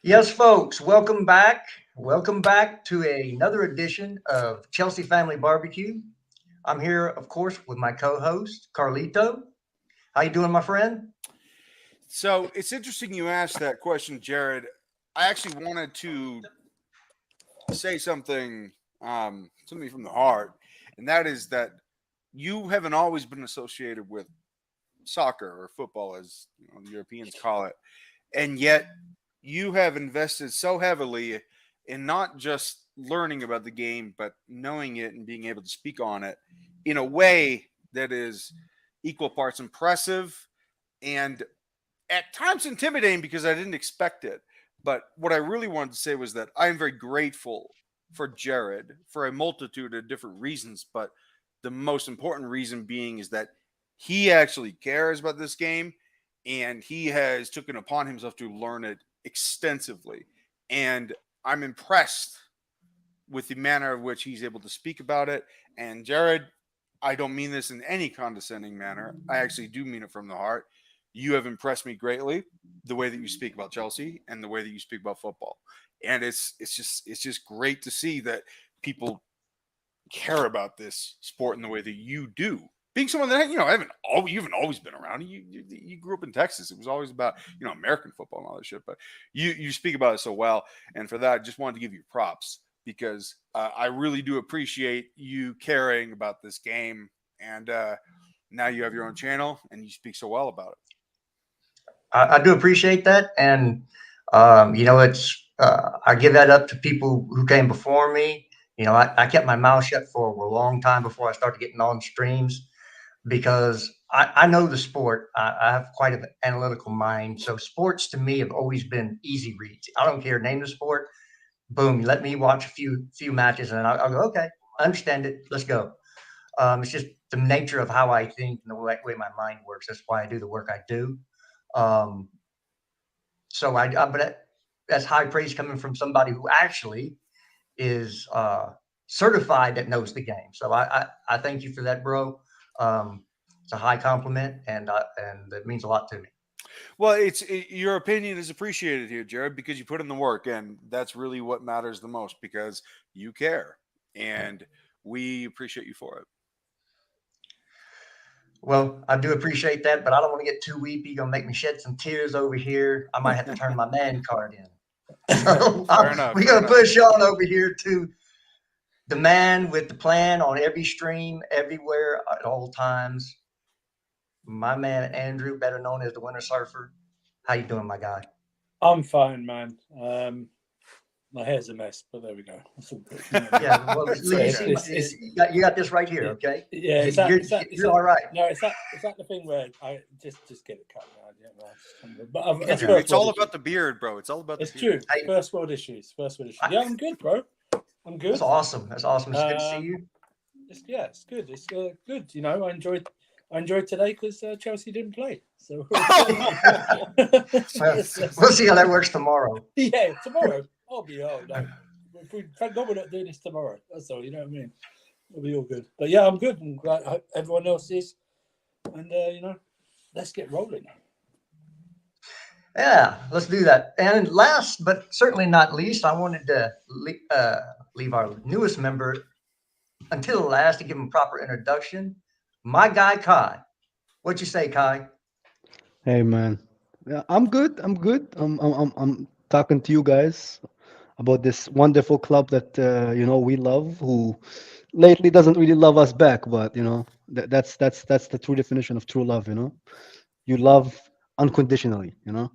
Yes, folks, welcome back. Welcome back to another edition of Chelsea Family BBQ. I'm here, of course, with my co-host Carlito. How you doing, my friend? So it's interesting you asked that question, Jared. I actually wanted to say something from the heart, and that is that you haven't always been associated with soccer or football, as the Europeans call it, and yet you have invested so heavily in not just learning about the game, but knowing it and being able to speak on it in a way that is equal parts impressive and at times intimidating because I didn't expect it. But what I really wanted to say was that I am very grateful for Jared for a multitude of different reasons. But the most important reason being is that he actually cares about this game and he has taken upon himself to learn it extensively. And I'm impressed with the manner of which he's able to speak about it. And Jared, I don't mean this in any condescending manner. I actually do mean it from the heart. You have impressed me greatly, the way that you speak about Chelsea and the way that you speak about football. And it's just great to see that people care about this sport in the way that you do. Being someone that you haven't always been around. You grew up in Texas. It was always about American football and all that shit. But you speak about it so well, and for that, I just wanted to give you props because I really do appreciate you caring about this game. And now you have your own channel, and you speak so well about it. I do appreciate that, and it's I give that up to people who came before me. I kept my mouth shut for a long time before I started getting on streams because I know the sport. I have quite an analytical mind, so sports to me have always been easy reads. I don't care, name the sport, boom, you let me watch a few matches, and I'll go, okay, I understand it. Let's go. It's just the nature of how I think and the way my mind works. That's why I do the work I do. Um, but that's high praise coming from somebody who actually is certified that knows the game. So I thank you for that, bro. It's a high compliment, and it means a lot to me. Well, your opinion is appreciated here, Jared, because you put in the work, and that's really what matters the most because you care, and we appreciate you for it. Well, I do appreciate that, but I don't want to get too weepy. You're gonna make me shed some tears over here. I might have to turn my man card in. So Fair enough. we're Fair gonna enough. push on over here to the man with the plan on every stream, everywhere, at all times. My man Andrew, better known as the Winter Surfer. How you doing, my guy? I'm fine, man. My hair's a mess, but there we go. That's all good. Yeah, well, It's, you it's, see, it's, it's, you got this right here, okay? yeah, You're all right. no, is that the thing where I just get it cut now? Yeah, but that's Andrew, first it's all world about issues. the beard, bro. It's all about the It's beard. true. Hey, First world issues. First world issues. I, Yeah, I'm good, bro. I'm good. that's awesome. That's awesome. It's good to see Um, you. it's good. It's good. I enjoyed today because Chelsea didn't play. So Well, we'll see how that works tomorrow. yeah, tomorrow I'll be no. Thank God we're not doing this tomorrow. That's all. You know what I mean? It'll be all good. But yeah, I'm good. I'm glad everyone else is. And let's get rolling. Yeah, let's do that. And last but certainly not least, I wanted to leave our newest member until last to give him proper introduction. My guy Kai. What you say, Kai? Hey man, yeah, I'm good. I'm good. I'm talking to you guys about this wonderful club that we love. Who lately doesn't really love us back, but that's the true definition of true love. You love unconditionally. And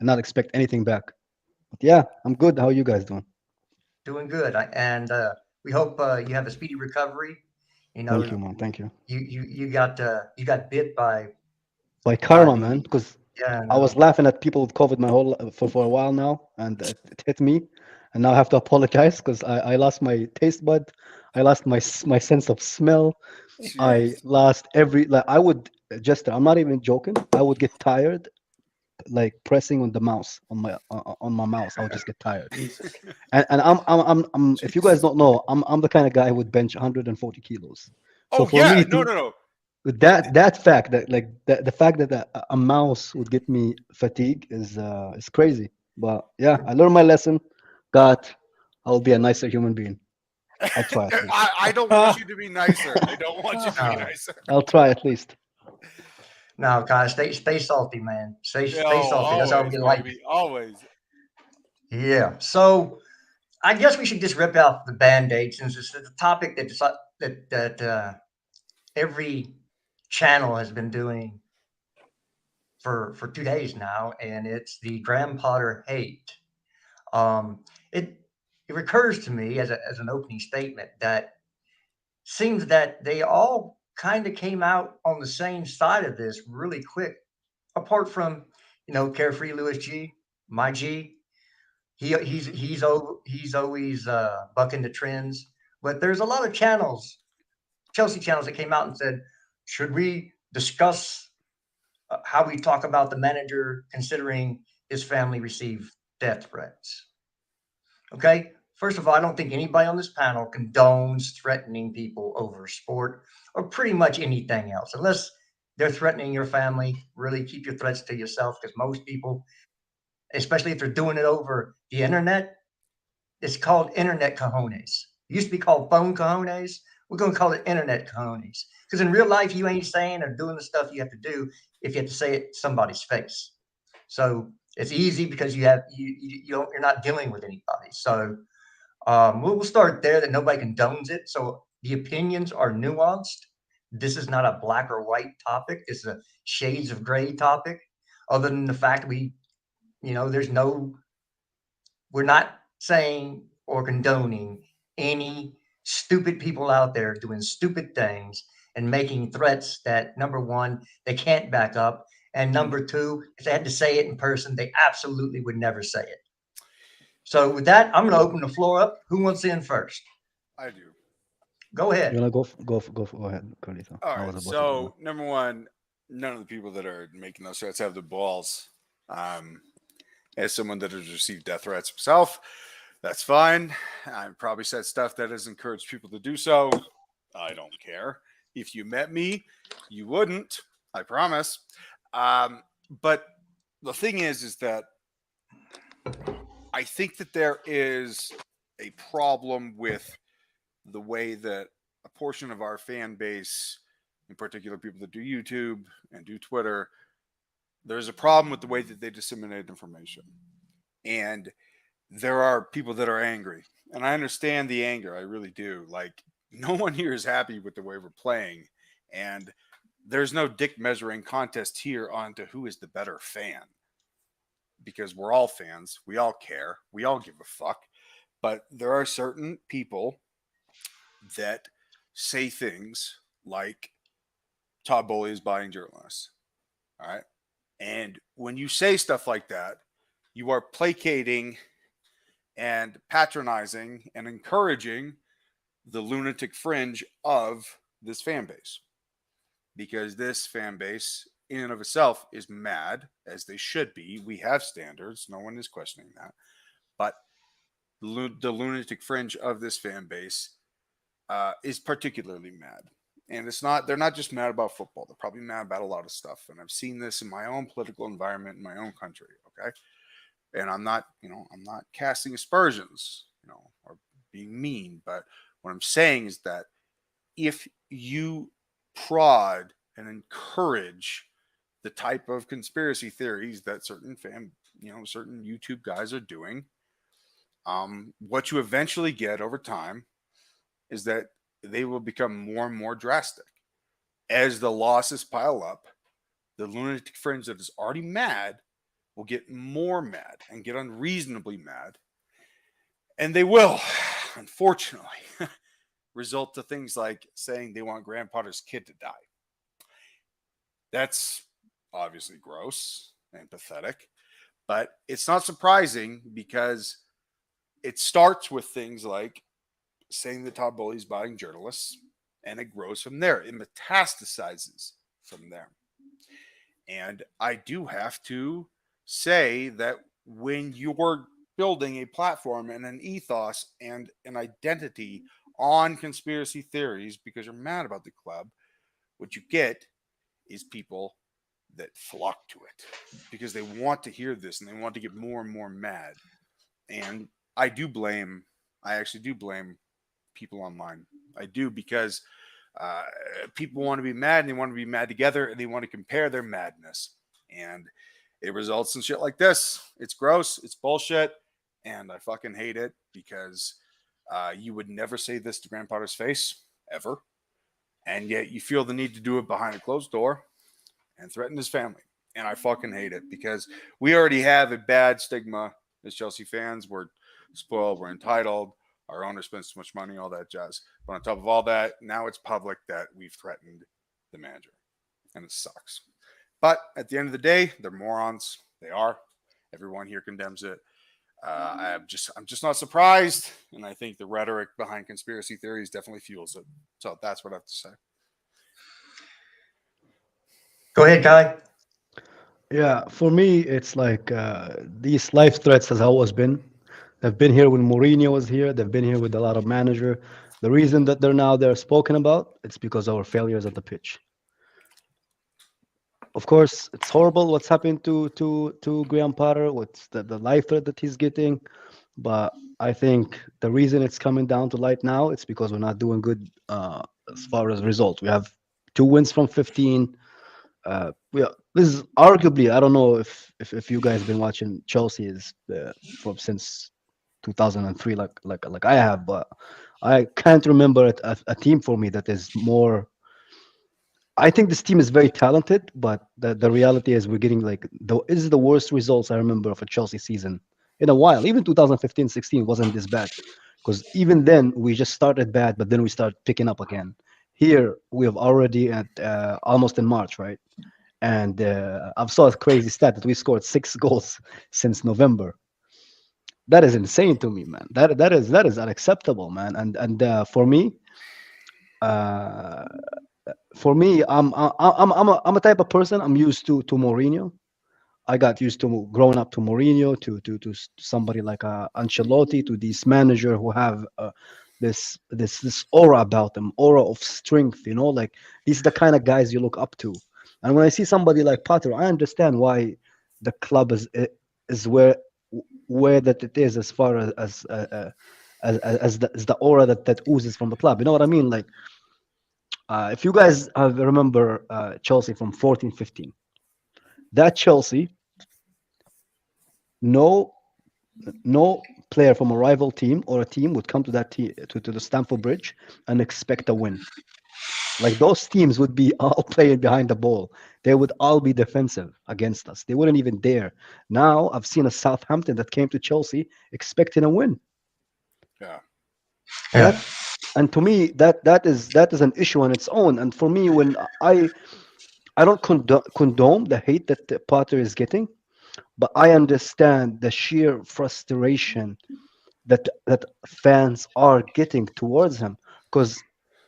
not expect anything back. But yeah, I'm good. How are you guys doing? Doing good. And we hope you have a speedy recovery. You Thank know, you, man. Thank you. you got bit By by karma, man, the because yeah I was no laughing at people with COVID for a while now, and it hit me, and now I have to apologize because I lost my taste bud, I lost my sense of smell, I Jeez. lost every like I would just I'm not even joking. I would get tired like pressing on the mouse on my mouse. I would just get tired, Jesus. and I'm if you guys Jeez. don't know, I'm the kind of guy who would bench 140 kilos. So Oh for yeah, me no, to no, no. that fact that like the fact that a mouse would get me fatigue is crazy. But yeah, I learned my lesson. God, I'll be a nicer human being. I'll try at least. I don't want you to be nicer. I don't want you to be No, nicer. I'll try at least. no, guys, stay salty, man. Stay Oh, salty. That's how we always, get life. baby, always. Yeah. So I guess we should just rip out the band-aid since it's a topic that every channel has been doing for 2 days now, and it's the Graham Potter hate. Um, it it recurs to me as an opening statement that seems that they all kind of came out on the same side of this really quick, apart from Carefree Lewis G, my G. He's always bucking the trends, but there's a lot of channels, Chelsea channels, that came out and said, should we discuss how we talk about the manager considering his family received death threats? Okay. First of all, I don't think anybody on this panel condones threatening people over sport or pretty much anything else, unless they're threatening your family. Really keep your threats to yourself, because most people, especially if they're doing it over the internet, it's called internet cojones. It used to be called phone cojones. We're going to call it internet cojones, because in real life, you ain't saying or doing the stuff you have to do if you have to say it to somebody's face. So it's easy because you're not dealing with anybody. So we'll start there, that nobody condones it. So the opinions are nuanced. This is not a black or white topic. This is a shades of gray topic. Other than the fact there's no, we're not saying or condoning any stupid people out there doing stupid things and making threats that, number one, they can't back up. And number two, if they had to say it in person, they absolutely would never say it. So with that, I'm going to open the floor up. Who wants in first? I do. Go You ahead. wanna go ahead, Carlito. All I right. was about to go. So number one, none of the people that are making those threats have the balls. Um, as someone that has received death threats himself, that's fine. I probably said stuff that has encouraged people to do so. I don't care. If you met me, you wouldn't. I promise. Um, but the thing is that I think that there is a problem with the way that a portion of our fan base, in particular people that do YouTube and do Twitter, there's a problem with the way that they disseminate information. And there are people that are angry. And I understand the anger. I really do. Like, no one here is happy with the way we're playing. And there's no dick measuring contest here on to who is the better fan, because we're all fans. We all care. We all give a fuck. But there are certain people that say things like Todd Bowley is buying journalists. All right. And when you say stuff like that, you are placating and patronizing and encouraging the lunatic fringe of this fan base. Because this fan base, in and of itself, is mad, as they should be. We have standards. No one is questioning that. But the lunatic fringe of this fan base is particularly mad. And they're not just mad about football. They're probably mad about a lot of stuff. And I've seen this in my own political environment, in my own country. Okay. And I'm not casting aspersions, or being mean. But what I'm saying is that if you prod and encourage the type of conspiracy theories that certain certain YouTube guys are doing, what you eventually get over time is that they will become more and more drastic. As the losses pile up, the lunatic fringe that is already mad will get more mad and get unreasonably mad. And they will, unfortunately, result to things like saying they want Graham Potter's kid to die. That's obviously gross and pathetic, but it's not surprising because it starts with things like saying that Todd Bowley's buying journalists, and it grows from there. It metastasizes from there. And I do have to say that when you're building a platform and an ethos and an identity on conspiracy theories because you're mad about the club, what you get is people that flock to it because they want to hear this and they want to get more and more mad. And I actually do blame people online. I do because people want to be mad and they want to be mad together and they want to compare their madness. And it results in shit like this. It's gross. It's bullshit. And I fucking hate it because you would never say this to Graham Potter's face ever. And yet you feel the need to do it behind a closed door and threaten his family. And I fucking hate it because we already have a bad stigma as Chelsea fans. We're spoiled. We're entitled. Our owner spends too much money, all that jazz. But on top of all that, now it's public that we've threatened the manager. And it sucks. But at the end of the day, they're morons. They are. Everyone here condemns it. I'm just not surprised. And I think the rhetoric behind conspiracy theories definitely fuels it. So that's what I have to say. Go ahead, Kai. Yeah, for me, it's like these life threats has always been. They've been here when Mourinho was here. They've been here with a lot of manager. The reason that they're spoken about, it's because of our failures at the pitch. Of course, it's horrible what's happened to Graham Potter, what's the life threat that he's getting. But I think the reason it's coming down to light now, it's because we're not doing good as far as results. We have 2 wins from 15. This is arguably, I don't know if you guys been watching Chelsea is from since 2003 like I have, but I can't remember a team for me that is more. I think this team is very talented, but the reality is we're getting like this is the worst results I remember of a Chelsea season in a while. Even 2015-16 wasn't this bad because even then we just started bad, but then we started picking up again. Here we have already at almost in March, right? And I've saw a crazy stat that we scored 6 goals since November. That is insane to me, man. That is unacceptable, man. And uh, for me, I'm a type of person. I'm used to Mourinho. I got used to growing up to Mourinho, to somebody like Ancelotti, to these manager who have this aura about them, aura of strength. You know, like these are the kind of guys you look up to. And when I see somebody like Potter, I understand why the club is where that it is as far as the aura that oozes from the club. You know what I mean? Like if you guys remember Chelsea from 14-15, that Chelsea, no no player from a rival team or a team would come to that team to the Stamford Bridge and expect a win. Like those teams would be all playing behind the ball. They would all be defensive against us. They wouldn't even dare. Now I've seen a Southampton that came to Chelsea expecting a win. Yeah. Yeah. And to me, that is an issue on its own. And for me, when I don't condone the hate that Potter is getting, but I understand the sheer frustration that fans are getting towards him because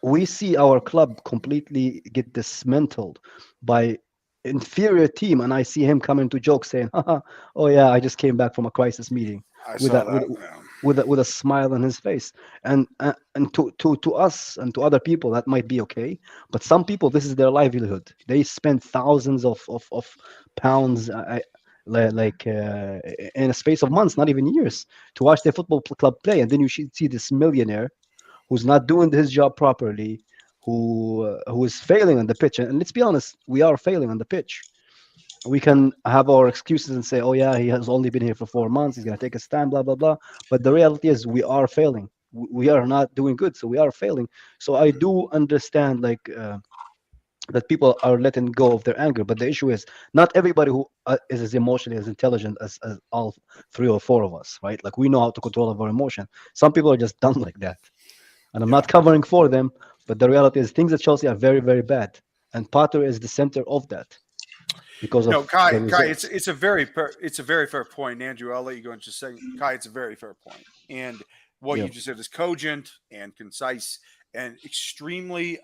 we see our club completely get dismantled by inferior team, and I see him coming to joke saying, haha, "Oh yeah, I just came back from a crisis meeting," I with saw a that. Yeah. with a smile on his face. And to us and to other people that might be okay, but some people this is their livelihood. They spend thousands of pounds. In a space of months, not even years, to watch their football club play, and then you should see this millionaire who's not doing his job properly, who is failing on the pitch. And let's be honest, we are failing on the pitch. We can have our excuses and say, "Oh yeah, he has only been here for 4 months. He's gonna take his time, blah blah blah." But the reality is, we are failing. We are not doing good, so we are failing. So I do understand, like. That people are letting go of their anger, but the issue is not everybody who is as emotionally as intelligent as all 3 or 4 of us, right? Like we know how to control our emotion. Some people are just done like that, and I'm Yeah. not covering for them, but the reality is things at Chelsea are very very bad, and Potter is the center of that because No, of the Kai, results. it's a very fair point, Andrew. I'll let you go in just a second. Kai, it's a very fair point, and what Yeah. you just said is cogent and concise and extremely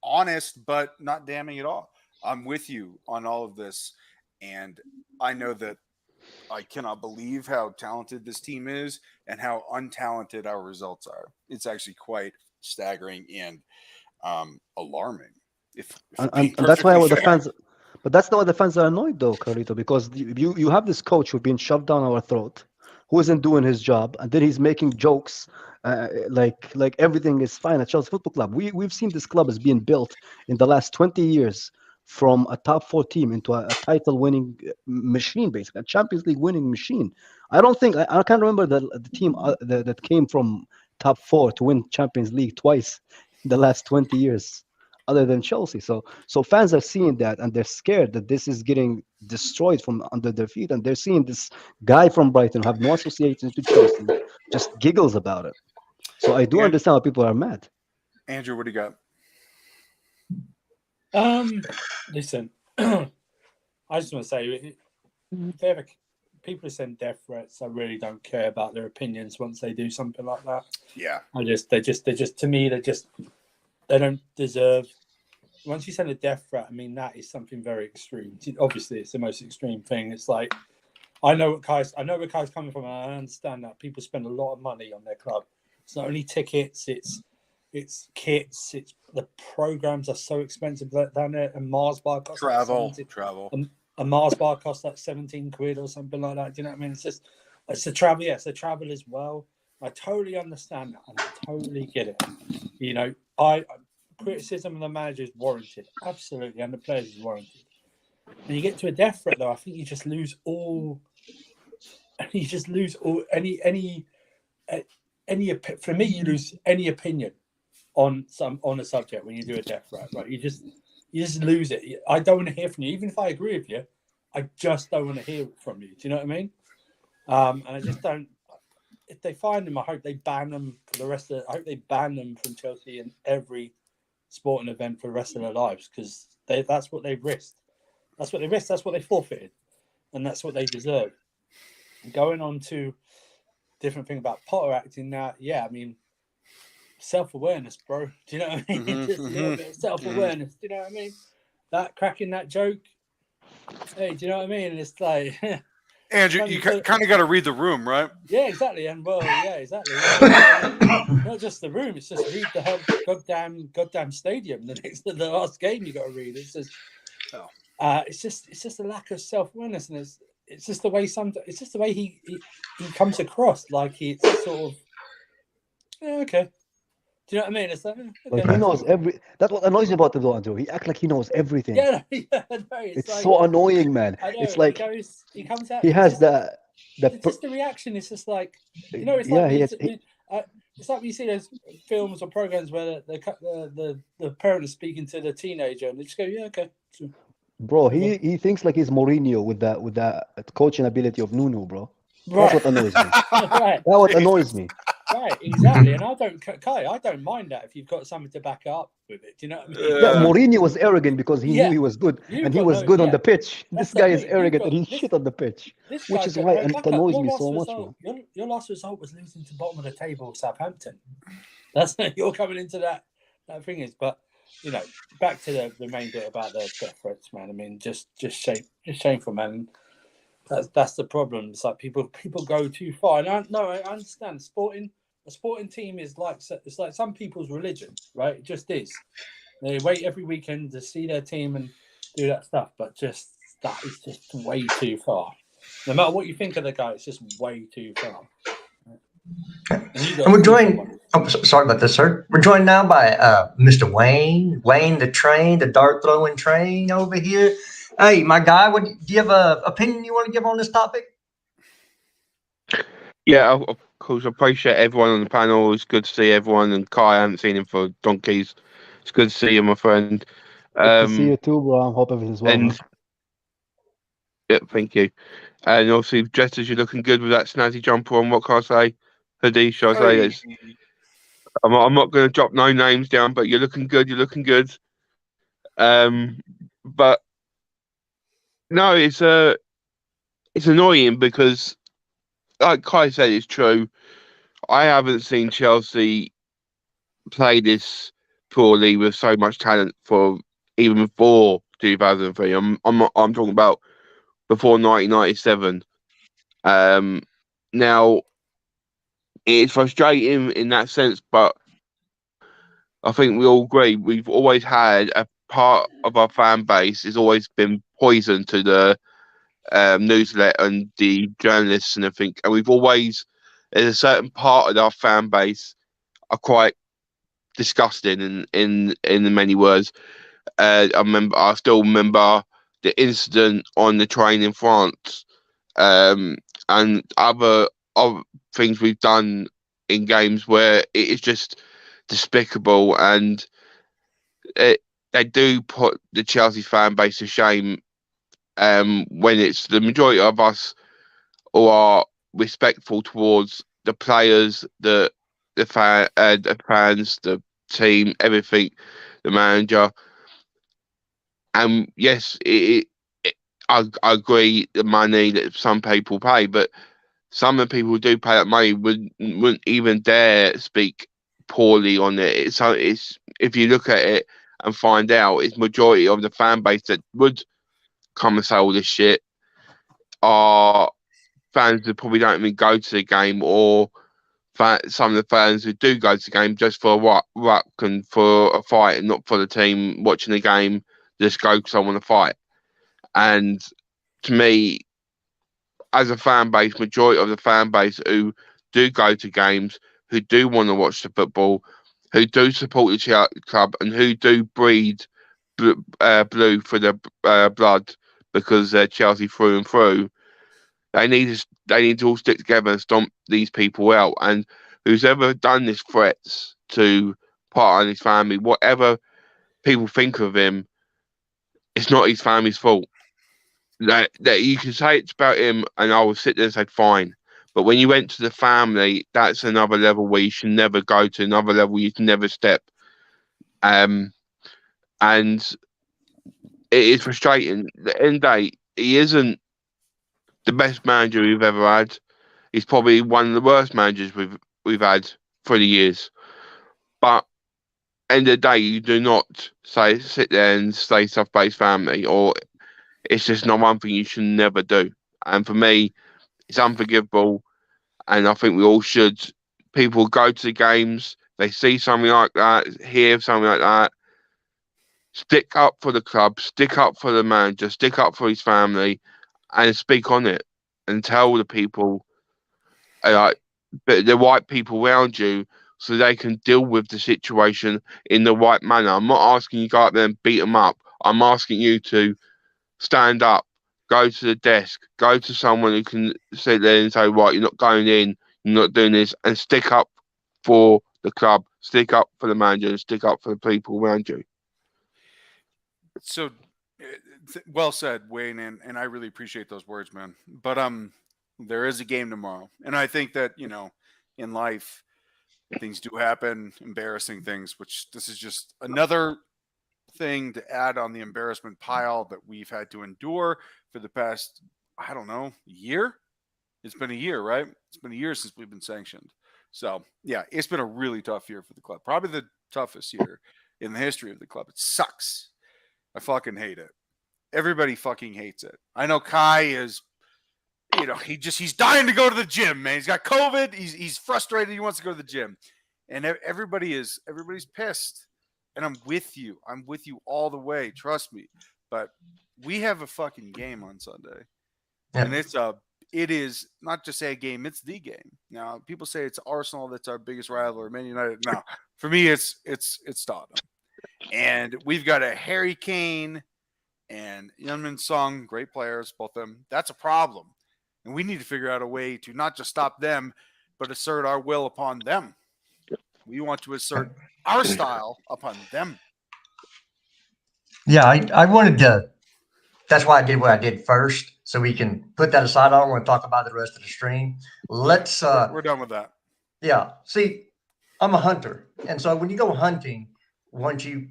honest, but not damning at all. I'm with you on all of this, and I know that I cannot believe how talented this team is and how untalented our results are. It's actually quite staggering and alarming. If and, being and, and that's why perfectly the fair. fans But that's not why the fans are annoyed, though, Carlito, because you have this coach who's been shoved down our throat, who isn't doing his job, and then he's making jokes like everything is fine at Chelsea Football Club. We've seen this club is being built in the last 20 years from a top four team into a title winning machine, basically a Champions League winning machine. I don't think I can't remember the team that came from top four to win Champions League twice in the last 20 years, other than Chelsea. So fans are seeing that and they're scared that this is getting destroyed from under their feet, and they're seeing this guy from Brighton who have no association to Chelsea just giggles about it. So I do And- understand why people are mad. Andrew, what do you got? Listen, I just want to say, if they ever, people who send death threats, I really don't care about their opinions once they do something like that. Yeah. They're just to me, they don't deserve. Once you send a death threat, I mean, that is something very extreme. Obviously, it's the most extreme thing. It's like, I know where Kai's coming from, and I understand that people spend a lot of money on their club. It's not only tickets, it's kits, it's the programs are so expensive down there, and Mars bar costs Travel. a Mars bar costs like 17 quid or something like that. Do you know what I mean? It's the travel. Yeah, it's the travel as well. I totally understand that, and I totally get it. You know, criticism of the manager is warranted, absolutely, and the players is warranted. When you get to a death threat, though, I think you just lose all. You just lose all any. For me, you lose any opinion on a subject when you do a death threat. Right? You just lose it. I don't want to hear from you, even if I agree with you. I just don't want to hear from you. Do you know what I mean? And I just don't. If they find them, I hope they ban them for the rest of. I hope they ban them from Chelsea in every sporting event for the rest of their lives, because that's what they've risked. That's what they risked. That's what they forfeited, and that's what they deserve. Going on to different thing about Potter acting now. Yeah, I mean, self-awareness, bro. Do you know what I mean? Just a little bit of self-awareness. Do you know what I mean? That cracking that joke. Hey, do you know what I mean? It's like. Andrew, you kind of got to read the room, right? Yeah, exactly. And well, yeah, exactly. Not just the room; it's just read the whole goddamn stadium. The last game you got to read. It's just, it's just a lack of self-awareness, and it's just the way it's just the way he comes across, like he's sort of okay. Do you know what I mean? It's like, okay. Like he knows That's what annoys me about the though, Andrew. He acts like he knows everything. Yeah, no, it's like, so annoying, man. I know, it's like he comes out. he has It's just the reaction. It's just like, you know, it's like it's like when you see those films or programs where the parent is speaking to the teenager and they just go, yeah, okay. Sure. Bro, he thinks like he's Mourinho with that coaching ability of Nuno, bro. Right. That's what annoys me. Right. That's what annoys me. Right, exactly. And I don't mind that if you've got something to back up with it. Do you know what I mean? Yeah, Mourinho was arrogant because he knew he was good, and he was good on the pitch. This guy is arrogant and he's shit on the pitch, which is why it annoys me so much, bro. Your last result was losing to bottom of the table, Southampton. That's you're coming into that thing is, but you know, back to the main bit about the death threats, man. I mean, just shameful, man. That's the problem. It's like people go too far, and I understand. A sporting team is like it's like some people's religion, right? It just is. They wait every weekend to see their team and do that stuff, but that is just way too far. No matter what you think of the guy, it's just way too far. And we're joined. Oh, sorry about this, sir. We're joined now by Mr. Wayne the train, the dart throwing train over here. Hey, my guy, do you have an opinion you want to give on this topic? Yeah, of course. I appreciate everyone on the panel. It's good to see everyone. And Kai, I haven't seen him for donkeys. It's good to see you, my friend. Good to see you too, bro. I hope everything's well. And yeah, thank you. And obviously, just as you're looking good with that snazzy jumper on, what can I say? Hoodie, shall I say? I'm not going to drop no names down, but you're looking good. You're looking good. But no, it's annoying because, like Kai said, it's true. I haven't seen Chelsea play this poorly with so much talent for even before 2003. I'm talking about before 1997. Now it's frustrating in that sense, but I think we all agree we've always had a part of our fan base has always been poison to the newsletter and the journalists and everything. And there's a certain part of our fan base are quite disgusting in many words. I still remember the incident on the train in France, and other things we've done in games where it is just despicable, and they do put the Chelsea fan base to shame. When it's the majority of us who are respectful towards the players, the fans, the team, everything, the manager. And yes, I agree the money that some people pay, but some of the people who do pay that money wouldn't even dare speak poorly on it. It's if you look at it and find out, it's majority of the fan base that would come and say all this shit are fans that probably don't even go to the game, or some of the fans who do go to the game just for a ruck and for a fight, and not for the team watching the game, just go because I want to fight. And to me, as a fan base, majority of the fan base who do go to games, who do want to watch the football, who do support the club, and who do breed blue for their blood because they're Chelsea through and through, they need to all stick together and stomp these people out. And who's ever done this threats to part of his family, whatever people think of him, it's not his family's fault. That you can say it's about him, and I will sit there and say fine. But when you went to the family, that's another level where you should never go to. Another level you can never step. And it is frustrating. At the end of the day, he isn't the best manager we've ever had. He's probably one of the worst managers we've had for the years. But end of the day, you do not sit there and say stuff about his family, or it's just not one thing you should never do. And for me, it's unforgivable. And I think we all should. People go to the games, they see something like that, hear something like that. Stick up for the club, stick up for the manager, stick up for his family, and speak on it, and tell the people, the white people around you, so they can deal with the situation in the right manner. I'm not asking you to go up there and beat them up. I'm asking you to stand up, go to the desk, go to someone who can sit there and say, right, you're not going in, you're not doing this, and stick up for the club, stick up for the manager, and stick up for the people around you. So, well said, Wayne, and I really appreciate those words, man. But there is a game tomorrow, and I think that in life, things do happen, embarrassing things. Which this is just another thing to add on the embarrassment pile that we've had to endure for the past, I don't know, year. It's been a year, right? It's been a year since we've been sanctioned. So yeah, it's been a really tough year for the club. Probably the toughest year in the history of the club. It sucks. I fucking hate it. Everybody fucking hates it. I know Kai is, he's dying to go to the gym, man. He's got COVID. He's frustrated. He wants to go to the gym, and everybody's pissed. And I'm with you. I'm with you all the way. Trust me. But we have a fucking game on Sunday, and it is not just a game. It's the game. Now people say it's Arsenal that's our biggest rival, or Man United. No, for me it's Tottenham. And we've got a Harry Kane and Youngmin Song, great players, both of them. That's a problem. And we need to figure out a way to not just stop them, but assert our will upon them. We want to assert our style upon them. Yeah, I wanted to. That's why I did what I did first, so we can put that aside. I don't want to talk about the rest of the stream. Let's. We're done with that. Yeah. See, I'm a hunter, and so when you go hunting, once you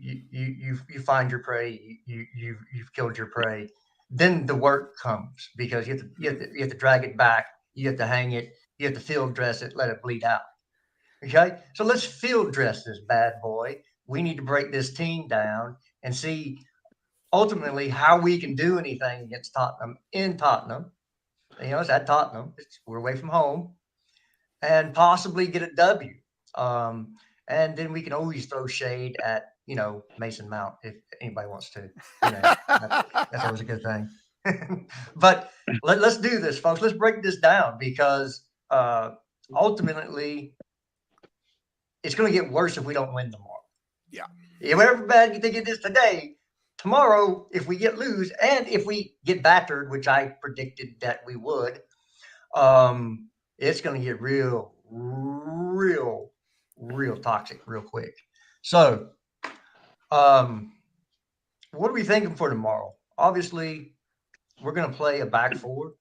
find your prey, you've killed your prey, then the work comes, because you have to drag it back, you have to hang it, you have to field dress it, let it bleed out. Okay, so let's field dress this bad boy. We need to break this team down and see ultimately how we can do anything against Tottenham in Tottenham. It's at Tottenham. We're away from home, and possibly get a W. And then we can always throw shade at Mason Mount if anybody wants to. That's always a good thing. But let's do this, folks. Let's break this down because ultimately it's going to get worse if we don't win tomorrow. Yeah. Whatever bad you think it is today, tomorrow, if we lose and if we get battered, which I predicted that we would, it's going to get real toxic real quick. So, what are we thinking for tomorrow? Obviously, we're going to play a back four.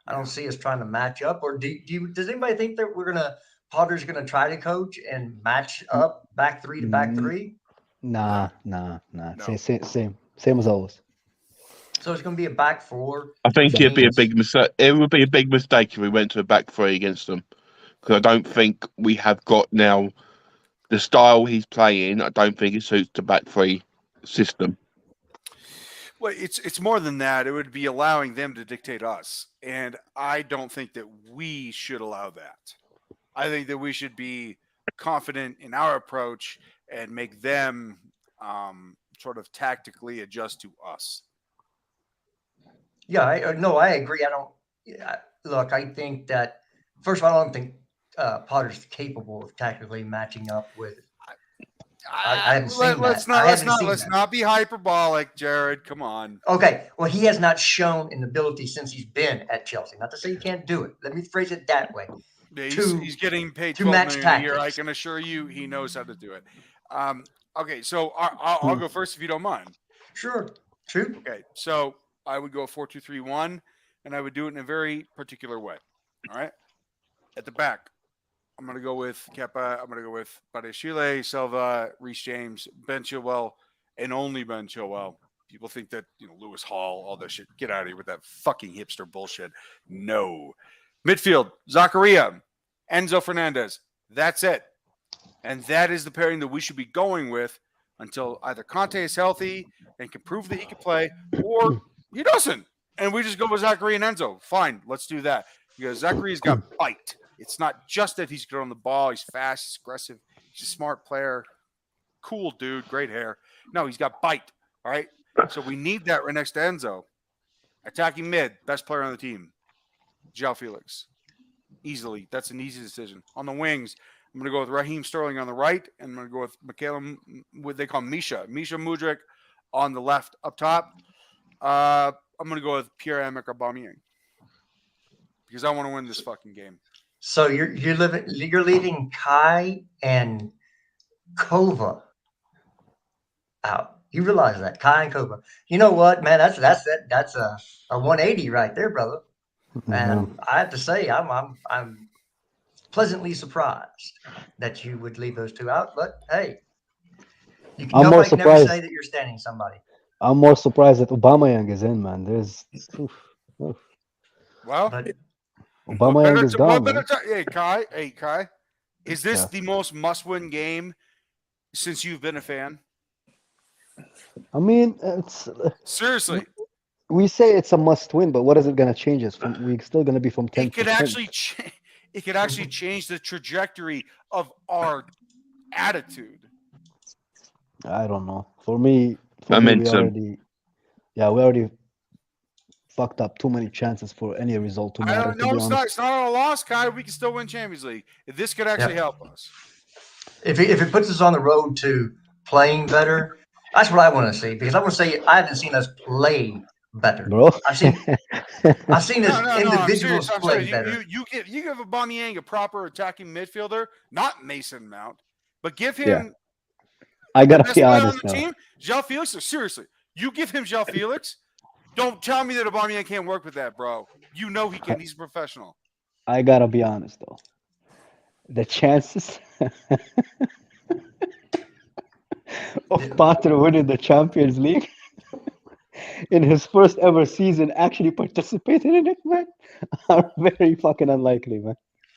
I don't see us trying to match up. Or does anybody think that Potter's going to try to coach and match up back three to back three? Nah. No. Same as always. So it's going to be a back four. I think it'd be a big mistake. It would be a big mistake if we went to a back three against them, because I don't think we have got now the style he's playing. I don't think it suits the back three system. Well, it's more than that. It would be allowing them to dictate us, and I don't think that we should allow that. I think that we should be confident in our approach and make them sort of tactically adjust to us. Yeah, I agree. Look, I think that, first of all, I don't think Potter's capable of tactically matching up with. I haven't seen that. Let's not be hyperbolic, Jared. Come on. Okay, well, he has not shown an ability since he's been at Chelsea. Not to say you can't do it. Let me phrase it that way. He's getting paid to $12 match million a year. I tactics. can assure you, he knows how to do it. Okay, so I'll go first if you don't mind. Sure. True. Okay, so I would go 4-2-3-1, and I would do it in a very particular way. All right, at the back, I'm going to go with Kepa. I'm going to go with Badeshile, Silva, Reece James, Ben Chilwell, and only Ben Chilwell. People think that Lewis Hall, all that shit. Get out of here with that fucking hipster bullshit. No. Midfield, Zakaria, Enzo Fernandez. That's it. And that is the pairing that we should be going with until either Conte is healthy and can prove that he can play, or he doesn't. And we just go with Zakaria and Enzo. Fine, let's do that. Because Zakaria's got bite. It's not just that he's good on the ball. He's fast, he's aggressive. He's a smart player. Cool dude, great hair. No, he's got bite. All right? So we need that right next to Enzo. Attacking mid, best player on the team. João Felix. Easily. That's an easy decision. On the wings, I'm going to go with Raheem Sterling on the right, and I'm going to go with Michaela, what they call Misha Mudryk on the left up top. I'm going to go with Pierre-Emerick Aubameyang because I want to win this fucking game. So you're leaving Kai and Kova out. You realize that Kai and Kova. You know what, man? That's a 180 right there, brother. And I have to say, I'm pleasantly surprised that you would leave those two out. But hey, nobody can never say that you're standing somebody. I'm more surprised that Aubameyang is in, man. Well, Aubameyang is gone. Hey, Kai, is this the most must-win game since you've been a fan? I mean, it's seriously. We say it's a must-win, but what is it going to change us? We're still going to be from 10. It could actually change the trajectory of our attitude. I don't know. For me, we already fucked up too many chances for any result to matter. No, it's not a loss, Kai. We can still win Champions League. This could actually help us. If it puts us on the road to playing better, that's what I want to see. Because I want to say I haven't seen us play better, bro. I've seen us individuals play better. You give Aubameyang a proper attacking midfielder, not Mason Mount, but give him. I gotta be honest now. Team, João Felix. Seriously, you give him João Felix. Don't tell me that Aubameyang can't work with that, bro. You know he can. He's a professional. I gotta be honest though. The chances of Potter winning the Champions League in his first ever season actually participated in it, man, are very fucking unlikely, man.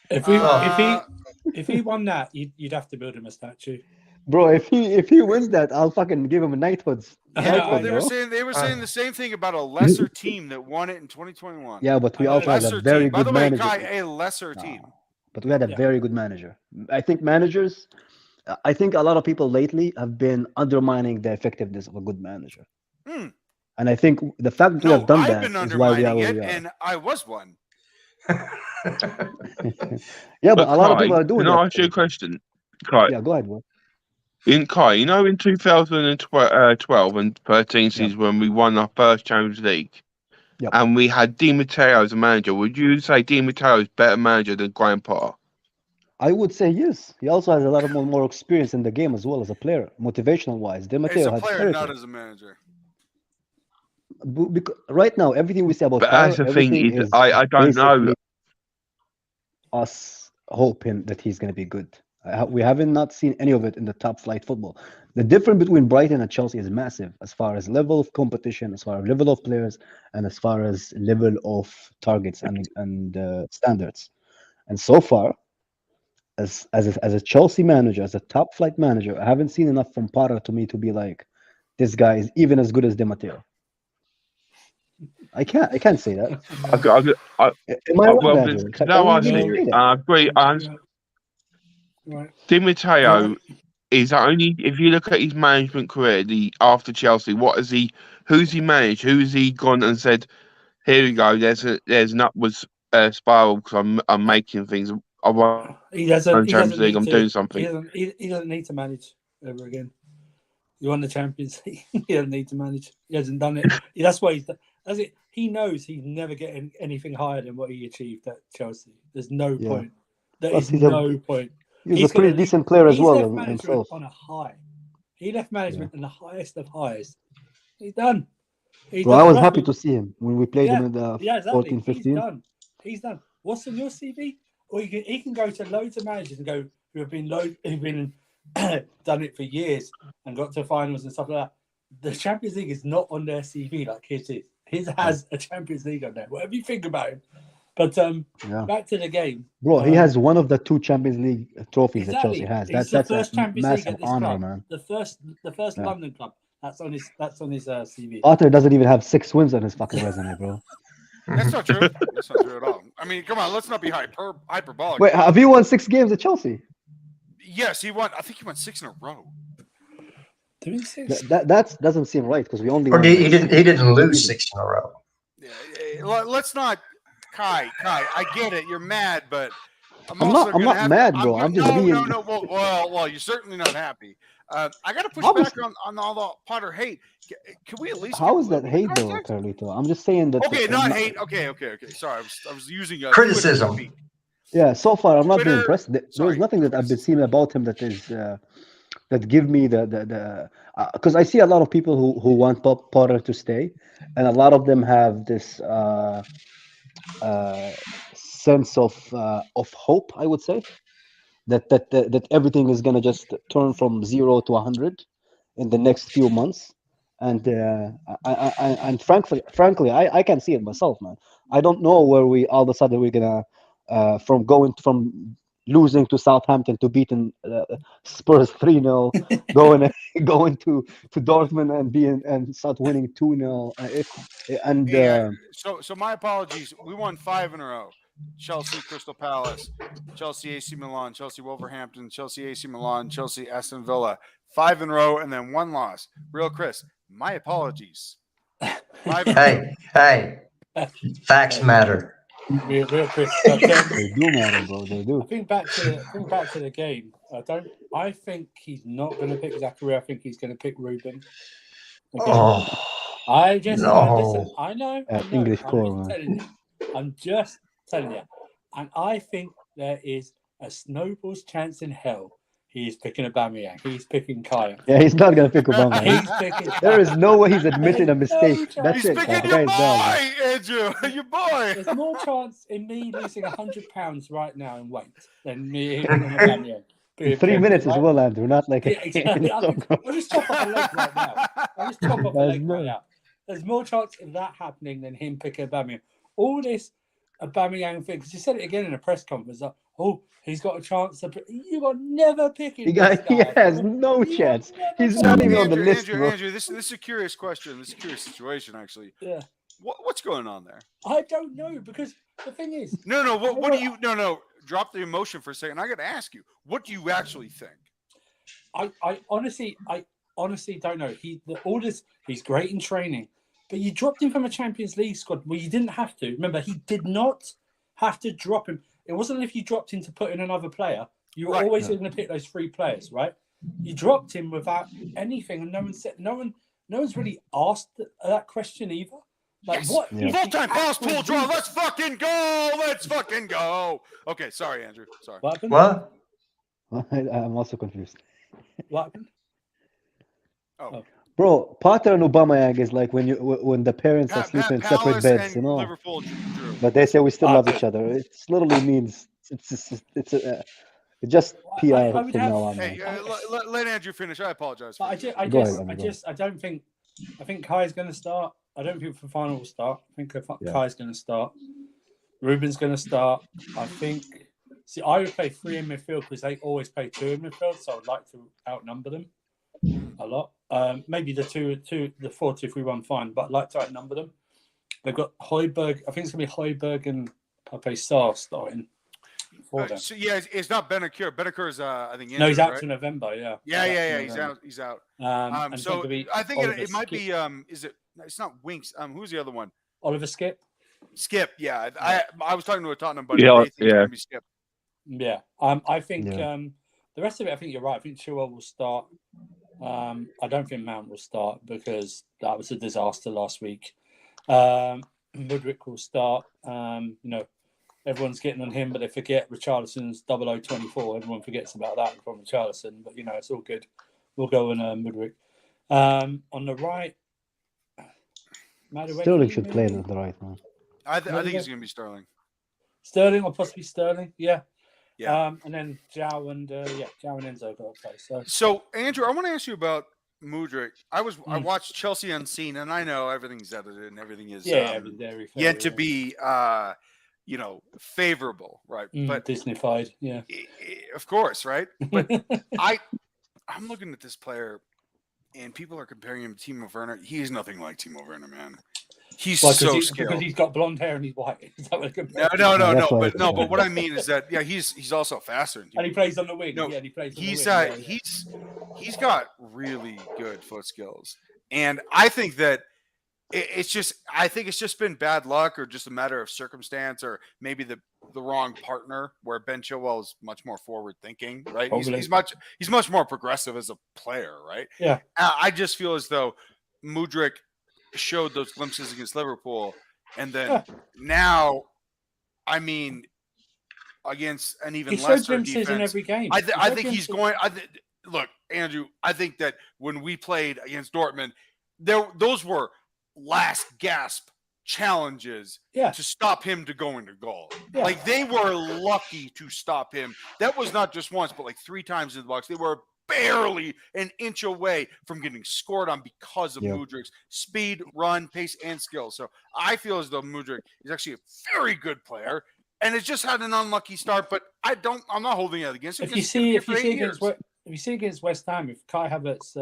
If he won that, you'd have to build him a statue. Bro, if he wins that, I'll fucking give him a knighthood. They were saying the same thing about a lesser team that won it in 2021. Yeah, but we also had a very good manager. By the way, Kai, a lesser team. But we had a very good manager. I think managers I think a lot of people lately have been undermining the effectiveness of a good manager. Hmm. And I think the fact that we No, have done I've that been is why we are undermining where it, we are. and I was one. Yeah, But but a lot of Kai, people are doing can I that. ask you a question? Kai, Yeah, go ahead, bro. in 2012 and 13 Yeah, season when we won our first Champions League yeah. and we had Di Matteo as a manager, would you say Di Matteo is better manager than Graham Potter? I would say yes. He also has a lot of more experience in the game as well as a player, motivational wise. Di As Matteo a had player, not territory. as a manager. Right now, everything we say about But Potter, that's the thing everything is, is I don't know. basically us hoping that he's going to be good. We haven't not seen any of it in the top flight football. The difference between Brighton and Chelsea is massive as far as level of competition, as far as level of players, and as far as level of targets and standards. And so far, as a Chelsea manager, as a top flight manager, I haven't seen enough from Potter to me to be like, this guy is even as good as Di Matteo. I can't say that. Am I wrong, Well, Andrew? Can no, we I really think No. say that? I agree. Yeah. Right. Di Yeah. Matteo is only if you look at his management career, the after Chelsea, who's he managed? Who's he gone and said, here we go, there's an upwards spiral because I'm making things. I won He doesn't. He Champions doesn't League. need I'm to. doing He something. doesn't. He doesn't need to manage ever again. He won the Champions League. He doesn't need to manage. He hasn't done it. That's why he's. That's it. He knows he's never getting anything higher than what he achieved at Chelsea. There's no Yeah. point. There Plus, is no point. he was a He's pretty gonna. decent player as He's well left management himself. on a high. He left management in the highest of highs. He's done. He's Bro, I done. was Right. happy to see him when we played him Yeah. in the Yeah, exactly. 14, He's 15. done. He's done. What's on your CV? Or he can go to loads of managers and go who've been done it for years and got to finals and stuff like that. The Champions League is not on their CV like his is. His has a Champions League on there. Whatever you think about him. But Yeah. back to the game. Bro, he has one of the 2 Champions League trophies that Exactly. Chelsea has. He's That's the a first Champions League massive at this honor, club. man. The first Yeah. London club. That's on his CV. Potter doesn't even have 6 wins on his fucking resume, bro. That's not true. That's not true at all. I mean, come on, let's not be hyperbolic. Wait, have you won 6 games at Chelsea? Yes, he won. I think he won 6 in a row. Doing 6. That doesn't seem right because we only Or won he like didn't lose season. 6 in a row. Let's not, Kai. I get it. You're mad, but I'm not mad, bro. I'm just being. No. Well, you're certainly not happy. I got to push How is- back on all the Potter hate. Can we at least? How get is that the hate though, context? Carlito? I'm just saying that. Okay, not hate. Okay. Sorry, I was using Criticism. Twitter speak. Yeah, so far I'm not being Twitter- impressed. There sorry, is nothing that I've been seeing about him that is that give me the because I see a lot of people who want Potter to stay, and a lot of them have this sense of hope. I would say that everything is gonna just turn from 0 to 100 in the next few months, and frankly, I can see it myself, man. I don't know where we all of a sudden we're gonna from going from losing to Southampton to beating Spurs 3-0, going to Dortmund and start winning 2-0. So my apologies. We won 5 in a row. Chelsea, Crystal Palace, Chelsea, AC Milan, Chelsea, Wolverhampton, Chelsea, AC Milan, Chelsea, Aston Villa. 5 in a row and then 1 loss. Real Chris, my apologies. 5 in a row. Hey, facts matter. Real Chris. But, they do matter, bro. They do. I think back to the game. I think he's not going to pick Zachary. I think he's going to pick Ruben. Again. Oh, Listen, no. I know. English core, man. I'm just telling you. And I think there is a snowball's chance in hell. He's picking Aubameyang. He's picking Kaya. Yeah, he's not gonna pick Obama. He's picking. There is no way he's admitting a mistake. No That's He's it. picking The your guy's boy, done. Andrew. Your boy. There's more chance in me losing £100 right now in weight than me hitting Aubameyang. In 3 minutes as well, Andrew. Not like Yeah, exactly. I'll just chop off a leg right now. There's more chance of that happening than him picking Aubameyang. All this Aubameyang thing, because you said it again in a press conference, like, oh, he's got a chance to pick. You are never picking He this guy. has no chance. He's So, not even on the list, bro. Andrew, this is a curious question. This is a curious situation, actually. Yeah. What's going on there? I don't know, because the thing is, No. What do you? No. Drop the emotion for a second. I got to ask you. What do you actually think? I honestly don't know. He's great in training, but you dropped him from a Champions League squad where you didn't have to. Remember, he did not have to drop him. It wasn't if you dropped him to put in another player. You were always going to pick those 3 players, right? You dropped him without anything, and no one's really asked that question either. Like, what? Full-time pass, full draw. Let's fucking go. Let's fucking go. Okay, sorry, Andrew. Sorry. What happened? What? I'm also confused. What happened? Oh. Bro, Potter and Aubameyang is like when the parents are sleeping in separate Palace beds, and you know. Liverpool drew. But they say we still love each other. It literally means it's just PR I would from have- now on. Hey, man. let Andrew finish. I apologize. For But you. I don't think. I think Kai's going to start. I don't think Fofana will start. I think Kai's going to start. Ruben's going to start. I think. See, I would play 3 in midfield because they always play 2 in midfield, so I'd like to outnumber them a lot. Maybe the 4-2-3-1 fine, but I'd like to outnumber them. They've got Højbjerg. I think it's going to be Højbjerg and Pape Sarr starting for them. So yeah, it's not Benakur. Benakur is I think. No, he's out right? to November. Yeah. He's out. And So I think Oliver it might Skip. be. Is it? It's not Winks. Who's the other one? Oliver Skip. Skip. Yeah, I was talking to a Tottenham buddy. Yeah, They think it's gonna be Skip. Yeah. I think Yeah. the rest of it. I think you're right. I think Chilwell will start. I don't think Mount will start because that was a disaster last week. Mudryk will start. Everyone's getting on him, but they forget Richarlison's 0024. Everyone forgets about that from Richarlison, but it's all good. We'll go on Mudryk. On the right, Madueke, Sterling should play maybe? on the right, man. I think it's gonna be Sterling. Sterling or possibly Sterling, yeah. Yeah. And then Joao and Enzo got to play. So Andrew, I want to ask you about Mudryk. I watched Chelsea Unseen, and I know everything's edited and everything is yet to be favorable, right? But Disneyfied, yeah. Of course, right? But I'm looking at this player, and people are comparing him to Timo Werner. He is nothing like Timo Werner, man. He's so skilled because he's got blonde hair and he's white. Is that what No. But what I mean is that he's also faster. And he plays on the wing. No, he plays. On he's the wing. he's got really good foot skills, and I think that it's just been bad luck or just a matter of circumstance or maybe the wrong partner. Where Ben Chilwell is much more forward thinking, right? He's much more progressive as a player, right? Yeah. I just feel as though Mudryk showed those glimpses against Liverpool, and then now, I mean, against an even lesser defense in every game. I think he's going. Look, Andrew, I think that when we played against Dortmund, those were last gasp challenges to stop him to go into goal. Yeah. Like they were lucky to stop him. That was not just once, but like 3 times in the box. They were barely an inch away from getting scored on because of Mudryk's speed, run, pace, and skill. So I feel as though Mudryk is actually a very good player, and it's just had an unlucky start. But I'm not holding it against him. If you see against West Ham, if Kai Havertz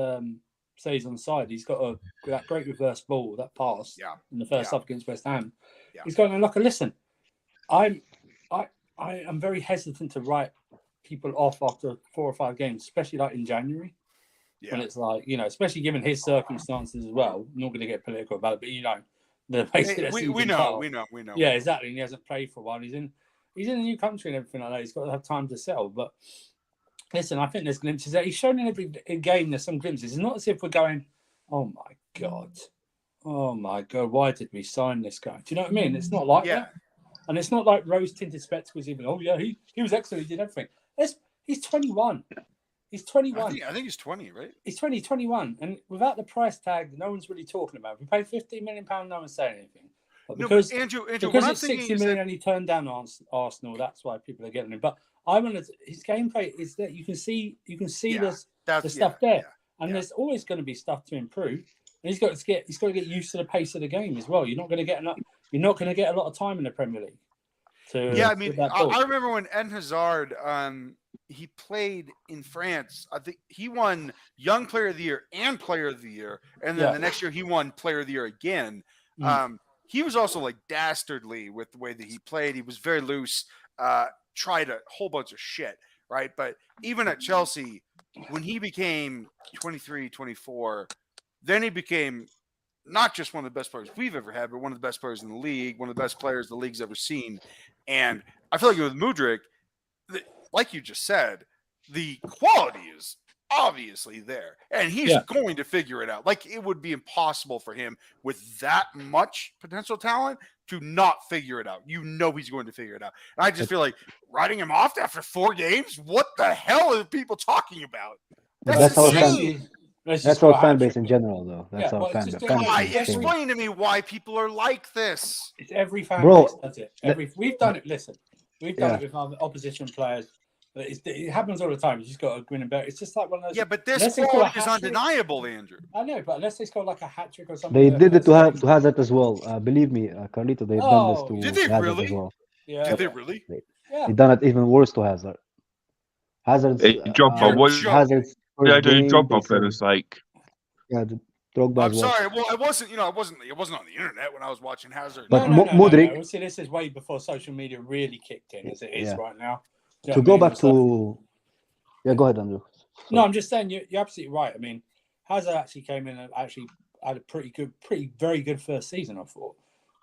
stays on the side, he's got that great reverse ball, that pass in the first half against West Ham. Yeah. He's going to look. Listen, I am very hesitant to write people off after 4 or 5 games, especially like in January, when it's like, especially given his circumstances as well. I'm not going to get political about it, but we know. Yeah, exactly. And he hasn't played for a while. He's in a new country and everything like that. He's got to have time to settle. But listen, I think there's glimpses that he's shown in every game. There's some glimpses. It's not as if we're going, oh my god, why did we sign this guy? Do you know what I mean? It's not like that. And it's not like rose-tinted spectacles. Even he was excellent. He did everything. He's 21. He's 21. I think he's 20, right? He's 21. And without the price tag, no one's really talking about it. We paid £15 million, no one's saying anything. But because Andrew, because it's 60 million and he turned down Arsenal, that's why people are getting him. But his gameplay is that you can see the stuff there. And there's always going to be stuff to improve. And he's got to get used to the pace of the game as well. You're not going to get a lot of time in the Premier League. I remember when Eden Hazard, he played in France. I think he won Young Player of the Year and Player of the Year, and then the next year he won Player of the Year again. He was also like dastardly with the way that he played. He was very loose, tried a whole bunch of shit, right? But even at Chelsea, when he became 23, 24, then he became not just one of the best players we've ever had, but one of the best players in the league, one of the best players the league's ever seen. And I feel like with Mudryk, like you just said, the quality is obviously there, and he's going to figure it out. Like, it would be impossible for him with that much potential talent to not figure it out. You know he's going to figure it out. And I just feel like writing him off after 4 games? What the hell are people talking about? That's our insane. That's our fan base in general, though. That's our fan base. Explain to me why people are like this. It's every fan base. That's it. We've done it. Listen, we've done it with our opposition players. It happens all the time. You just got to grin and bear it. It's just like one of those. Yeah, but this quality is undeniable, Andrew. I know, but unless they score like a hat trick or something. They did it to Hazard as well. Believe me, Carlito, they've done this to did they Hazard really? as well. Yeah. Did they really? They've done it even worse to Hazard. Hazard's Hazard's Drogba for the sake. Yeah, Drogba. I'm sorry. Well, I wasn't. It wasn't on the internet when I was watching Hazard. But Mudryk. No. See, this is way before social media really kicked in, as it is right now. To go back to, go ahead, Andrew. Sorry. No, I'm just saying you're absolutely right. I mean, Hazard actually came in and actually had a very good first season, I thought.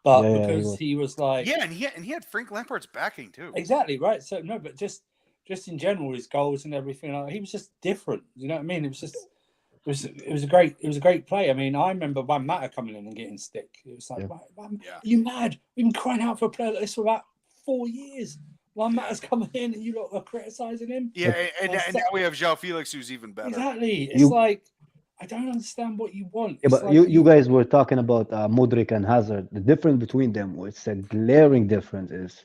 But because he was like, and he had Frank Lampard's backing too. Exactly right. So no, but just in general, his goals and everything, he was just different. You know what I mean? It was just. It was a great play. I mean, I remember Van Matta coming in and getting stick. It was like, are you mad? We've been crying out for a player like this for about 4 years. Van Matta's coming in and you lot are criticising him. Yeah, and now we have João Felix, who's even better. Exactly. It's like, I don't understand what you want. Yeah, but like you guys were talking about Mudryk and Hazard. The difference between them, it's a glaring difference,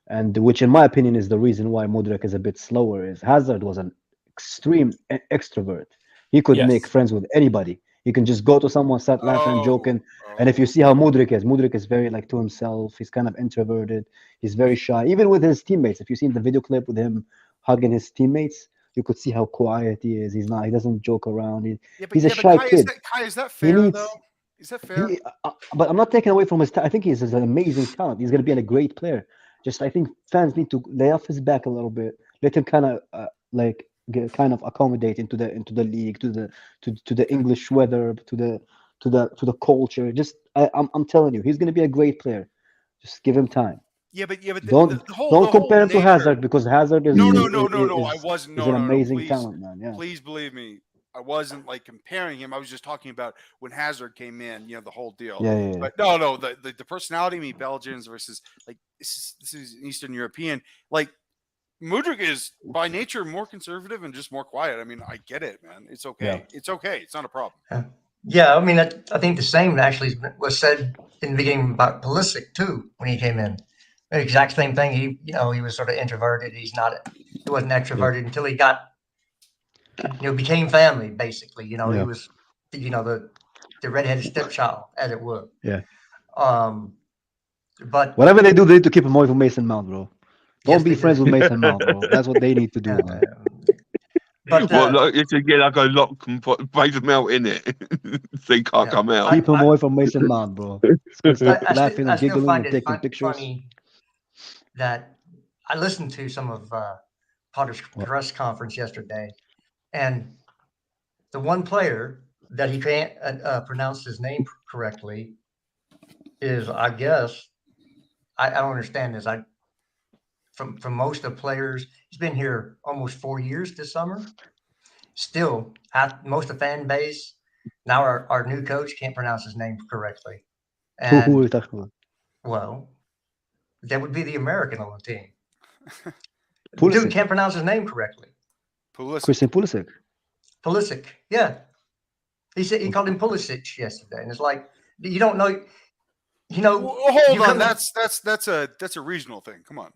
and which in my opinion is the reason why Mudryk is a bit slower, is Hazard was an extreme extrovert. He could make friends with anybody. You can just go to someone, start laughing and joking. And if you see how Mudryk is very like to himself. He's kind of introverted. He's very shy, even with his teammates. If you've seen the video clip with him hugging his teammates, you could see how quiet he is. He doesn't joke around. He's a shy kid. Is that fair, though? Is that fair? But I'm not taking away from his talent. I think he's an amazing talent. He's going to be a great player. Just I think fans need to lay off his back a little bit. Let him kind of accommodate into the league, to the English weather, to the culture. Just I'm telling you, he's going to be a great player. Just give him time. Yeah, but don't compare him to Hazard, because Hazard is no. I wasn't. He's an amazing talent, man. Yeah. Please believe me, I wasn't like comparing him. I was just talking about when Hazard came in. The whole deal. Yeah. But no, the personality. Belgians versus like this is Eastern European. Like, Mudryk is by nature more conservative and just more quiet. I mean, I get it, man. It's okay. Yeah. It's okay. It's not a problem. Yeah, I mean, I think the same actually was said in the beginning about Pulisic too when he came in. The exact same thing. He was sort of introverted. He wasn't extroverted until he got, became family basically. He was, the redheaded stepchild, as it were. Yeah. But whatever they do, they need to keep him away from Mason Mount, bro. Don't be friends with Mason Mount, bro. That's what they need to do, man. But it's again like a lock and put Mason Mount in it, so he can't come out. Keep him away from Mason Mount, bro. Laughing and giggling and taking pictures. Funny that I listened to some of Potter's press conference yesterday, and the one player that he can't pronounce his name correctly is, I guess, I don't understand this. From most of the players, he's been here almost 4 years this summer. Still, most of the fan base, now our new coach can't pronounce his name correctly. And, who are we talking about? Well, that would be the American on the team. Pulisic. Dude can't pronounce his name correctly. Christian Pulisic. Pulisic, yeah. He called him Pulisic yesterday, and it's like, you don't know. Well, hold on, that's a regional thing. Come on.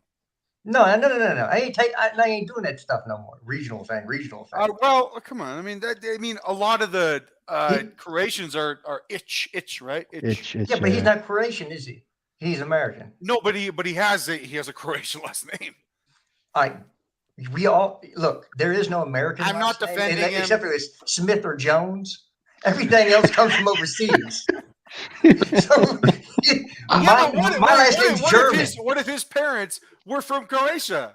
No. I ain't doing that stuff no more. Regional thing. Well, come on. I mean, a lot of the Croatians are itch, right? Itch. Yeah, but he's not Croatian, is he? He's American. No, but he has a Croatian last name. We all look. There is no American. I'm not defending him, except for this Smith or Jones. Everything else comes from overseas. So my last name's German. What if his parents were from Croatia?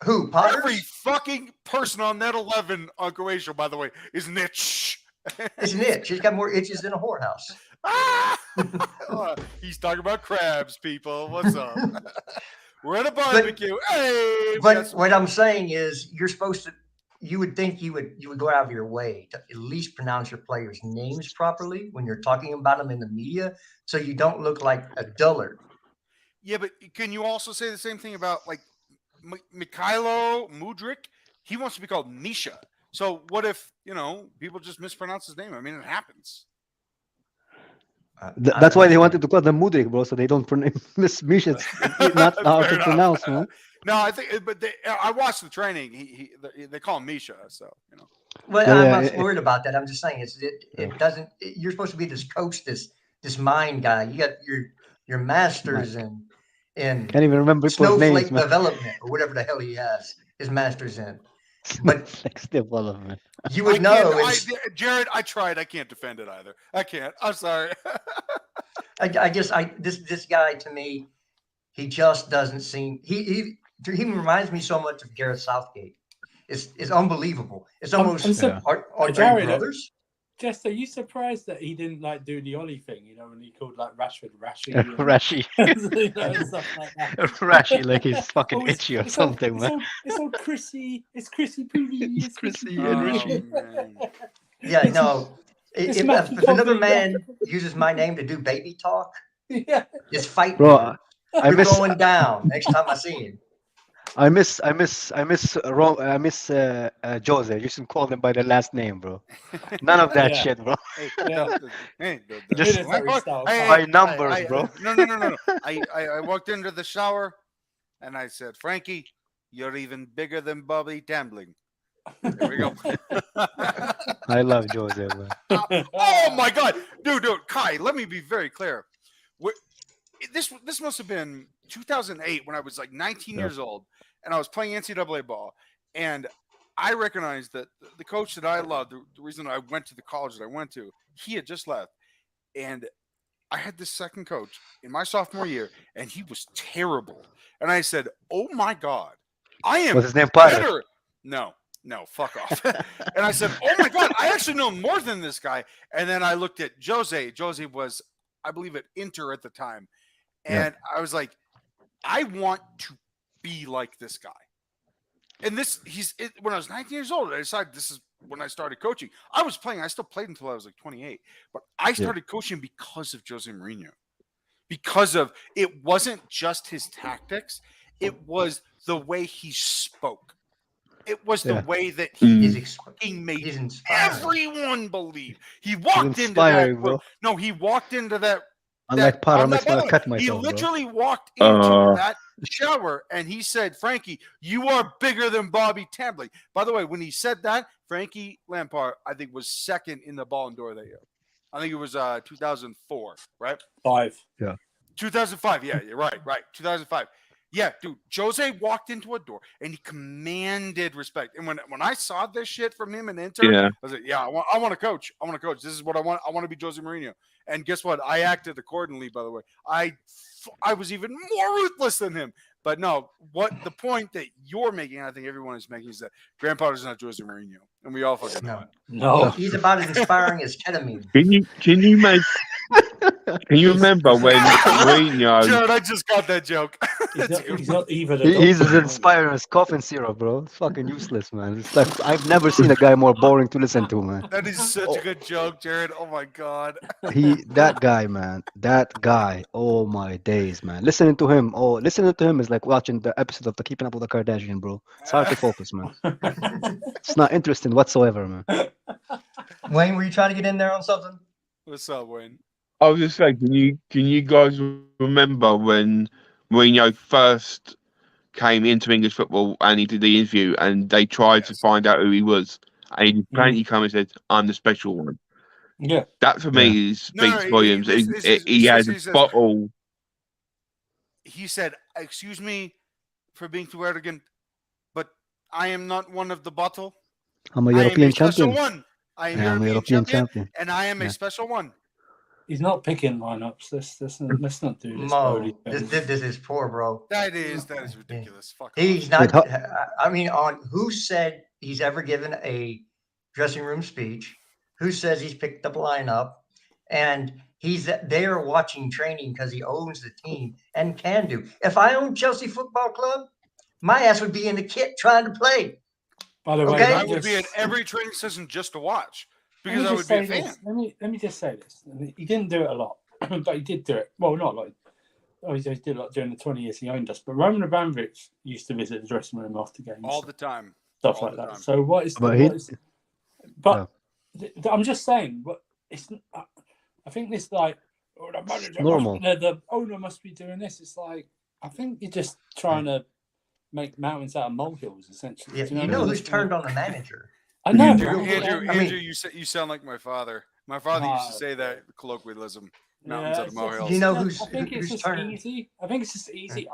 Who, Potters? Every fucking person on that 11 on Croatia, by the way, is an itch. It's an itch. He's got more itches than a whorehouse. He's talking about crabs, people. What's up? We're at a barbecue. Hey, But what I'm saying is, you're supposed to. You would think you would go out of your way to at least pronounce your players' names properly when you're talking about them in the media, so you don't look like a dullard. Yeah, but can you also say the same thing about like Mikhailo Mudryk? He wants to be called Misha. So what if people just mispronounce his name? I mean, it happens. That's why they wanted to call them Mudrik, bro, so they don't miss Misha. It's not hard to pronounce, man. No, I think, but I watched the training. They call him Misha, so Well, Yeah, I'm yeah, not worried about that. I'm just saying it doesn't. You're supposed to be this coach, this mind guy. You got your masters in Can't even remember people's snowflake names, man. development or whatever the hell he has his masters in. But Snowflake development. you would know. Jared, I tried. I can't defend it either. I can't. I'm sorry. This guy, to me, he just doesn't seem. He reminds me so much of Gareth Southgate. It's unbelievable. It's almost are Jared, they brothers? Jess, are you surprised that he didn't do the Ollie thing? When he called Rashford Rashy, Rashy. Stuff like that. Rashy, like he's fucking itchy or something, man. It's all Chrissy. It's Chrissy Poovy. It's Chrissy and Richie. Yeah, no. If another man Coffee. uses my name to do baby talk, Yeah. it's fight. Bro, I You're miss going down next time I see him. I miss Jose. You should call them by their last name, bro. None of that Yeah. shit, bro. Just by numbers, bro. No. I walked into the shower and I said, Frankie, you're even bigger than Bobby Tambling. There we go. I love Jose, man. Oh my God, dude, Kai. Let me be very clear. This must have been 2008 when I was like 19 years old, and I was playing NCAA ball, and I recognized that the coach that I loved, the reason I went to the college that I went to, he had just left, and I had this second coach in my sophomore year, and he was terrible. And I said, "Oh my God, I am What's his name? Pirate. better." No, fuck off. And I said, "Oh my God, I actually know more than this guy." And then I looked at Jose. Jose was, I believe, at Inter at the time. And I was like, I want to be like this guy. And when I was 19 years old, I decided this is when I started coaching. I still played until I was like 28, but I started coaching because of Jose Mourinho. Because of, it wasn't just his tactics, it was the way he spoke. It was the way that he fucking made everyone believe. He walked into that. Bro. No, he walked into that. Unlike Potter, I'm not gonna cut myself. He literally walked into that shower and he said, Frankie, you are bigger than Bobby Tambling. By the way, when he said that, Frankie Lampard, I think, was second in the Ballon d'Or that year. I think it was 2004, right? 5. Yeah. 2005. Yeah, you're right. 2005. Yeah, dude, Jose walked into a door and he commanded respect. And when I saw this shit from him in Inter, I was like, yeah, I want to coach. I want to coach. This is what I want. I want to be Jose Mourinho. And guess what? I acted accordingly, by the way. I was even more ruthless than him. But no, what the point that you're making, I think everyone is making, is that Graham Potter's not Jose Mourinho. And we all fucking know it. No. He's about as inspiring as ketamine. Can you remember when Mourinho? Jared, I just got that joke. He's not even. He's as inspiring as coffin syrup, bro. It's fucking useless, man. It's like I've never seen a guy more boring to listen to, man. That is such a good joke, Jared. Oh my God. That guy, man. That guy. Oh my days, man. Listening to him is like watching the episode of the Keeping Up with the Kardashian, bro. It's hard to focus, man. It's not interesting whatsoever, man. Wayne, were you trying to get in there on something? What's up, Wayne? I was just saying, can you guys remember when Mourinho first came into English football and he did the interview and they tried to find out who he was, and he apparently came and said, "I'm the special one." Yeah. That for me speaks volumes. He has a bottle. He said, "Excuse me for being too arrogant, but I am not one of the bottle. I'm a European champion. I am a European champion, and I am a special one." He's not picking lineups. Let's not do this. Mo, Bodie. this is poor, bro. That is ridiculous. Fuck off. He's Wait, not. I mean, on who said he's ever given a dressing room speech? Who says he's picked the lineup? And he's there watching training because he owns the team and can do. If I owned Chelsea Football Club, my ass would be in the kit trying to play. By the way, Okay. I would be at every training session just to watch because I would be a fan. Let me just say this. He didn't do it a lot, but he did do it. Well, not like. Oh, he did a lot during the 20 years he owned us. But Roman Abramovich used to visit the dressing room after games. All the time. Stuff all like the that. time. So what is... But I'm just saying, but it's... I think this like... Oh, the manager normal. The owner must be doing this. It's like... I think you're just trying to make mountains out of molehills, essentially. Yeah, Do you know what I who's mean? turned on the manager? I know. Andrew, you sound like my father. My father used to say that colloquialism. Mountains out of molehills. You know I who's think it's who's just turned? easy. I think it's just easy.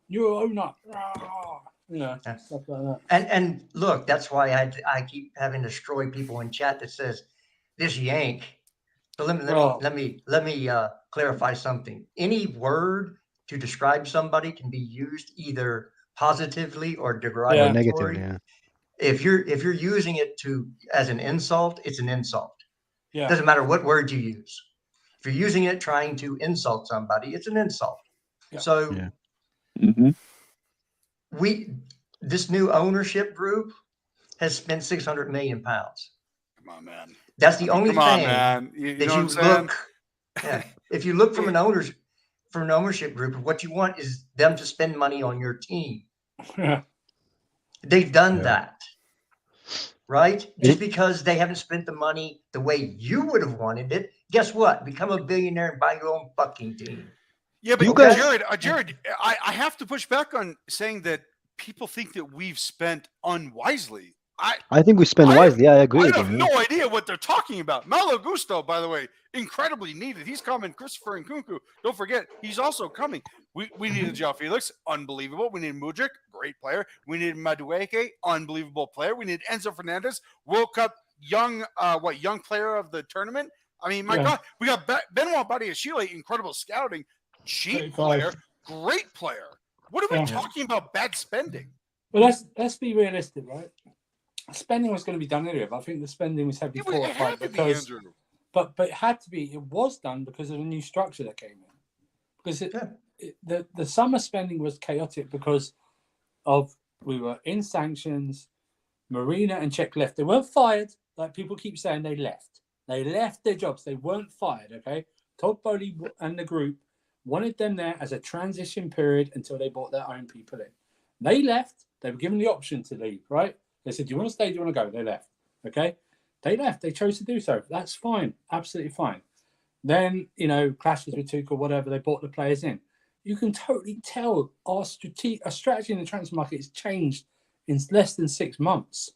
You're owner. You know, stuff like that. And look, that's why I keep having to destroy people in chat that says this yank. But let me clarify something. Any word to describe somebody can be used either positively or derogatory. Negative, yeah. If you're using it as an insult, it's an insult. Yeah. It doesn't matter what word you use. If you're using it trying to insult somebody, it's an insult. Yeah. So this new ownership group has spent 600 million pounds. Come on, man. That's the only Come on, thing man. You that know you what I'm saying? look. Yeah, if you look from an ownership group, what you want is them to spend money on your team. They've done that, right? Just because they haven't spent the money the way you would have wanted it, guess what? Become a billionaire and buy your own fucking team. Yeah, but Jared, I have to push back on saying that people think that we've spent unwisely. I think we spend wisely. I agree. I have no idea what they're talking about. Malo Gusto, by the way, incredibly needed. He's coming. Christopher Nkunku, don't forget, he's also coming. We needed João Felix, unbelievable. We need Mudryk, great player. We need Madueke, unbelievable player. We need Enzo Fernandez, World Cup young player of the tournament. I mean, my God, we got Benoit Badiashile, incredible scouting, cheap player, great player. What are we talking about? Bad spending. Well, let's be realistic, right? Spending was going to be done earlier, but I think the spending was heavy because, but it had to be. It was done because of a new structure that came in. Because the summer spending was chaotic because of we were in sanctions. Marina and Czech left. They weren't fired, like people keep saying. They left. They left their jobs. They weren't fired. Okay, Todd Bowley and the group wanted them there as a transition period until they brought their own people in. They left. They were given the option to leave, right? They said, do you want to stay? Do you want to go? They left. Okay. They left. They chose to do so. That's fine. Absolutely fine. Then, clashes with Tuchel, whatever, they brought the players in. You can totally tell our strategy in the transfer market has changed in less than 6 months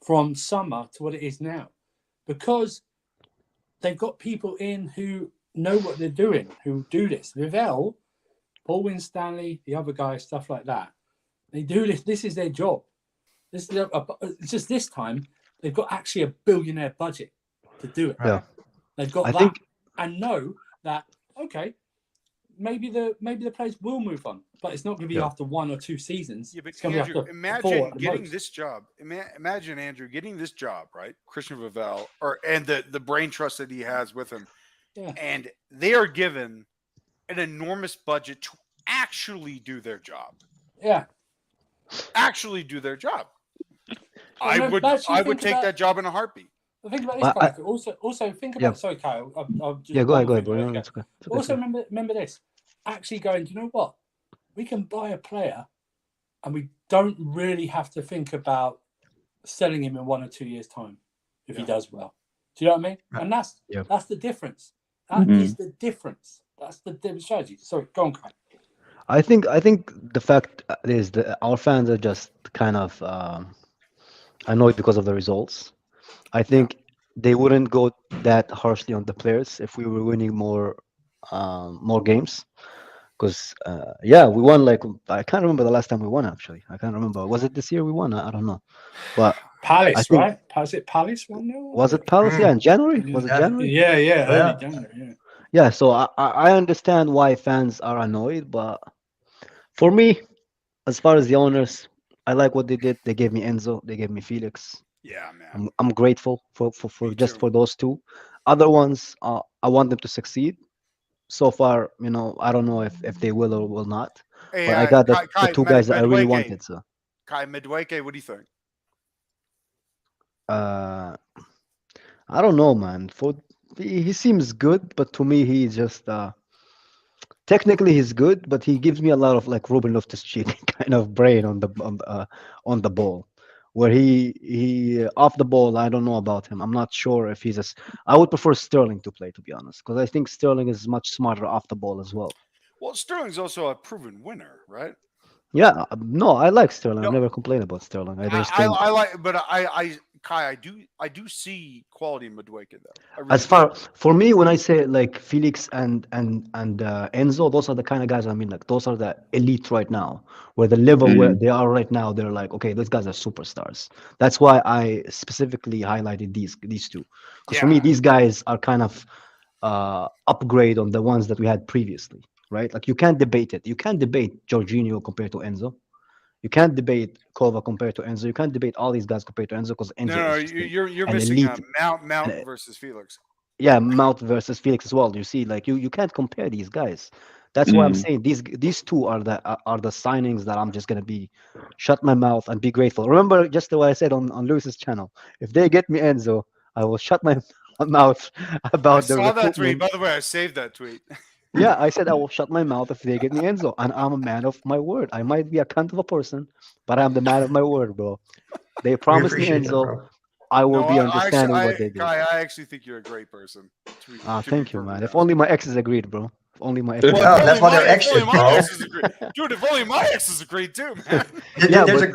from summer to what it is now because they've got people in who know what they're doing, who do this. Vivell, Paul Winstanley, the other guys, stuff like that. They do this. This is their job. It's just this time they've got actually a billionaire budget to do it. Yeah, they've got and know that maybe the players will move on, but it's not going to be after 1 or 2 seasons. Yeah, but it's going to Andrew, be after imagine 4 getting this job. Imagine Andrew getting this job, right? Christian Vivell, and the brain trust that he has with him, and they are given an enormous budget to actually do their job. Yeah, actually do their job. I would take that job in a heartbeat. Think about this, Kyle. Also think about. Sorry, Kyle. Go ahead, bro. It's okay. Also, remember this. Actually, going. Do you know what? We can buy a player, and we don't really have to think about selling him in 1 or 2 years' time if he does well. Do you know what I mean? Right. And that's the difference. That is the difference. That's the different strategy. Sorry, go on, Kyle. I think the fact is that our fans are just kind of annoyed because of the results. I think they wouldn't go that harshly on the players if we were winning more games. Because we won. Like I can't remember the last time we won. Actually, I can't remember. Was it this year we won? I don't know. But Palace, think- right? Was it Palace 1-0? Was it Palace? Yeah, in January. Was it Yeah. January? Yeah, early Yeah. January. Yeah. Yeah. So I understand why fans are annoyed, but for me, as far as the owners, I like what they did. They gave me Enzo. They gave me Felix. Yeah, man. I'm grateful for Me just too. for those two. Other ones, I want them to succeed. So far, I don't know if they will or will not. Hey, But I got the Kai, two guys that I really Medwake, wanted. So Kai Medwake, what do you think? uh, I don't know, man. He seems good, but to me, he's just technically he's good, but he gives me a lot of like Ruben Loftus-Cheek kind of brain on the ball, where he off the ball. I don't know about him. I'm not sure if he's I would prefer Sterling to play, to be honest, because I think Sterling is much smarter off the ball as well. Well, Sterling's also a proven winner, right? Yeah, no, I like Sterling. No, I've never complained about Sterling. I just I, think I like, but Kai, I do see quality in Medwake though. I really as far for me, when I say like Felix and Enzo, those are the kind of guys. I mean, like those are the elite right now. Where the level where they are right now, they're like, okay, those guys are superstars. That's why I specifically highlighted these two, because for me, these guys are kind of upgrade on the ones that we had previously, right? Like you can't debate it. You can't debate Jorginho compared to Enzo. You can't debate Kova compared to Enzo. You can't debate all these guys compared to Enzo because Enzo no, is just you're an missing elite. Mount an- versus Felix. yeah, Mount versus Felix as well. You see, like you can't compare these guys. That's why I'm saying these two are the signings that I'm just gonna be shut my mouth and be grateful. Remember just what I said on Lewis's channel. If they get me Enzo, I will shut my mouth I about the saw that tweet. recruitment. By the way, I saved that tweet. Yeah, I said I will shut my mouth if they get me Enzo, and I'm a man of my word. I might be a cunt of a person, but I'm the man of my word, bro. They We promised me appreciate that, Enzo. bro. I will No, be I actually, understanding what they did. Kai, I actually think you're a great person. To be Thank you, man. perfectly If honest. only my exes agreed, bro. If only my exes. Well, Yeah, if that's only why they're my- if only exes, my bro. exes agree. Dude, if only my exes agree too, man. Yeah, There's but-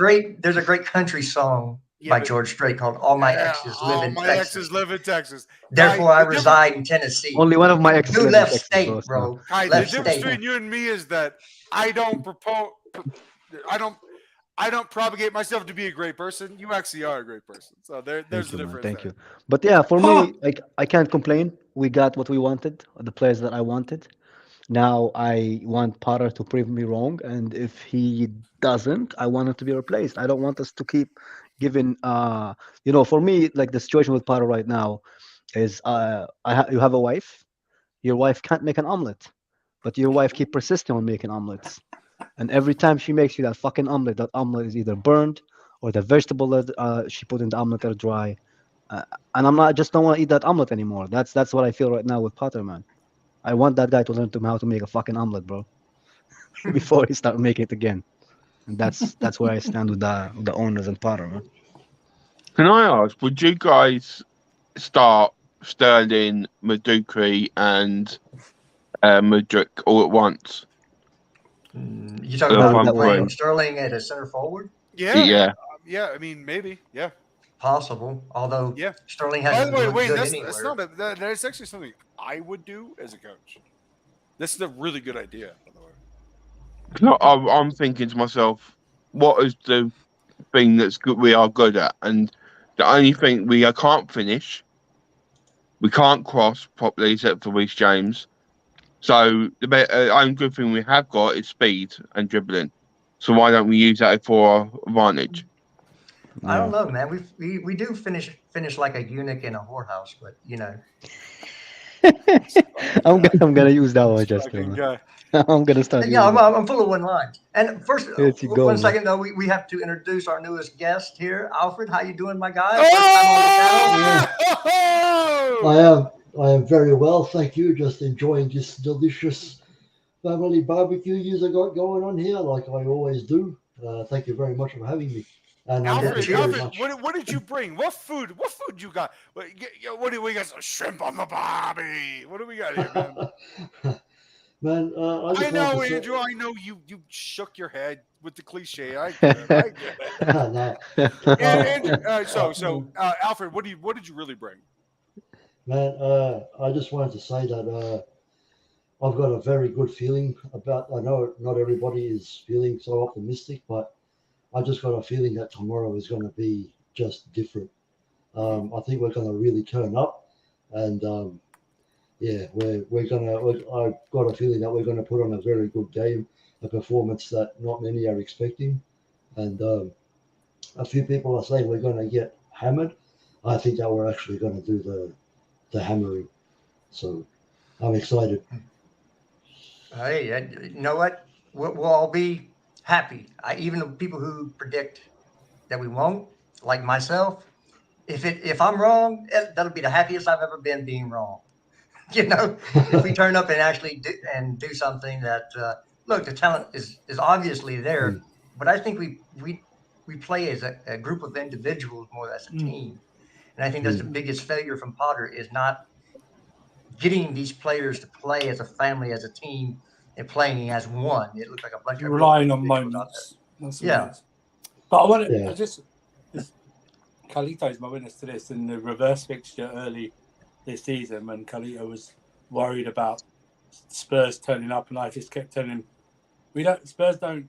a great country song Yeah, by but- George Strait called "All My Yeah, Exes all Live in my Texas." exes live in Texas. Therefore, I the difference- reside in Tennessee. Only one of my exes You live in left Texas, state, bro. bro. Kai, the Left difference state. between you and me is that I don't I don't propagate myself to be a great person. You actually are a great person. So there's Thank a you, man. difference. Thank there. you. But yeah, for me, like I can't complain. We got what we wanted, the players that I wanted. Now I want Potter to prove me wrong, and if he doesn't, I want him to be replaced. I don't want us to keep giving. For me, like the situation with Potter right now is, you have a wife. Your wife can't make an omelet, but your wife keep persisting on making omelets. And every time she makes you that fucking omelet, that omelet is either burned or the vegetable that she put in the omelet are dry. And I just don't want to eat that omelet anymore. That's what I feel right now with Potter, man. I want that guy to learn to how to make a fucking omelet, bro, before he start making it again. And that's where I stand with the owners and Potter, man. Can I ask, would you guys start Sterling, Madukri, and Mudrik all at once? You talking Yeah, about that playing one. Sterling at a center forward? Yeah. Yeah. I mean, maybe. Yeah. Possible, although Yeah. Sterling By hasn't the way, looked Wayne, good that's anywhere. not that's actually something I would do as a coach. This is a really good idea, by the way. 'Cause I'm thinking to myself, what is the thing that's good we are good at? And the only thing we can't finish, we can't cross properly except for Reece James. So the only good thing we have got is speed and dribbling. So why don't we use that for our advantage? I don't Yeah. know, man. We do finish like a eunuch in a whorehouse, but I'm gonna use that one, Jester, Fucking man. guy. I'm gonna start yeah, using it. I'm full of one lines. And first, Here you go, one man. second though, we have to introduce our newest guest here, Alfred. How you doing, my guy? First time on the channel. I am very well, thank you. Just enjoying this delicious family barbecue you got going on here, like I always do. Thank you very much for having me. And Alfred, cheers. what did you bring? What food you got? What do we got? Some shrimp on the barbie. What do we got here, man? Man, I know, Andrew. I know you shook your head with the cliche. I get it. No, And Alfred, what did you really bring? man, I just wanted to say that I've got a very good feeling about. I know not everybody is feeling so optimistic, but I just got a feeling that tomorrow is going to be just different. I think we're going to really turn up, and I've got a feeling that we're going to put on a very good game, a performance that not many are expecting, and a few people are saying we're going to get hammered. I think that we're actually going to do the hammering. So I'm excited. Hey, you know what? We'll all be happy. Even the people who predict that we won't, like myself, if I'm wrong, that'll be the happiest I've ever been being wrong. You know, if we turn up and actually do something that look, the talent is obviously there, but I think we play as a group of individuals more as a team, and I think that's the biggest failure from Potter is not getting these players to play as a family, as a team, and playing as one. It looks like a bunch of real Relying on individuals out moments. That's there. what it is. But I want to just Carlito's my witness to this in the reverse fixture early this season when Carlito was worried about Spurs turning up, and I just kept telling him, Spurs don't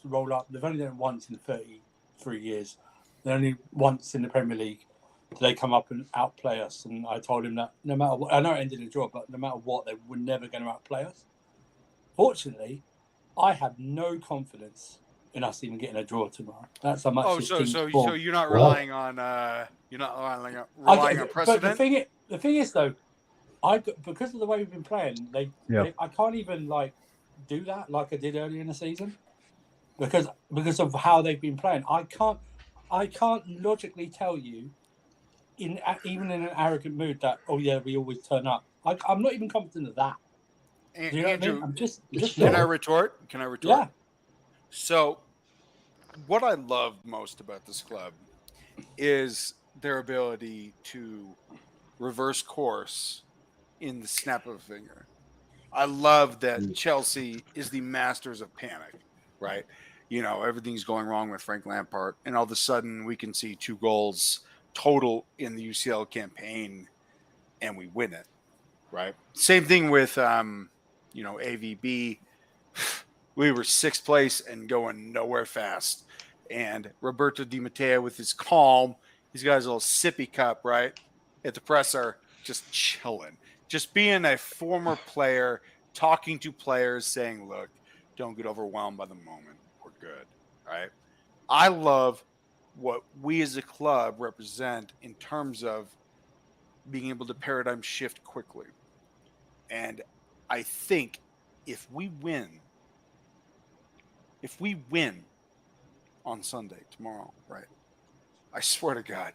roll up. They've only done it once in 33 years. They're only once in the Premier League do they come up and outplay us. And I told him that no matter what, I know it ended in a draw, but no matter what, they were never going to outplay us. Fortunately, I have no confidence in us even getting a draw tomorrow. That's how much. Oh, so you're not relying on relying on precedent. But the thing is though, because of the way we've been playing, I can't even do that like I did earlier in the season because of how they've been playing. I can't logically tell you even in an arrogant mood that we always turn up. I'm not even confident of that. And, you know Andrew, what I mean? I'm just can I retort? Yeah. So, what I love most about this club is their ability to reverse course in the snap of a finger. I love that Chelsea is the masters of panic, right? You know, everything's going wrong with Frank Lampard, and all of a sudden we can see 2 goals total in the UCL campaign, and we win it, right? Same thing with, AVB. We were 6th place and going nowhere fast. And Roberto Di Matteo with his calm, he's got his little sippy cup, right, at the presser, just chilling. Just being a former player, talking to players, saying, look, don't get overwhelmed by the moment. We're good, right? I love what we as a club represent in terms of being able to paradigm shift quickly. And I think if we win on Sunday, tomorrow, right, I swear to God,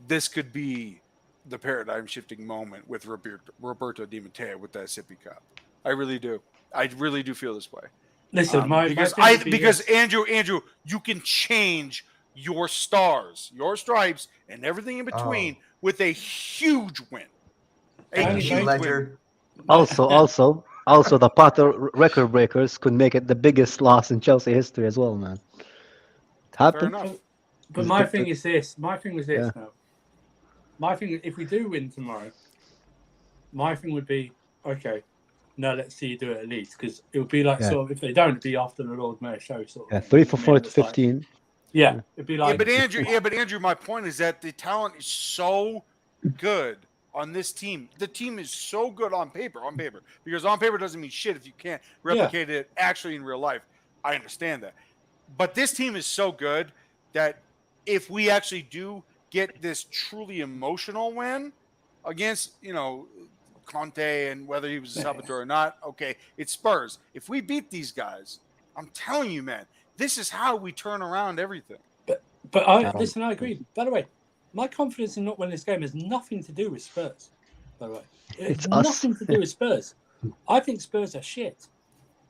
this could be the paradigm shifting moment with Roberto Di Matteo with that sippy cup. I really do. I really do feel this way. Listen, because Andrew, you can change your stars, your stripes, and everything in between with a huge win. Thank you, Ledger. Also, the Potter record breakers could make it the biggest loss in Chelsea history as well, man. Fair enough. But my thing was this now. My thing, if we do win tomorrow, my thing would be, okay, no, let's see you do it at least, because it would be like sort of, if they don't, it'd be after the Lord Mayor show sort of. 3 for 4 to 15. It'd be like. But Andrew, my point is that the talent is so good on this team. The team is so good on paper, because on paper doesn't mean shit if you can't replicate it actually in real life. I understand that. But this team is so good that if we actually do get this truly emotional win against, Conte, and whether he was a saboteur or not, okay, it's Spurs. If we beat these guys, I'm telling you, man, this is how we turn around everything. But I agree. By the way, my confidence in not winning this game has nothing to do with Spurs. By the way, it's nothing to do with Spurs. I think Spurs are shit.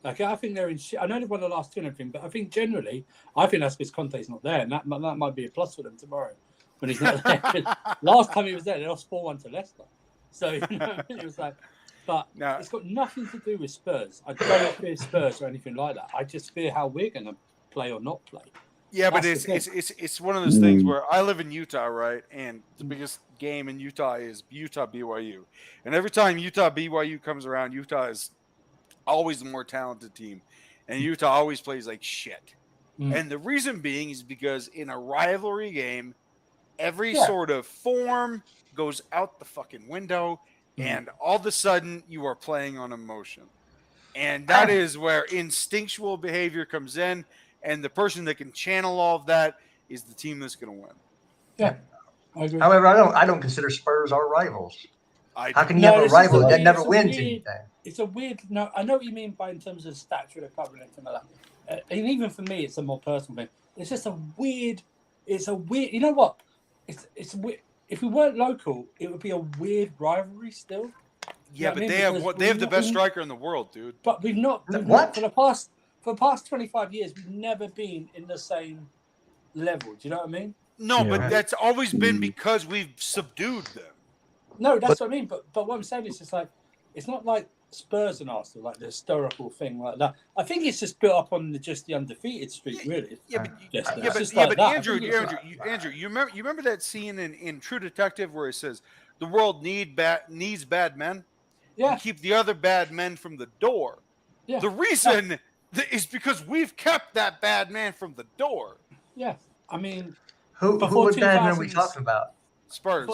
Like, I think they're in shit. I know they've won the last 2 and everything, but I think generally, that's because Conte's not there, and that might be a plus for them tomorrow when he's not there. Last time he was there, they lost 4-1 to Leicester. So, it was like, but it's got nothing to do with Spurs. I don't fear Spurs or anything like that. I just fear how we're going to play or not play. Yeah, but it's one of those things where I live in Utah, right? And the biggest game in Utah is Utah BYU. And every time Utah BYU comes around, Utah is always the more talented team. And Utah always plays like shit. And the reason being is because in a rivalry game, every Yeah. sort of form goes out the fucking window, and all of a sudden you are playing on emotion. And that is where instinctual behavior comes in, and the person that can channel all of that is the team that's going to win. Yeah, I agree. However, I don't consider Spurs our rivals. How can you No, have a it's just rival a that weird- never it's a wins weird- anything? It's a weird. No, I know what you mean by in terms of stats with a club and anything like that. And even for me, it's a more personal thing. It's just a weird. It's a weird. You know what? It's weird. If we weren't local, it would be a weird rivalry still. Yeah, know but what I they mean? have Because they have the we've best not- striker in the world, dude. But we've not. What? For the past 25 years, we've never been in the same level. Do you know what I mean? No, Yeah. but that's always been because we've subdued them. No, that's what I mean. But what I'm saying is, just like it's not like Spurs and Arsenal, like the historical thing like that. I think it's just built up on just the undefeated streak, really. Yeah, but Just- yeah, it's but, just yeah, like but that. I Andrew, think it's Andrew, you remember that scene in True Detective where it says the world needs bad men Yeah, to keep the other bad men from the door. yeah, The reason is because we've kept that bad man from the door. yeah. I mean, Who Before what bad men are we 2000s talking about? Spurs.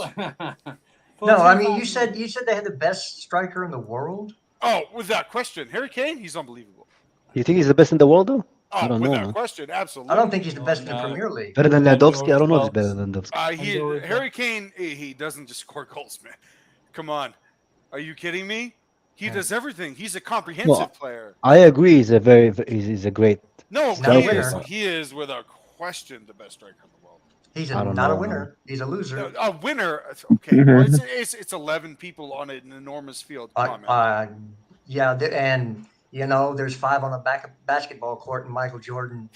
No, I mean you said they had the best striker in the world. Oh, without question, Harry Kane, he's unbelievable. You think he's the best in the world, though? I Oh, don't know, without man. question, absolutely. I don't think he's the Oh, best in the no. Premier League. Better than Under Lewandowski? I don't know if he's results. better than Lewandowski. Harry Kane, he doesn't just score goals, man. Come on, are you kidding me? He does everything. He's a comprehensive player. I agree. He's a great. No, He's not a he is. winner. He is without question the best striker in the world. He's I don't not a know, winner. He's a loser. A winner. Okay, well, it's 11 people on an enormous field. Come on, man. Yeah, and there's 5 on the basketball court, and Michael Jordan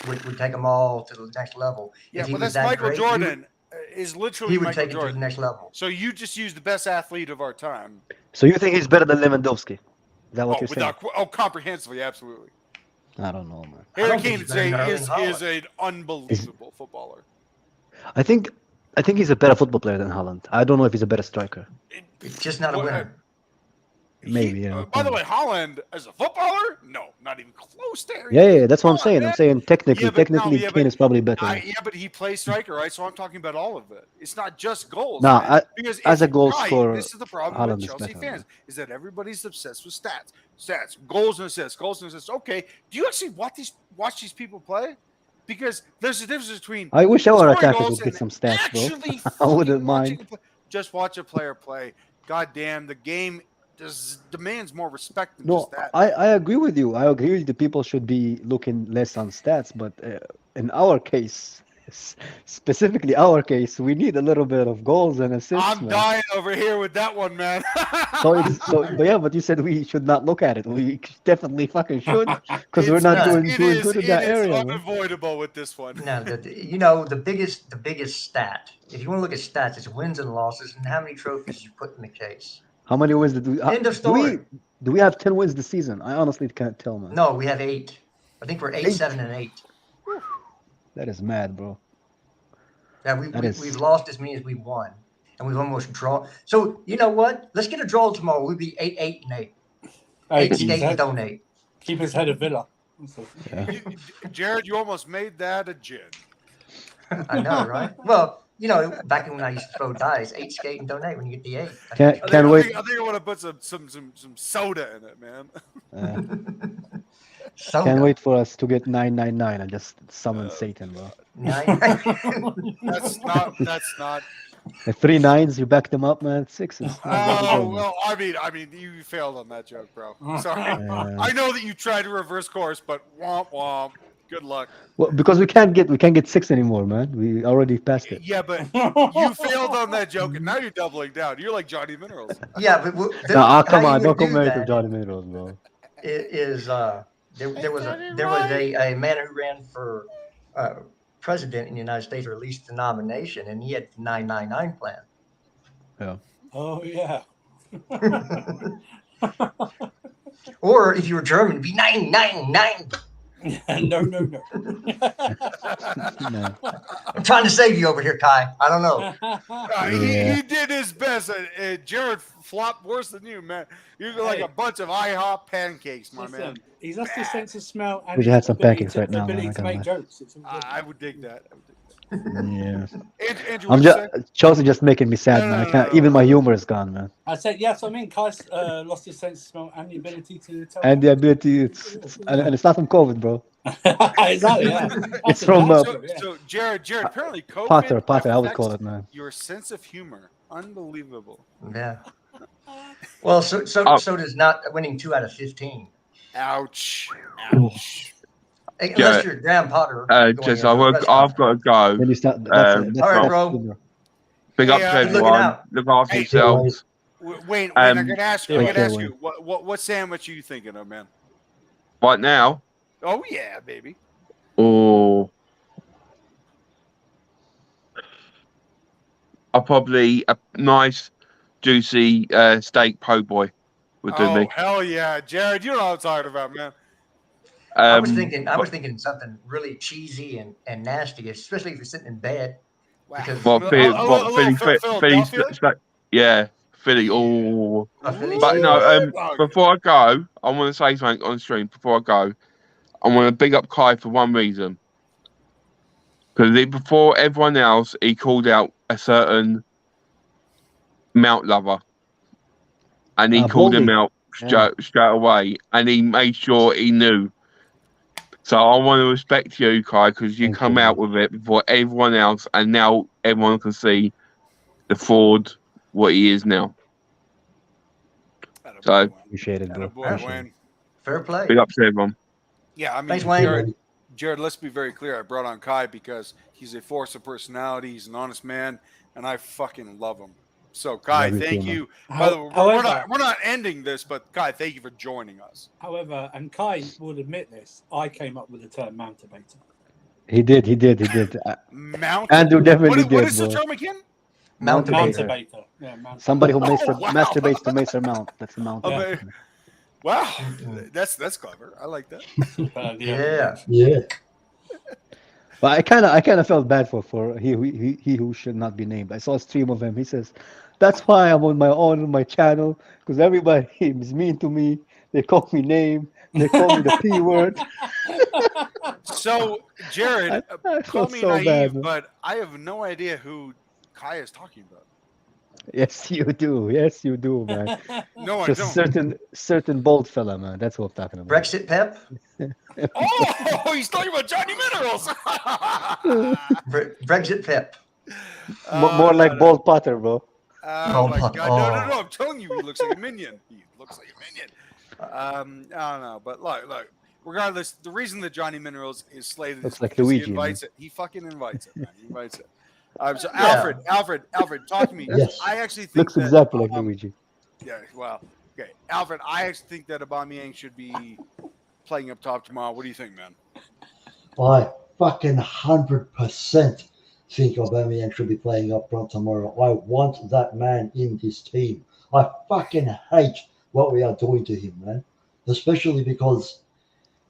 would take them all to the next level. Yeah, If he but was that's that Michael great, Jordan. Is He literally would Michael take it to the Jordan. next level. So you just use the best athlete of our time. So you think he's better than Lewandowski? Is that what you're saying? Comprehensively, absolutely. I don't know, man. Harry don't think Kane he's better than Erling is Haaland. an unbelievable footballer. I think he's a better football player than Haaland. I don't know if he's a better striker. It's just not a winner. Maybe, yeah. By the way, Haaland as a footballer, no, not even close to Harry. Yeah, that's what I'm Come on, saying. man. I'm saying technically, Yeah, but no, technically, yeah, Kane but is probably better. Yeah, but he plays striker, right? So I'm talking about all of it. It's not just goals. Nah, man. Because as a if- goal right, scorer, this is the problem Haaland with is Chelsea better, fans is that everybody's obsessed with stats, goals and assists. Okay, do you actually watch these people play? Because there's a difference between I wish our scoring attackers goals would get and some stats, bro. actually I wouldn't fucking watching mind. just watch a player play. God damn, the game demands more respect than No, just that. I agree with you. I agree the people should be looking less on stats, but in our case, specifically our case, we need a little bit of goals and assists, I'm man. dying over here with that one, man. But yeah, but you said we should not look at it. We definitely fucking should, because we're It's- not not doing it good is in that area, man. unavoidable with this one. No, the biggest stat. If you want to look at stats, it's wins and losses and how many trophies you put in the case. How many wins did we? End of story. Do we have 10 wins this season? I honestly can't tell, man. No, we have 8. I think we're 8, 8? 7, and 8. That is mad, bro. Yeah, we've lost as many as we've won, and we've almost drawn. So you know what? Let's get a draw tomorrow. We'll be 8, 8, and 8. Hey, 8 skate and donate. keep his head of Villa. Jared, you almost made that a gin. I know, right? Well, back when I used to throw dice, 8 skate and donate when you get the 8. Can't wait. I think I want to put some soda in it, man. Soda. Can't wait for us to get 999 and just summon Satan, bro. 9. That's not. The 3 9s, you back them up, man. 6s. Oh well, I mean, you failed on that joke, bro. Sorry. I know that you tried to reverse course, but womp womp. Good luck. Well, because we can't get 6 anymore, man. We already passed it. Yeah, but you failed on that joke, and now you're doubling down. You're like Johnny Minerals. Yeah, but Come how on, you don't would do compare it to that Johnny Minerals, bro. Is there was a man who ran for president in the United States, or at least the nomination, and he had the 999 plan. Yeah. Oh yeah. Or if you were German, it'd be 999. No. No. I'm trying to save you over here, Kai. I don't know. He did his best. Jared flop worse than you, man. You're like Hey. a bunch of IHOP pancakes, my Listen, man. he's lost his sense of smell and Wish I his had some ability pancakes to, right now, man, ability I to gotta make lie. jokes. It's all good. I would dig that. Yeah. Andrew, I'm what'd you just say? Chelsea just making me sad, No, man. I no, can't. no, Even no. my humor is gone, man. I said, yes, I mean, Kai's lost his sense of smell and the ability to tell And the jokes. ability, and it's not from COVID, bro. Exactly, yeah. It's That's from exactly, yeah. So Jared, apparently COVID Potter. I would call affects it, man. your sense of humor. Unbelievable. Yeah. Well, so Oh. does not winning 2 out of 15. Ouch. Ouch. Unless you're Graham Potter going Just into the press I've conference. got to go. Then you start. That's Um, that's All right, that's bro. humor. Big up Hey, to good looking everyone. out. Look after Hey, yourselves. Wayne, I'm Um, gonna ask you. Take I'm gonna care, ask Wayne. you. What sandwich are you thinking of, man? Right now, Oh yeah, baby. or I'll probably a nice, juicy steak po' boy would do Oh me. hell yeah, Jared. You know what I'm talking about, man. I was thinking but- something really cheesy and nasty, especially if you're sitting in bed. Wow. Because Well, A Philly, little Philadelphia. yeah, Philly. Oh, a Philly but no. cheesesteak. Before I go, I want to say something on stream. Before I go, I want to big up Kai for one reason. Because before everyone else, he called out a certain Mount lover, and he called him Baldy. out Yeah. straight away, and he made sure he knew. So I want to respect you, Kai, because you Thank come you, out man. with it before everyone else, and now everyone can see the fraud what he is now. Attaboy, So Wayne. Appreciate it, bro. Attaboy, Appreciate Wayne. Fair play. big up to everyone. Yeah, I mean, Thanks, Wayne. Jared, let's be very clear. I brought on Kai because he's a force of personality. He's an honest man, and I fucking love him. So, Kai, Love you thank too, man. you. By the way, we're not ending this, but Kai, thank you for joining us. However, and Kai would admit this, I came up with the term mountabator. He did. Mount. Andrew definitely What did, is the bro. term again? Mountabator. Mountabator. Yeah, mountabator. Somebody who Oh, wow. masturbates to Macer Mount. That's the mount. Yeah. Wow, that's clever. I like that. Yeah. Yeah. But I kind of felt bad for he who should not be named. I saw a stream of him. He says, "That's why I'm on my own on my channel because everybody is mean to me. They call me name. They call me the P word." So, Jared, I call felt me so naive, bad, man. but I have no idea who Kai is talking about. Yes, you do. Yes, you do, man. No, I It's a don't. certain bold fella, man. That's what I'm talking about. Brexit Pep. Oh, he's talking about Johnny Minerals. Brexit Pep. More like no. Bold Potter, bro. Oh Bold my Pot- god! No! oh. I'm telling you, he looks like a minion. He looks like a minion. I don't know, but look. Regardless, the reason that Johnny Minerals is slated Looks is like because Luigi, he invites it. He fucking invites it, man. He invites it. So Yeah. Alfred, talk to me. Yes. I actually think Looks that, exactly like Luigi. yeah. Well, okay, Alfred. I actually think that Aubameyang should be playing up top tomorrow. What do you think, man? I fucking 100% think Aubameyang should be playing up front tomorrow. I want that man in this team. I fucking hate what we are doing to him, man. Especially because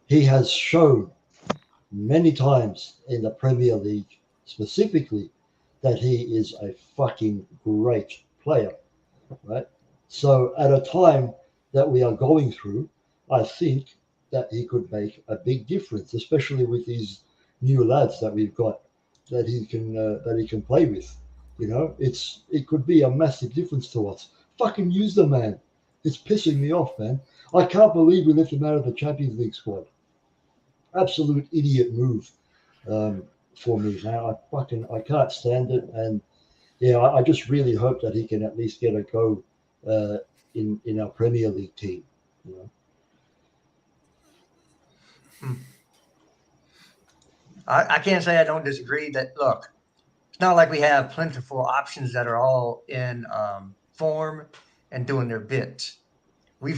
he has shown many times in the Premier League specifically that he is a fucking great player, right? So at a time that we are going through, I think that he could make a big difference, especially with these new lads that we've got that he can play with. You know, it could be a massive difference to us. Fucking use the man. It's pissing me off, man. I can't believe we left him out of the Champions League squad. Absolute idiot move for me, man. I can't stand it, and yeah, I just really hope that he can at least get a go in our Premier League team. You know? I can't say I don't disagree that, look, it's not like we have plentiful options that are all in form and doing their bits. We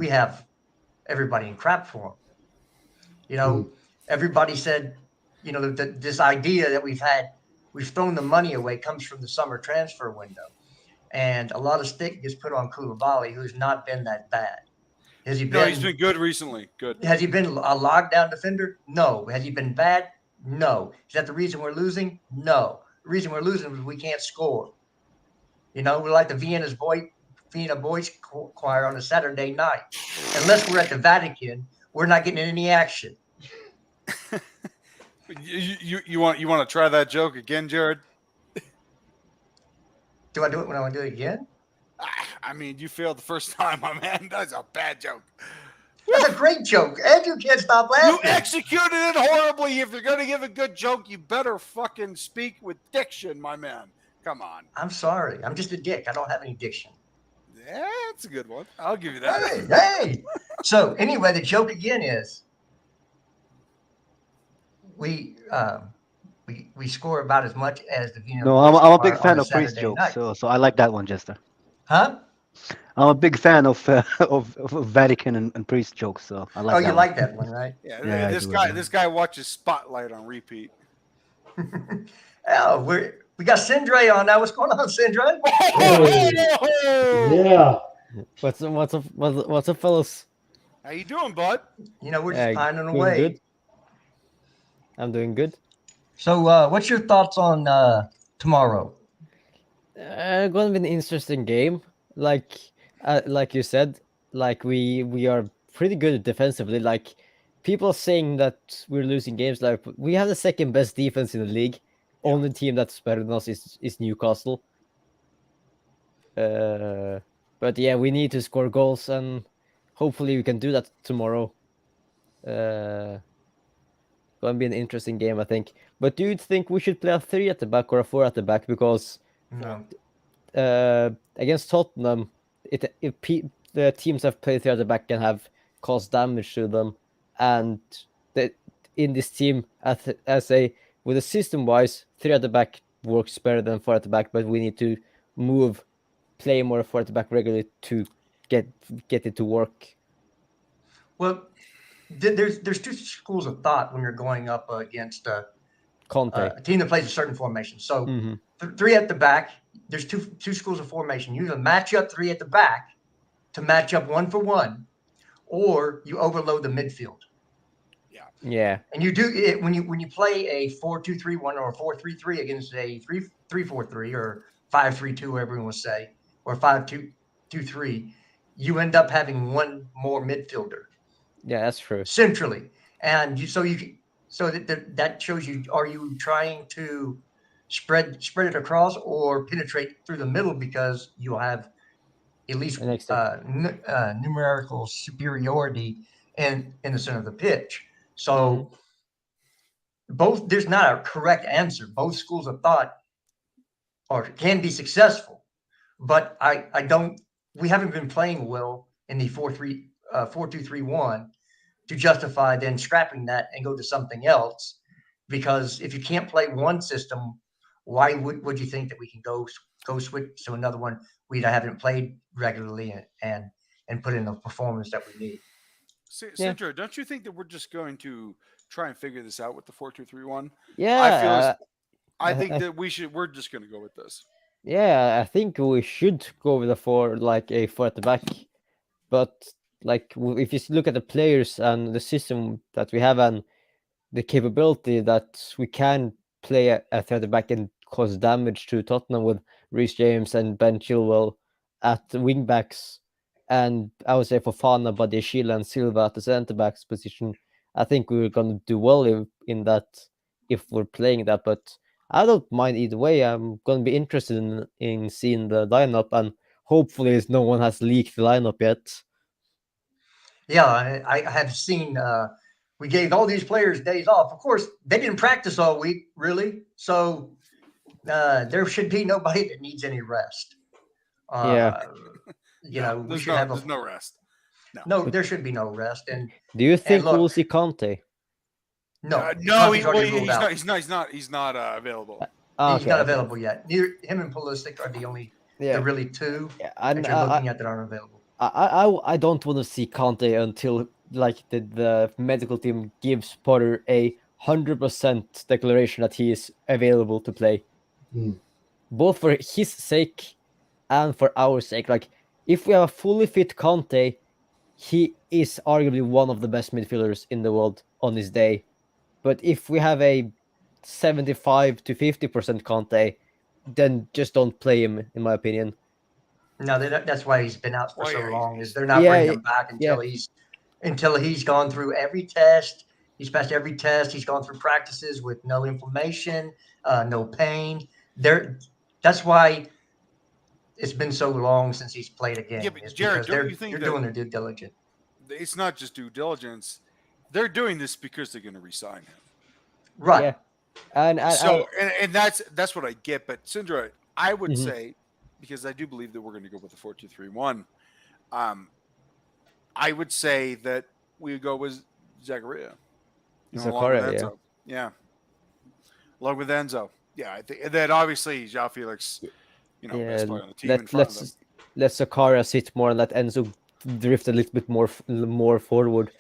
have everybody in crap form. You know, everybody said, you know, this idea that we've thrown the money away comes from the summer transfer window. And a lot of stick gets put on Koulibaly, who's not been that bad. Has he been? No, he's been good recently. Good. Has he been a lockdown defender? No. Has he been bad? No. Is that the reason we're losing? No. The reason we're losing is we can't score. You know, we're like the Vienna's boy Fina Boys Choir on a Saturday night. Unless we're at the Vatican, we're not getting any action. You want to try that joke again, Jared? Do I do it when I want to do it again? I mean, you failed the first time, my man. That's a bad joke. That's a great joke. Andrew can't stop laughing. You executed it horribly. If you're going to give a good joke, you better fucking speak with diction, my man. Come on. I'm sorry. I'm just a dick. I don't have any diction. Yeah, that's a good one. I'll give you that. Hey. So anyway, the joke again is we score about as much as the Vina No, Boys I'm a Choir big fan on a of priest Saturday jokes, night. so I like that one, Jester. Huh? I'm a big fan of Vatican and priest jokes, so I like Oh, that you one. like that one, right? Yeah, Yeah, I do. this guy watches Spotlight on repeat. Oh, we got Sindre on now. What's going on, Sindre? Hey, yeah. What's up, fellas? How you doing, bud? You know, we're just pining Doing away. good. I'm doing good. So, what's your thoughts on tomorrow? Gonna be an interesting game. Like you said, like we are pretty good defensively. Like people saying that we're losing games. Like we have the second best defense in the league. Only team that's better than us is Newcastle. But yeah, we need to score goals, and hopefully we can do that tomorrow. Gonna be an interesting game, I think. But do you think we should play a 3 at the back or a 4 at the back? Because No. against Tottenham, the teams have played 3 at the back can have caused damage to them, and in this team, with the system wise, 3 at the back works better than 4 at the back. But we need to play more 4 at the back regularly to get it to work. Well, there's two schools of thought when you're going up against Conte. a team that plays a certain formation. So Mhm. 3 at the back, there's two schools of formation. You either match up 3 at the back to match up 1-for-1, or you overload the midfield. Yeah. And you do it when you play a 4-2-3-1 or a 4-3-3 against a 3-4-3 or 5-3-2, whatever everyone will say, or 5-2-2-3, you end up having one more midfielder. Yeah, that's true. Centrally, and that shows you, are you trying to spread it across or penetrate through the middle, because you'll have at least numerical superiority in the center of the pitch. So there's not a correct answer. Both schools of thought can be successful, but we haven't been playing well in the 4-2-3-1 to justify then scrapping that and go to something else. Because if you can't play one system, why would you think that we can go switch to another one we haven't played regularly and put in the performance that we need? Sandra, don't you think that we're just going to try and figure this out with the 4-2-3-1? Yeah, I think that we're just going to go with this. Yeah, I think we should go with a 4 at the back. But if you look at the players and the system that we have and the capability that we can play a 3 at the back and cause damage to Tottenham with Reece James and Ben Chilwell at the wing backs, and I would say Fofana, Badiashile and Silva at the centre backs position, I think we're going to do well in that if we're playing that. But I don't mind either way. I'm going to be interested in seeing the lineup, and hopefully no one has leaked the lineup yet. Yeah, I have seen. We gave all these players days off. Of course, they didn't practice all week, really. So there should be nobody that needs any rest. We should have there's no rest. No, there should be no rest. And do you think look, we'll see Conte? No, he's not available. He's not available yet. Neither him and Pulisic are the only. They're really two that you're looking at that aren't available. I don't want to see Conte until the medical team gives Potter 100% declaration that he is available to play, both for his sake and for our sake. Like, if we have a fully fit Conte, he is arguably one of the best midfielders in the world on his day. But if we have a 75 to 50% Conte, then just don't play him, in my opinion. No, that's why he's been out for Well, so yeah, long. he's- Is they're not Yeah, bringing him back until he's gone through every test. He's passed every test. He's gone through practices with no inflammation, no pain. That's why it's been so long since he's played a game. Yeah, but It's Jared, because don't you think they're that doing their due diligence. it's not just due diligence? They're doing this because they're going to resign him. Right. yeah, and So, and that's what I get. But Sindra, I would Mhm. say, because I do believe that we're going to go with the 4-2-3-1. I would say that we go with Zachariah. Along with Zakaria, yeah. Enzo. Yeah. Along with Enzo. Yeah, I think that obviously João Felix, best player on the team in front of them. Let Zakaria sit more and let Enzo drift a little bit more forward.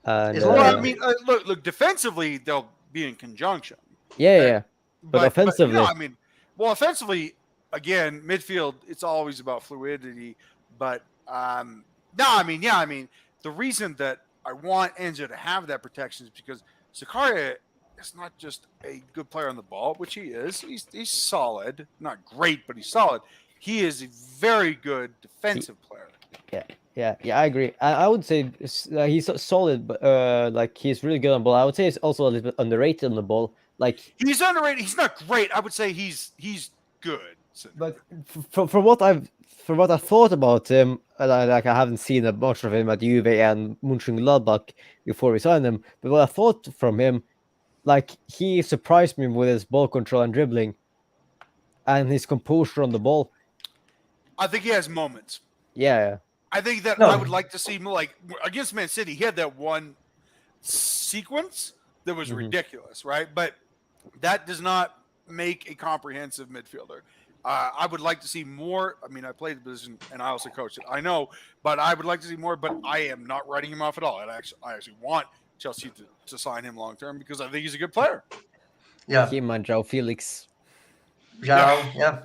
And As long Well, as- I mean, look, defensively they'll be in conjunction. yeah. But offensively, I mean, well, offensively, again, midfield, it's always about fluidity. But no, I mean, the reason that I want Enzo to have that protection is because Zakaria is not just a good player on the ball, which he is. He's solid, not great, but he's solid. He is a very good defensive player. yeah, I agree. I would say he's solid, but like he's really good on ball. I would say he's also a little bit underrated on the ball. Like He's underrated. He's not great. I would say he's good. But from what I thought about him, and I haven't seen a bunch of him at Juve and Mönchengladbach before we signed him. But what I thought from him, like he surprised me with his ball control and dribbling, and his composure on the ball. I think he has moments. Yeah, I think that No. I would like to see more like against Man City. He had that one sequence that was ridiculous, right? But that does not make a comprehensive midfielder. I would like to see more. I mean, I played the position and I also coached it. I know, but I would like to see more. But I am not writing him off at all. I actually want Chelsea to sign him long term because I think he's a good player. Yeah. him and João Felix. Yeah. Yeah.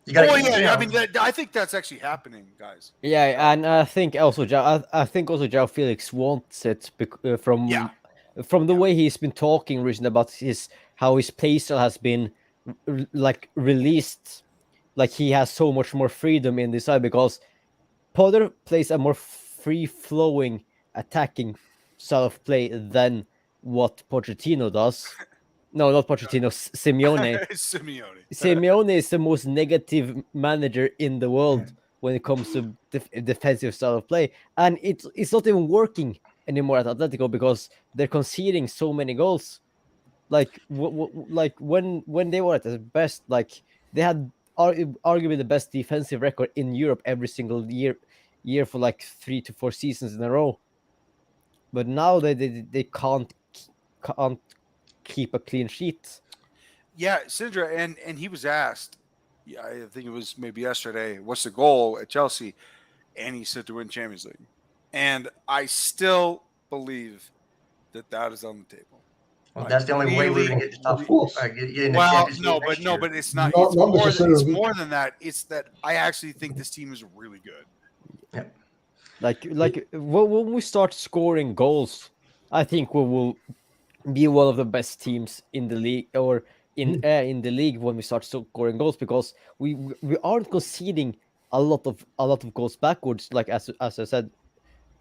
You gotta, Oh yeah, you know, I mean, I think that's actually happening, guys. Yeah, and I think also João Felix wants it from Yeah. the way he's been talking recently about how his playstyle has been like released, like he has so much more freedom in this side because Potter plays a more free flowing attacking style of play than what Pochettino does. No, not Pochettino, Simeone. Simeone. Simeone is the most negative manager in the world when it comes to defensive style of play, and it's not even working anymore at Atletico because they're conceding so many goals. Like like when they were at their best, like they had arguably the best defensive record in Europe every single year for like 3 to 4 seasons in a row. But now they can't keep a clean sheet. Yeah, Sindra, and he was asked, yeah, I think it was maybe yesterday, what's the goal at Chelsea? And he said to win Champions League. And I still believe that is on the table. well, that's the only way we're gonna get the top Of course. get in the Well, Champions League no, next year. but it's not. Not It's more, it's necessarily. more than that. It's that I actually think this team is really good. Like when we start scoring goals, I think we will be one of the best teams in the league, or in the league when we start scoring goals, because we aren't conceding a lot of goals backwards. Like as I said,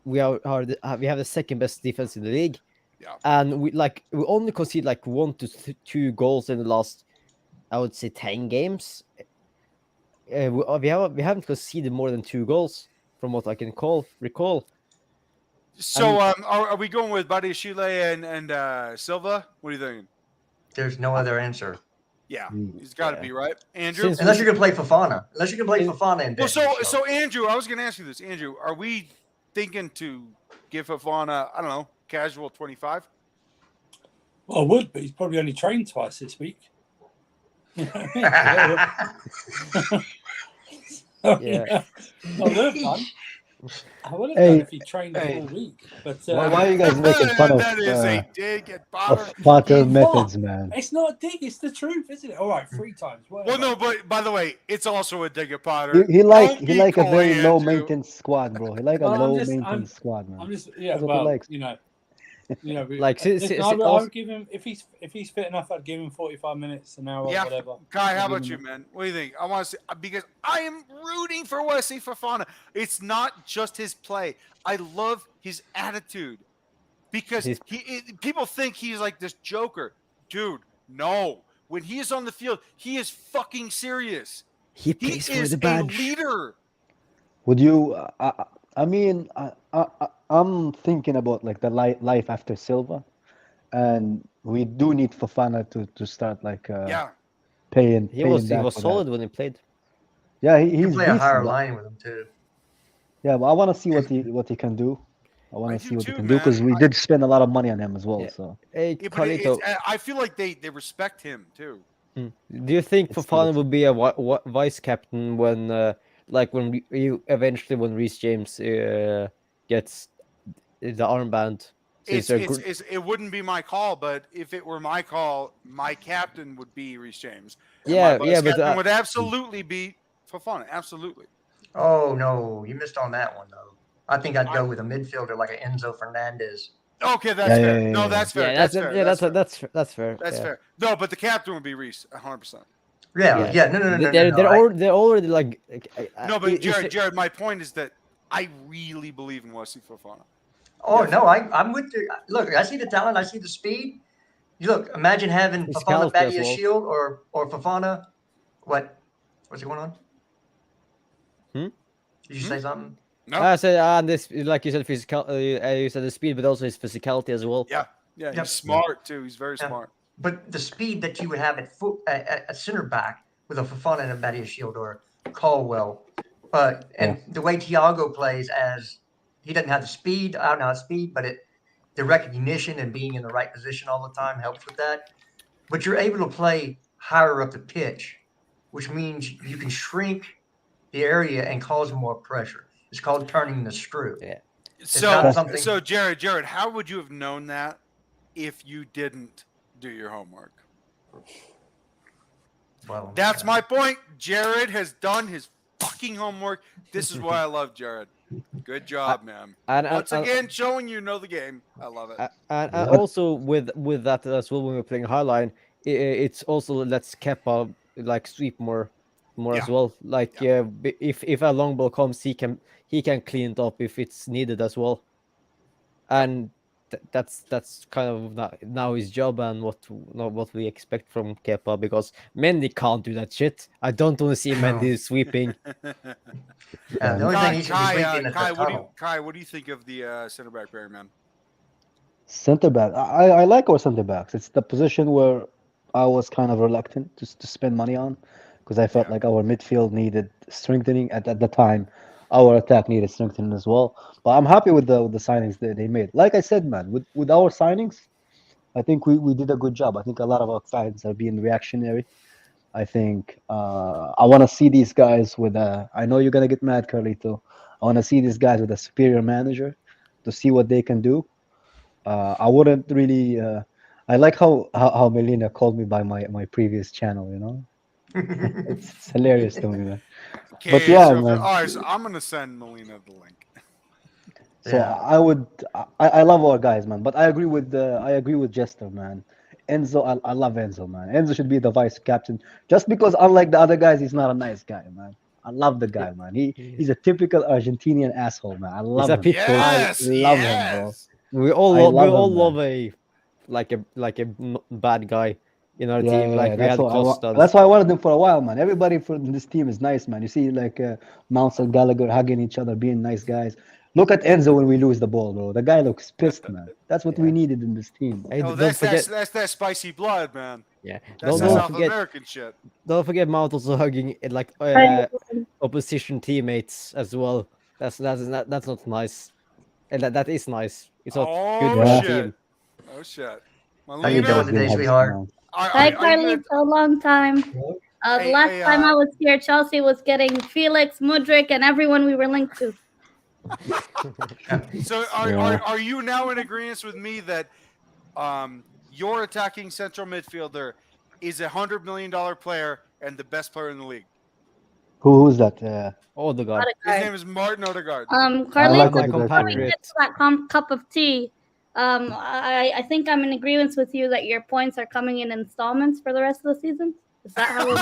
we have the second best defense in the league. Yeah. And we only concede like 1 to 2 goals in the last, I would say, 10 games. We haven't conceded more than 2 goals from what I can recall. So, are we going with Badiashile and Silva? What are you thinking? There's no other answer. Yeah, Mm. he's got to Yeah. be right, Andrew. Since Unless you're gonna play Fofana. Unless you're gonna play Fofana in Well, Benfica. so Andrew, I was going to ask you this, Andrew. Are we thinking to give Fofana, I don't know, casual 25? Well, I would, but he's probably only trained twice this week. You know what I mean? Yeah. I would have done. I would have Hey, done if he trained the hey. whole week. But Why are you guys making fun That is a of dig at Potter. Potter What? methods, man? it's not a dig, it's the truth, isn't it? All right, 3 times. Well, whatever. no, but by the way, it's also a dig at Potter. He like Don't be a coy, very low Andrew. maintenance squad, bro. He like a Well, I'm low just- maintenance squad, man. I'm just, yeah, That's what he well, likes. you know, You know, Like, listen, I also, would give him if he's fit enough. I'd give him 45 minutes, an hour, Yeah. whatever. Kai, how I'd give about him you, that. man? What do you think? I want to see because I am rooting for Wesley Fofana. It's not just his play. I love his attitude because people think he's like this joker, dude. No, when he is on the field, he is fucking serious. he He plays for is the a badge. leader. Would you? I mean, I'm thinking about like the life after Silva, and we do need Fofana to start like Yeah, paying He was back for that. solid when he played. Yeah, You he's play a higher decent. line with him too. Yeah, but I want to see what he can do. I want I to do see what he too, can do because man. we did spend a lot of money on him as well. Yeah. So Hey, Yeah, but Carlito, I feel like they respect him too. do you think It's Fofana good. will be a vice captain when, like, when eventually when Reece James gets the armband? Since they're good. It wouldn't be my call, but if it were my call, my captain would be Reece James, and Yeah, my vice yeah, but captain would absolutely be Fofana. Absolutely. Oh no, you missed on that one though. I think I'd I- go with a midfielder like an Enzo Fernandez. Okay, that's Yeah, fair. yeah, No, yeah. that's fair. yeah, That's fair. yeah, That's fair. that's fair. That's yeah. fair. No, but the captain would be Reece, 100%. Yeah, Yeah. yeah, no, no, no, no, They're no. they're, I, already, they're already like. No, but if- Jared, my point is that I really believe in Wesley Fofana. oh no, I'm with you. Look, I see the talent, I see the speed. You look, imagine having Fofana Physicality as Badia well. Shield or Fofana. What's going on? Hmm? Did you say something? No. I said, this, like you said, physical. You said the speed, but also his physicality as well. Yeah, he's Yep. smart too. He's very Yeah. smart. But the speed that you would have at center back with a Fofana and a Badia Shield or Caldwell, and the way Thiago plays, as he doesn't have the speed, I don't know how speed, but the recognition and being in the right position all the time helps with that. But you're able to play higher up the pitch, which means you can shrink the area and cause more pressure. It's called turning the screw. Yeah. not something- So Jared, how would you have known that if you didn't do your homework? Well, That's my point. Jared has done his fucking homework. This is why I love Jared. Good job, man. And Once again, showing you know the game. I love it. and Yeah. also with that as well, when we're playing Highline, it's also lets Kepa like sweep more as Yeah. well. Like if a long ball comes, he can clean it up if it's needed as well. And that's kind of now his job and what we expect from Kepa, because Mendy can't do that shit. I don't want to see Mendy sweeping. the only thing he should be sweeping is the Kai, tunnel. what do you think of the center back pair, man? Center back. I like our center backs. It's the position where I was kind of reluctant to spend money on because I felt like our midfield needed strengthening at the time. Our attack needed strengthening as well. But I'm happy with the signings that they made. Like I said, man, with our signings, I think we did a good job. I think a lot of our fans are being reactionary. I think I want to see these guys with a. I know you're gonna get mad, Carlito. I want to see these guys with a superior manager to see what they can do. I wouldn't really. I like how Melina called me by my previous channel. You know, it's hilarious to me, man. Okay, But yeah, so man. all right, so I'm gonna send Melina the link. So Yeah. I would. I love our guys, man. But I agree with Jester, man. Enzo, I love Enzo, man. Enzo should be the vice captain, just because unlike the other guys, he's not a nice guy, man. I love the guy, man. He's a typical Argentinian asshole, man. I love a him. pit bull. Yes, I love him, bro. yes. We all I we love all him, love man. a bad guy in our Yeah, team. Like we that's had what Costa. that's why I wanted him for a while, man. Everybody from this team is nice, man. You see, like Mounts and Gallagher hugging each other, being nice guys. Look at Enzo when we lose the ball, bro. The guy looks pissed, man. That's what we needed in this team. Hey, Oh, don't forget. that's that spicy blood, man. Yeah, That's don't that South forget. American shit. Don't forget Mount also hugging like opposition teammates as well. That's not nice. And that is nice. It's not good for Oh the shit! team. Oh shit! How you doing Melina, today, sweetheart? Hi, Carly. So long time. The Hey, last hey, time I was here, Chelsea was getting Felix, Mudrik, and everyone we were linked to. So are you now in agreement with me that your attacking central midfielder is $100 million player and the best player in the league? Who's that? Oh, the god. His name is Martin Odegaard. Carly, like my Odegaard. before we get to that cup of tea, I think I'm in agreement with you that your points are coming in installments for the rest of the season. Is that how we're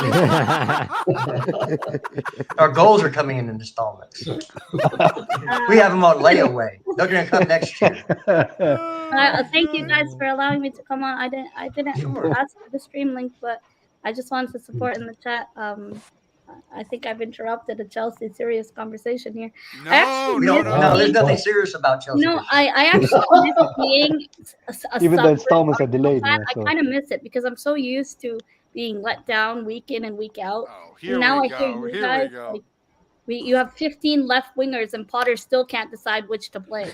doing? Our goals are coming in installments. We have them on layaway. They're going to come next year. Thank you guys for allowing me to come on. I didn't Sure. ask for the stream link, but I just wanted to support in the chat. I think I've interrupted a Chelsea serious conversation here. No, I actually no, miss no, No, there's being- nothing serious about Chelsea. No, this year. I actually miss being a Even the sub installments are delayed, fan. man. I So kind of miss it because I'm so used to being let down week in and week out. Oh, here Now we I hear go. you Here guys we go. like you have 15 left wingers and Potter still can't decide which to play.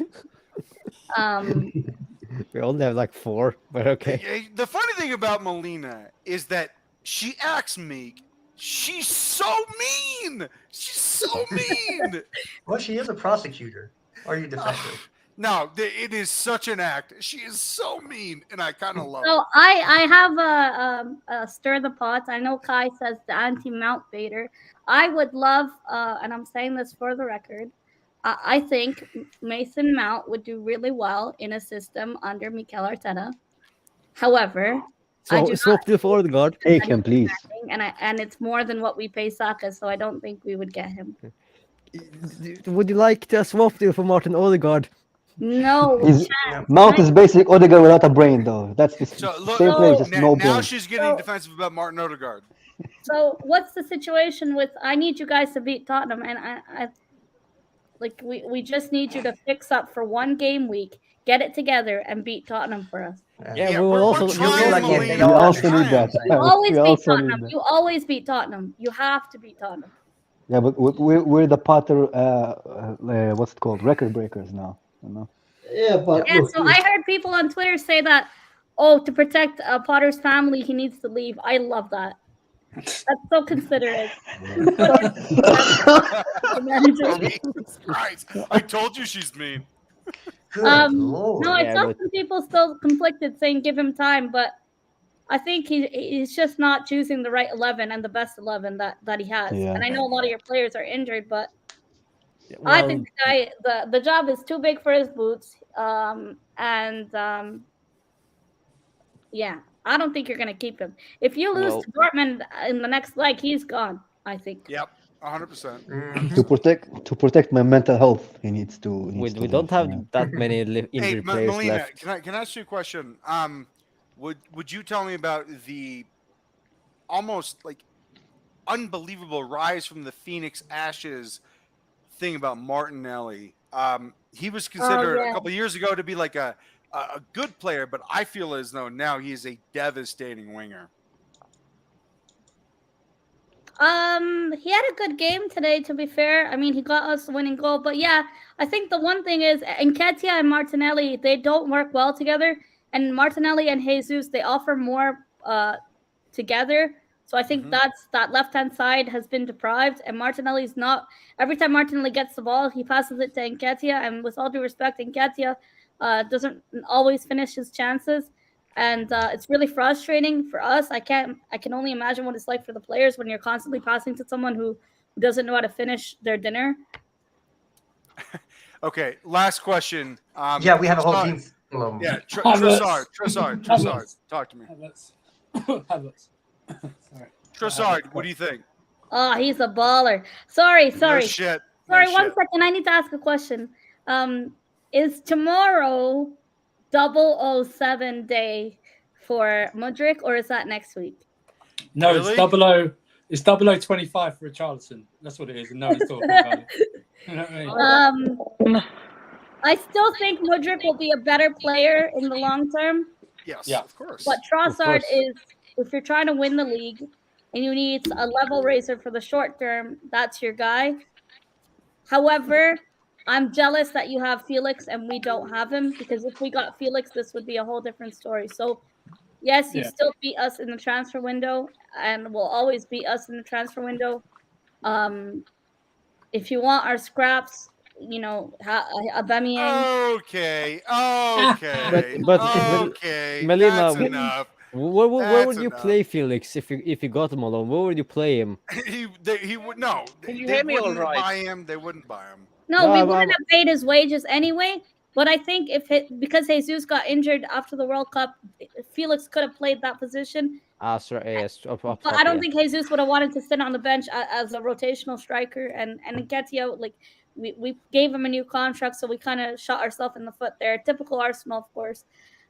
We only have like 4, but okay. The funny thing about Melina is that she acts meek. She's so mean. She's so mean. Well, she is a prosecutor. Or are you defensive? No, it is such an act. She is so mean, and I kind of love it. So I have a stir the pot. I know Kai says the anti-Mount baiter. I would love, and I'm saying this for the record, I think Mason Mount would do really well in a system under Mikel Arteta. However, I So do swap to for the guard. take him, please. and it's more than what we pay Saka, so I don't think we would get him. Would you like to swap to for Martin Odegaard? No, we He's- can't. Mount is basic Odegaard without a brain, though. That's the So look, same player, just now, no now brain. she's getting So- defensive about Martin Odegaard. So what's the situation with? I need you guys to beat Tottenham, and I like we just need you to fix up for one game week, get it together, and beat Tottenham for us. Yeah, Yeah, we will we're also. trying, feel like Melina. they We all also need that. You always We beat also need Tottenham. that. You always beat Tottenham. You have to beat Tottenham. Yeah, but we're the Potter, what's it called? Record breakers now. You know? Yeah, but Yeah. look, So I heard people on Twitter say that, oh, to protect Potter's family, he needs to leave. I love that. That's so considerate. Jesus Christ. I told you she's mean. Good Lord. No, I Yeah, saw but- some people still conflicted, saying give him time, but I think he's just not choosing the right 11 and the best 11 that he has. Yeah. And I know a lot of your players are injured, but I Well, think the job is too big for his boots. Yeah, I don't think you're gonna keep him. If you lose Well- to Dortmund in the next leg, he's gone. I think. Yep, 100%. Mhm. To protect my mental health, he needs to. we don't have that many injured Hey, players Melina, left. can I ask you a question? Would you tell me about the almost like unbelievable rise from the Phoenix ashes thing about Martinelli? He was considered yeah. a couple years ago to be like a good player, but I feel as though now he is a devastating winger. He had a good game today, to be fair. I mean, he got us the winning goal. But yeah, I think the one thing is Nketiah and Martinelli, they don't work well together. And Martinelli and Jesus, they offer more together. So I think that left-hand side has been deprived. And Martinelli's not, every time Martinelli gets the ball, he passes it to Nketiah. And with all due respect, Nketiah doesn't always finish his chances. And it's really frustrating for us. I can only imagine what it's like for the players when you're constantly passing to someone who doesn't know how to finish their dinner. Okay, last question. Yeah, we have a whole Trossard- team full of them. Yeah, Havertz. Trossard. Talk to me. Havertz. Sorry. Trossard, what do you think? Oh, he's a baller. Sorry. No shit. No Sorry, one shit. second. I need to ask a question. Is tomorrow 007 day for Mudryk, or is that next week? No, Really? it's 0025 for Richarlison. That's what it is, and no one's talking about it. You know what I mean? I still think Mudryk will be a better player in the long term. Yes, Yeah. of course. But Trossard course. is, if you're trying to win the league and you need a level raiser for the short term, that's your guy. However, I'm jealous that you have Felix and we don't have him, because if we got Felix, this would be a whole different story. So, yes, you Yeah. still beat us in the transfer window and will always beat us in the transfer window. If you want our scraps, you know, Aubameyang. Okay. But Okay. Melina, That's what- enough. Where That's would you enough. play Felix if you got him alone? Where would you play him? He would no. Can you they hear me all wouldn't right? buy him. They wouldn't buy him. No, No, we I'm- wouldn't have paid his wages anyway. But I think because Jesus got injured after the World Cup, Felix could have played that position. Yes, up But top, I don't yeah. think Jesus would have wanted to sit on the bench as a rotational striker. And Nketiah, like we gave him a new contract, so we kind of shot ourselves in the foot there. Typical Arsenal, of course.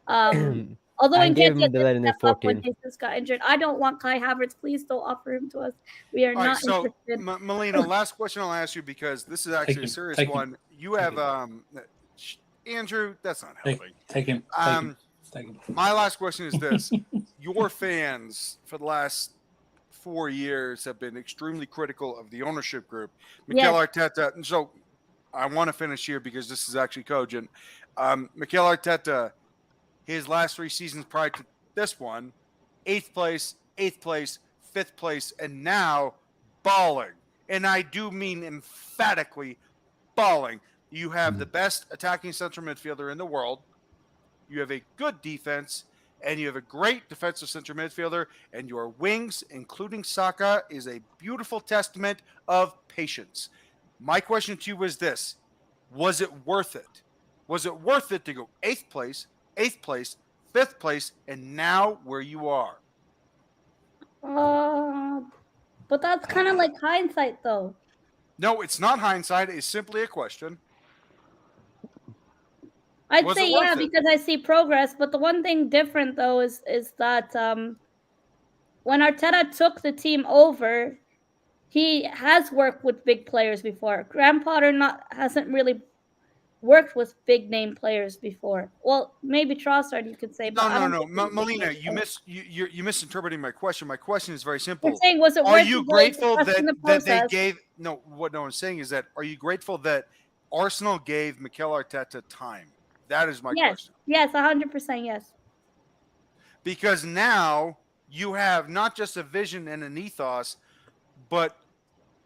Although And gave him Nketiah the did letter in step up when 14. Jesus got injured. I don't want Kai Havertz. Please don't offer him to us. We are All right, not so interested. Melina, last question I'll ask you because this is actually a serious one. You have Andrew. That's not helping. Take him. My last question is this: your fans for the last 4 years have been extremely critical of the ownership group, Mikel Arteta. And so I want to finish here because this is actually cogent. Mikel Arteta, his last 3 seasons prior to this one, 8th place, 5th place, and now balling. And I do mean emphatically balling. You have the best attacking central midfielder in the world. You have a good defense, and you have a great defensive central midfielder, and your wings, including Saka, is a beautiful testament of patience. My question to you is this: was it worth it? Was it worth it to go 8th place, 5th place, and now where you are? But that's kind of like hindsight, though. No, it's not hindsight. It's simply a question. I'd say yeah, because I see progress. But the one thing different though is that when Arteta took the team over, he has worked with big players before. Graham Potter hasn't really worked with big name players before. Well, maybe Trossard you could say, but no. Melina, you're misinterpreting my question. My question is very simple. You're saying, was it are worth you grateful that they gave? No, what no one's saying is that are you grateful that Arsenal gave Mikel Arteta time? That is my question. Yes, 100%. Yes. Because now you have not just a vision and an ethos, but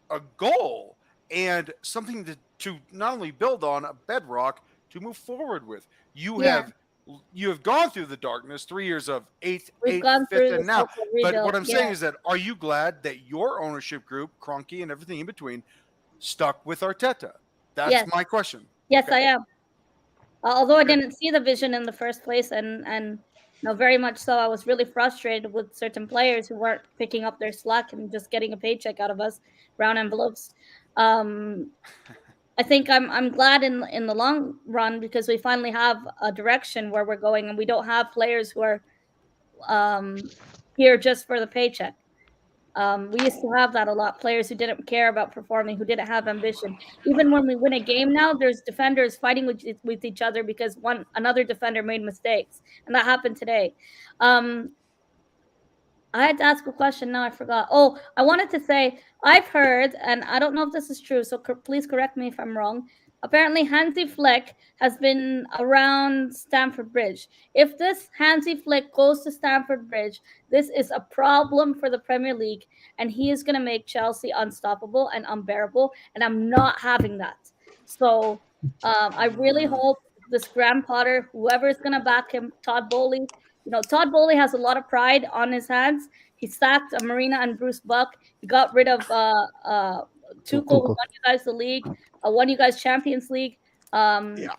a goal and something to not only build on, a bedrock to move forward with. You have gone through the darkness, 3 years of 8th, 5th, and now. But what I'm saying is that are you glad that your ownership group, Kroenke and everything in between, stuck with Arteta? That's my question. Yes, I am. Although I didn't see the vision in the first place, and very much so, I was really frustrated with certain players who weren't picking up their slack and just getting a paycheck out of us, brown envelopes. I think I'm glad in the long run because we finally have a direction where we're going, and we don't have players who are here just for the paycheck. We used to have that a lot. Players who didn't care about performing, who didn't have ambition. Even when we win a game now, there's defenders fighting with each other because another defender made mistakes, and that happened today. I had to ask a question. Now I forgot. Oh, I wanted to say I've heard, and I don't know if this is true, so please correct me if I'm wrong. Apparently, Hansi Flick has been around Stamford Bridge. If this Hansi Flick goes to Stamford Bridge, this is a problem for the Premier League, and he is going to make Chelsea unstoppable and unbearable, and I'm not having that. So I really hope this Graham Potter, whoever is going to back him, Todd Bowley, Todd Bowley has a lot of pride on his hands. He sacked Marina and Bruce Buck. He got rid of Tuchel, who won you guys the league, won you guys Champions League. And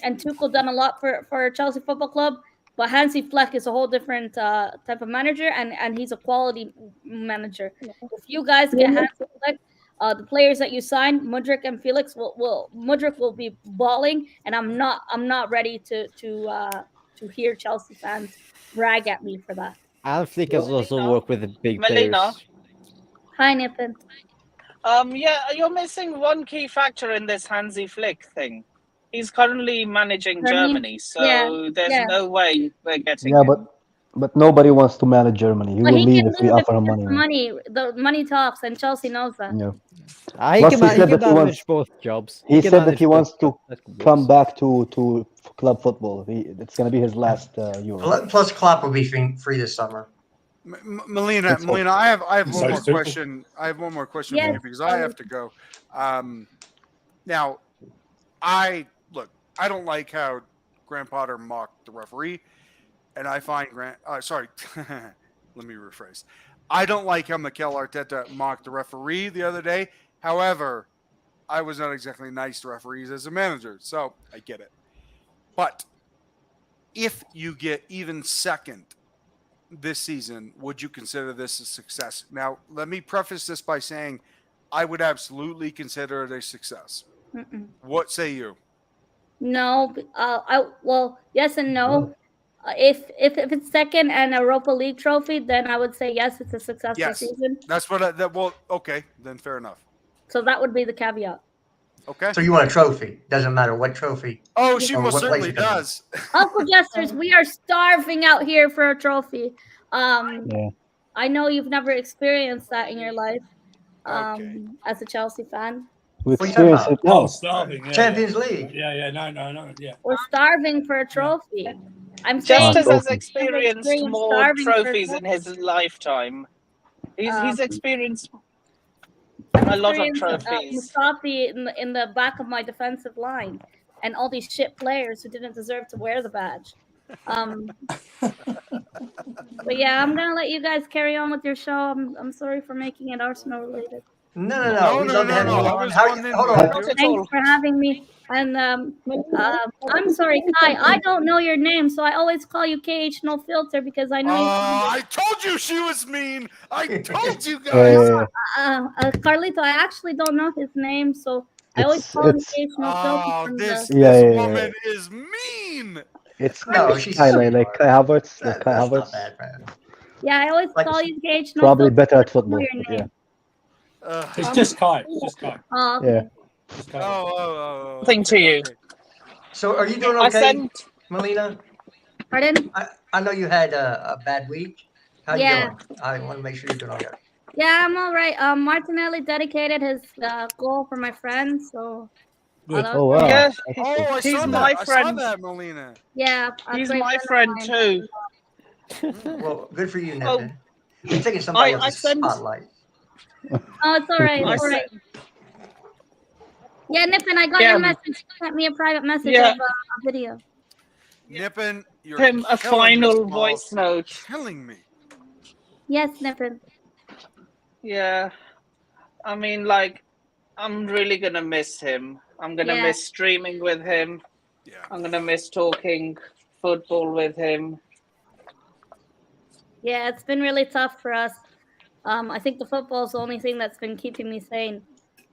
Tuchel done a lot for Chelsea Football Club. But Hansi Flick is a whole different type of manager, and he's a quality manager. If you guys get Hansi Flick, the players that you signed, Mudryk and Felix, Mudryk will be balling, and I'm not ready to hear Chelsea fans brag at me for that. And Flick has also worked with the big Melina. players. Hi, Nathan. Yeah, you're missing one key factor in this Hansi Flick thing. He's currently managing Germany, so there's no way we're getting him. But nobody wants to manage Germany. He will leave if we offer him money. The money talks, and Chelsea knows that. Yeah. He can manage both jobs. He said that he wants to come back to club football. It's going to be his last Euro. Plus, Klopp will be free this summer. Melina, I have one more question. I have one more question for you because I have to go. Now, I don't like how Graham Potter mocked the referee, and I find sorry, let me rephrase. I don't like how Mikel Arteta mocked the referee the other day. However, I was not exactly nice to referees as a manager, so I get it. But if you get even second this season, would you consider this a success? Now, let me preface this by saying I would absolutely consider it a success. Mm-mm. What say you? No, yes and no. If it's second and a Europa League trophy, then I would say yes, it's a successful Yes. season. That's what okay, then fair enough. So that would be the caveat. Okay. So you want a trophy? Doesn't matter what trophy. Oh, she or most what place certainly it comes in. does. Uncle Jesters, we are starving out here for a trophy. Yeah. I know you've never experienced that in your life. Okay. As a Chelsea fan, We What are you talking experience about? it now. Oh, starving. Yeah, Champions yeah. League. Yeah, no. Yeah. we're starving for a trophy. I'm saying Justice has trophy. experienced more starving for a trophies in his lifetime. He's Um, experienced I've a lot of experienced, trophies. Mustafi in the back of my defensive line, and all these shit players who didn't deserve to wear the badge. But yeah, I'm gonna let you guys carry on with your show. I'm sorry for making it Arsenal related. No. We'd love to have you I on. was How, going in hold with on. it, Not dude. at Thanks all. for having me. And I'm sorry, Kai. I don't know your name, so I always call you KH No Filter because I know I told you she was mean. I told you guys. you. Carlito, I actually don't know his name, so I always call him KH No Filter. Oh, From this the... this woman is mean. It's No, she's Kai, like Kai Havertz. Like Kai that's Havertz. not bad, man. Yeah, I always Like- call you KH No Probably Filter. better at I don't know football. your But yeah. name. It's just Kai. Just Kai. Oh, okay. Yeah. Just Kai. Oh. Nothing to you. okay. So are you doing I okay, sent. Melina? Pardon? I know you had a bad week. How Yeah. you doing? I want to make sure you're doing okay. Yeah, I'm all right. Martinelli dedicated his goal for my friend, so Good. Oh wow. Yeah, Oh, I He's saw my that. I saw friend. that, Melina. yeah. a He's great my of friend mine. too. Well, good for you, Oh. Nathan. You're taking somebody I else's sent- spotlight. Oh, it's all right. I It's all right. sent. Yeah, Nippon, I got Yeah. your message. You sent me a private message Yeah. of a video. Nippon, you're Him a killing final me, voice note. killing me. Yes, Nippon. Yeah. I mean, like, I'm really gonna miss him. I'm gonna Yeah. miss streaming with him. Yeah. I'm gonna miss talking football with him. Yeah, it's been really tough for us. I think the football is the only thing that's been keeping me sane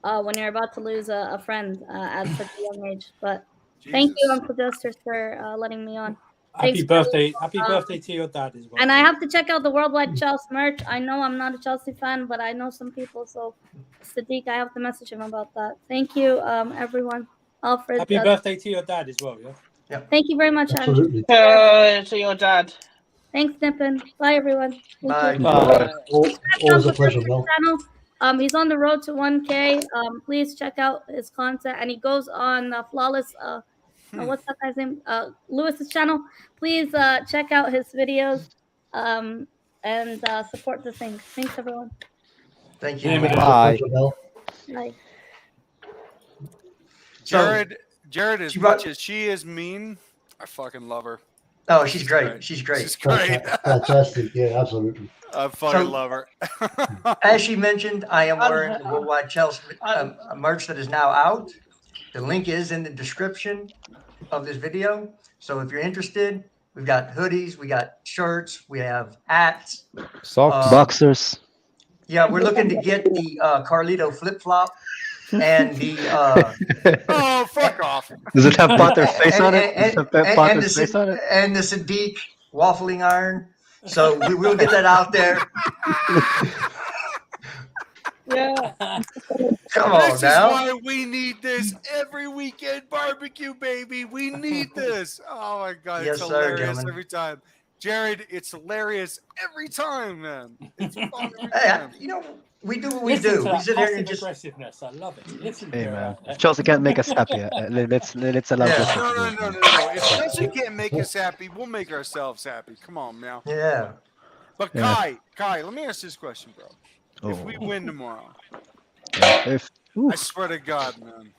when you're about to lose a friend at such a young age. But thank you, Jesus. Uncle Justers, for letting me on. Happy Thanks, birthday. Happy birthday to your dad as well. And I have to check out the Worldwide Chelsea merch. I know I'm not a Chelsea fan, but I know some people. So, Sadiq, I have to message him about that. Thank you, everyone. Alfred. Happy birthday to your dad as well, yeah? Thank you very much, Andrew. Absolutely. To your dad. Thanks, Nippon. Bye, everyone. Thank you. Always a pleasure, Mel. Channel. He's on the road to 1K. Please check out his content, and he goes on Flawless. What's that guy's name? Lewis's channel. Please check out his videos and support the thing. Thanks, everyone. Thank you. Yeah, Melina. Bye. Pleasure, Mel. Bye. Jared, as she brought- much as she is mean, I fucking love her. Oh, she's great. She's great. She's great. Fantastic. Yeah, absolutely. I fucking So- love her. As she mentioned, I am wearing the Worldwide Chelsea merch that is now out. The link is in the description of this video. So if you're interested, we've got hoodies, we got shirts, we have hats. Socks. Boxers. Yeah, we're looking to get the Carlito flip flop and the Oh, fuck off. Does it have Potter's face on it? Does it have and Potter's face on it? and the Sadiq waffling iron. So we will get that out there. Yeah. Come on This now. is why we need this every weekend barbecue, baby. We need this. Oh my god, Yes, it's sir, hilarious gentlemen. every time. Jared, it's hilarious every time, man. It's fun every Hey, time. you know, we do what we Listen do. to We that sit here and passive just. aggressiveness. I love it. Listen Hey to man, that. Chelsea can't make us happy. Let's allow Yeah. Chelsea. No, to no, do no, it. no, no. If Chelsea can't make us happy, we'll make ourselves happy. Come on, now. Yeah. But Yeah. Kai, let me ask this question, bro. If we Oh. win tomorrow, If I swear to God, man.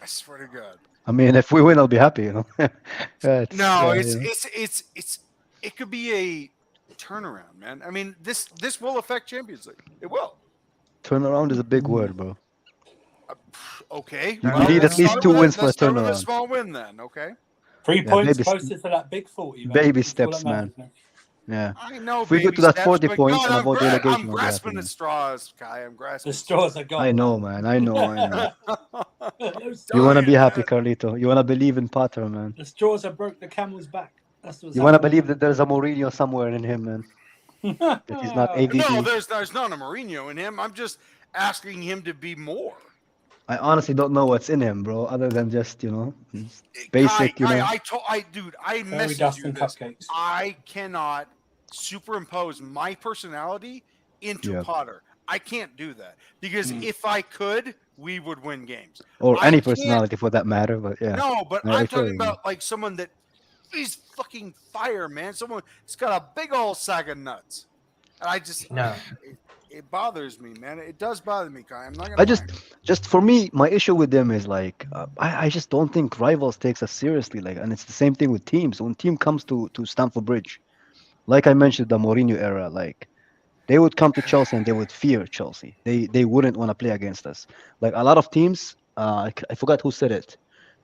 I swear to God. I mean, if we win, I'll be happy. You know. No, you know. it could be a turnaround, man. I mean, this will affect Champions League. It will. Turnaround is a big word, bro. Okay. We well, need let's at least start 2 with wins for a let's start with turnaround. a small win then, okay? 3 Yeah, points baby, closer to that big 40, man. baby That's all that steps, matters, man. Yeah. I know. If we get baby to that steps, 40 but points God, and avoid I'm relegation, I'll be happy, grasping man. at straws, Kai. I'm grasping. The straws are gone. I know, man. I know. Those- You want to be Dying, happy, man. Carlito. You want to believe in Potter, man. The straws have broke the camel's back. That's what's You want to happening. believe that there's a Mourinho somewhere in him, man. That he's not AVB. No, there's not a Mourinho in him. I'm just asking him to be more. I honestly don't know what's in him, bro, other than just, basic, Kai, I Very messaged you dusting this. cupcakes. I cannot superimpose my personality into Potter. I can't do that because if I could, we would win games. Or I any can't- personality for that matter, but yeah. No, but I I'm feel talking you, man. about like someone that is fucking fire, man. Someone that's got a big old sack of nuts. And I just No. it bothers me, man. It does bother me, Kai. I'm not gonna I lie. just for me, my issue with them is like I just don't think rivals takes us seriously. Like, and it's the same thing with teams. When team comes to Stamford Bridge, like I mentioned, the Mourinho era, like they would come to Chelsea and they would fear Chelsea. They wouldn't want to play against us. Like a lot of teams, I forgot who said it.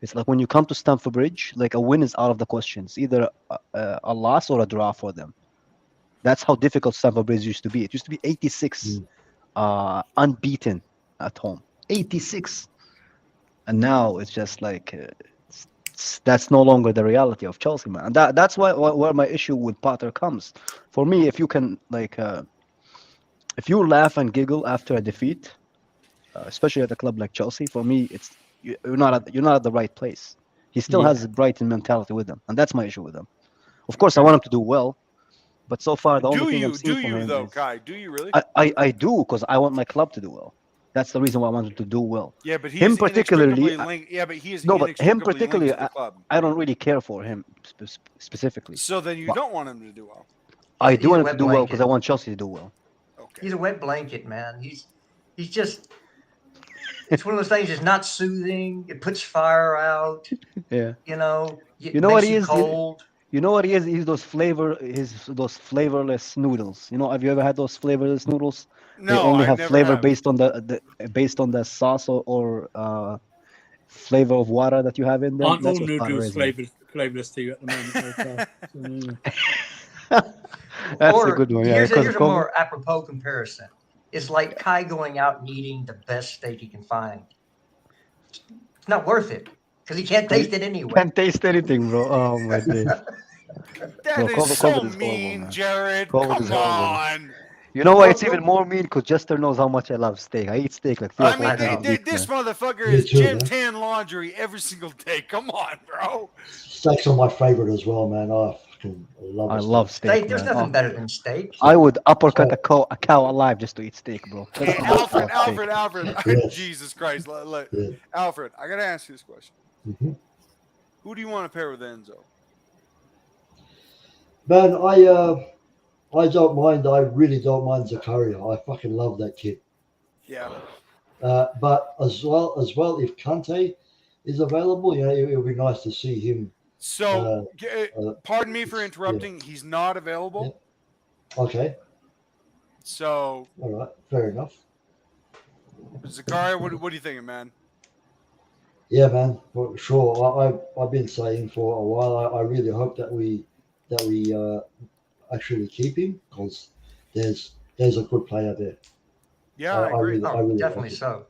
It's like when you come to Stamford Bridge, like a win is out of the question. It's either a loss or a draw for them. That's how difficult Stamford Bridge used to be. It used to be 86 unbeaten at home. 86. And now it's just like that's no longer the reality of Chelsea, man. And that's where my issue with Potter comes. For me, if you can if you laugh and giggle after a defeat, especially at a club like Chelsea, for me you're not at the right place. He still has Brighton mentality with him, and that's my issue with him. Of course, I want him to do well, but so far the only thing I'm seeing from him though, is, Kai? Do you really? I do, because I want my club to do well. That's the reason why I want him to do well. Yeah, but he's him particularly. he is No, but him inextricably particularly, linked to the club. I don't really care for him specifically. So then you But don't want him to do well. I He's do a want him wet to do well because blanket. I want Chelsea to do well. Okay. He's a wet blanket, man. He's just. It's one of those things. It's not soothing. It puts fire out. Yeah. You know. It You know what makes he you is? cold. You know what he is? He's those flavorless noodles. Have you ever had those flavorless noodles? They No, only I have never flavor have. based on the sauce or flavor of water that you have in them. Aren't all That's what Potter noodles is, man. flavorless to you at the moment? That's Or a good one. Yeah, here's because a of COVID. more apropos comparison. It's like Kai going out and eating the best steak he can find. It's not worth it because he can't taste it anyway. Can't taste anything, bro. Oh my days. That Bro, is COVID so is horrible, mean, man. Jared. COVID is Come horrible. on. You know why it's even more mean? Because Jester knows how much I love steak. I eat steak like 3 or I 4 mean, times a week, this man. motherfucker Me is too, gym man. tan laundry every single day. Come on, bro. Steaks are my favorite as well, man. I fucking love I a love steak. Steak, steak, there's man. nothing Oh, better than steak. I would uppercut a cow alive just to eat steak, bro. That's Hey, how much I Alfred, love steak. Yes. Jesus Christ. Yeah. Alfred, I got to ask you this question. Mhm. Who do you want to pair with Enzo? Man, I don't mind. I really don't mind Zakaria. I fucking love that kid. Yeah. But as well, if Kante is available, it would be nice to see him. So, pardon me for interrupting. He's not available. Okay, So, all right, fair enough. Zakaria, what are you thinking, man? Yeah, man, for sure. I've been saying for a while. I really hope that we actually keep him, because there's a good player there. Yeah, I agree. I really Definitely like it. so.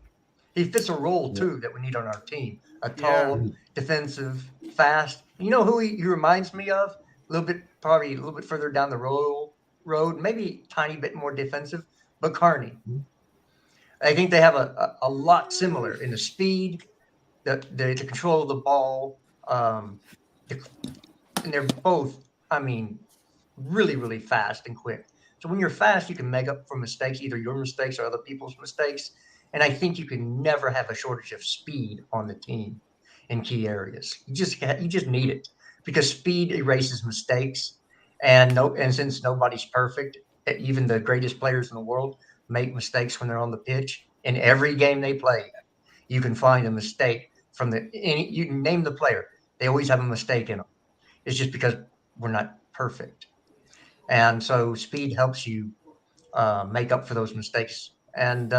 He fits a role Yeah. too that we need on our team. A Yeah. tall, defensive, fast. You know who he reminds me of? Probably a little bit further down the road, maybe a tiny bit more defensive, but Carney. Mhm. I think they have a lot similar in the speed, the control of the ball, and they're both, I mean, really, really fast and quick. So when you're fast, you can make up for mistakes, either your mistakes or other people's mistakes. And I think you can never have a shortage of speed on the team in key areas. You just need it, because speed erases mistakes. And since nobody's perfect, even the greatest players in the world make mistakes when they're on the pitch. In every game they play, you can find a mistake you can name the player. They always have a mistake in them. It's just because we're not perfect. And so speed helps you make up for those mistakes. And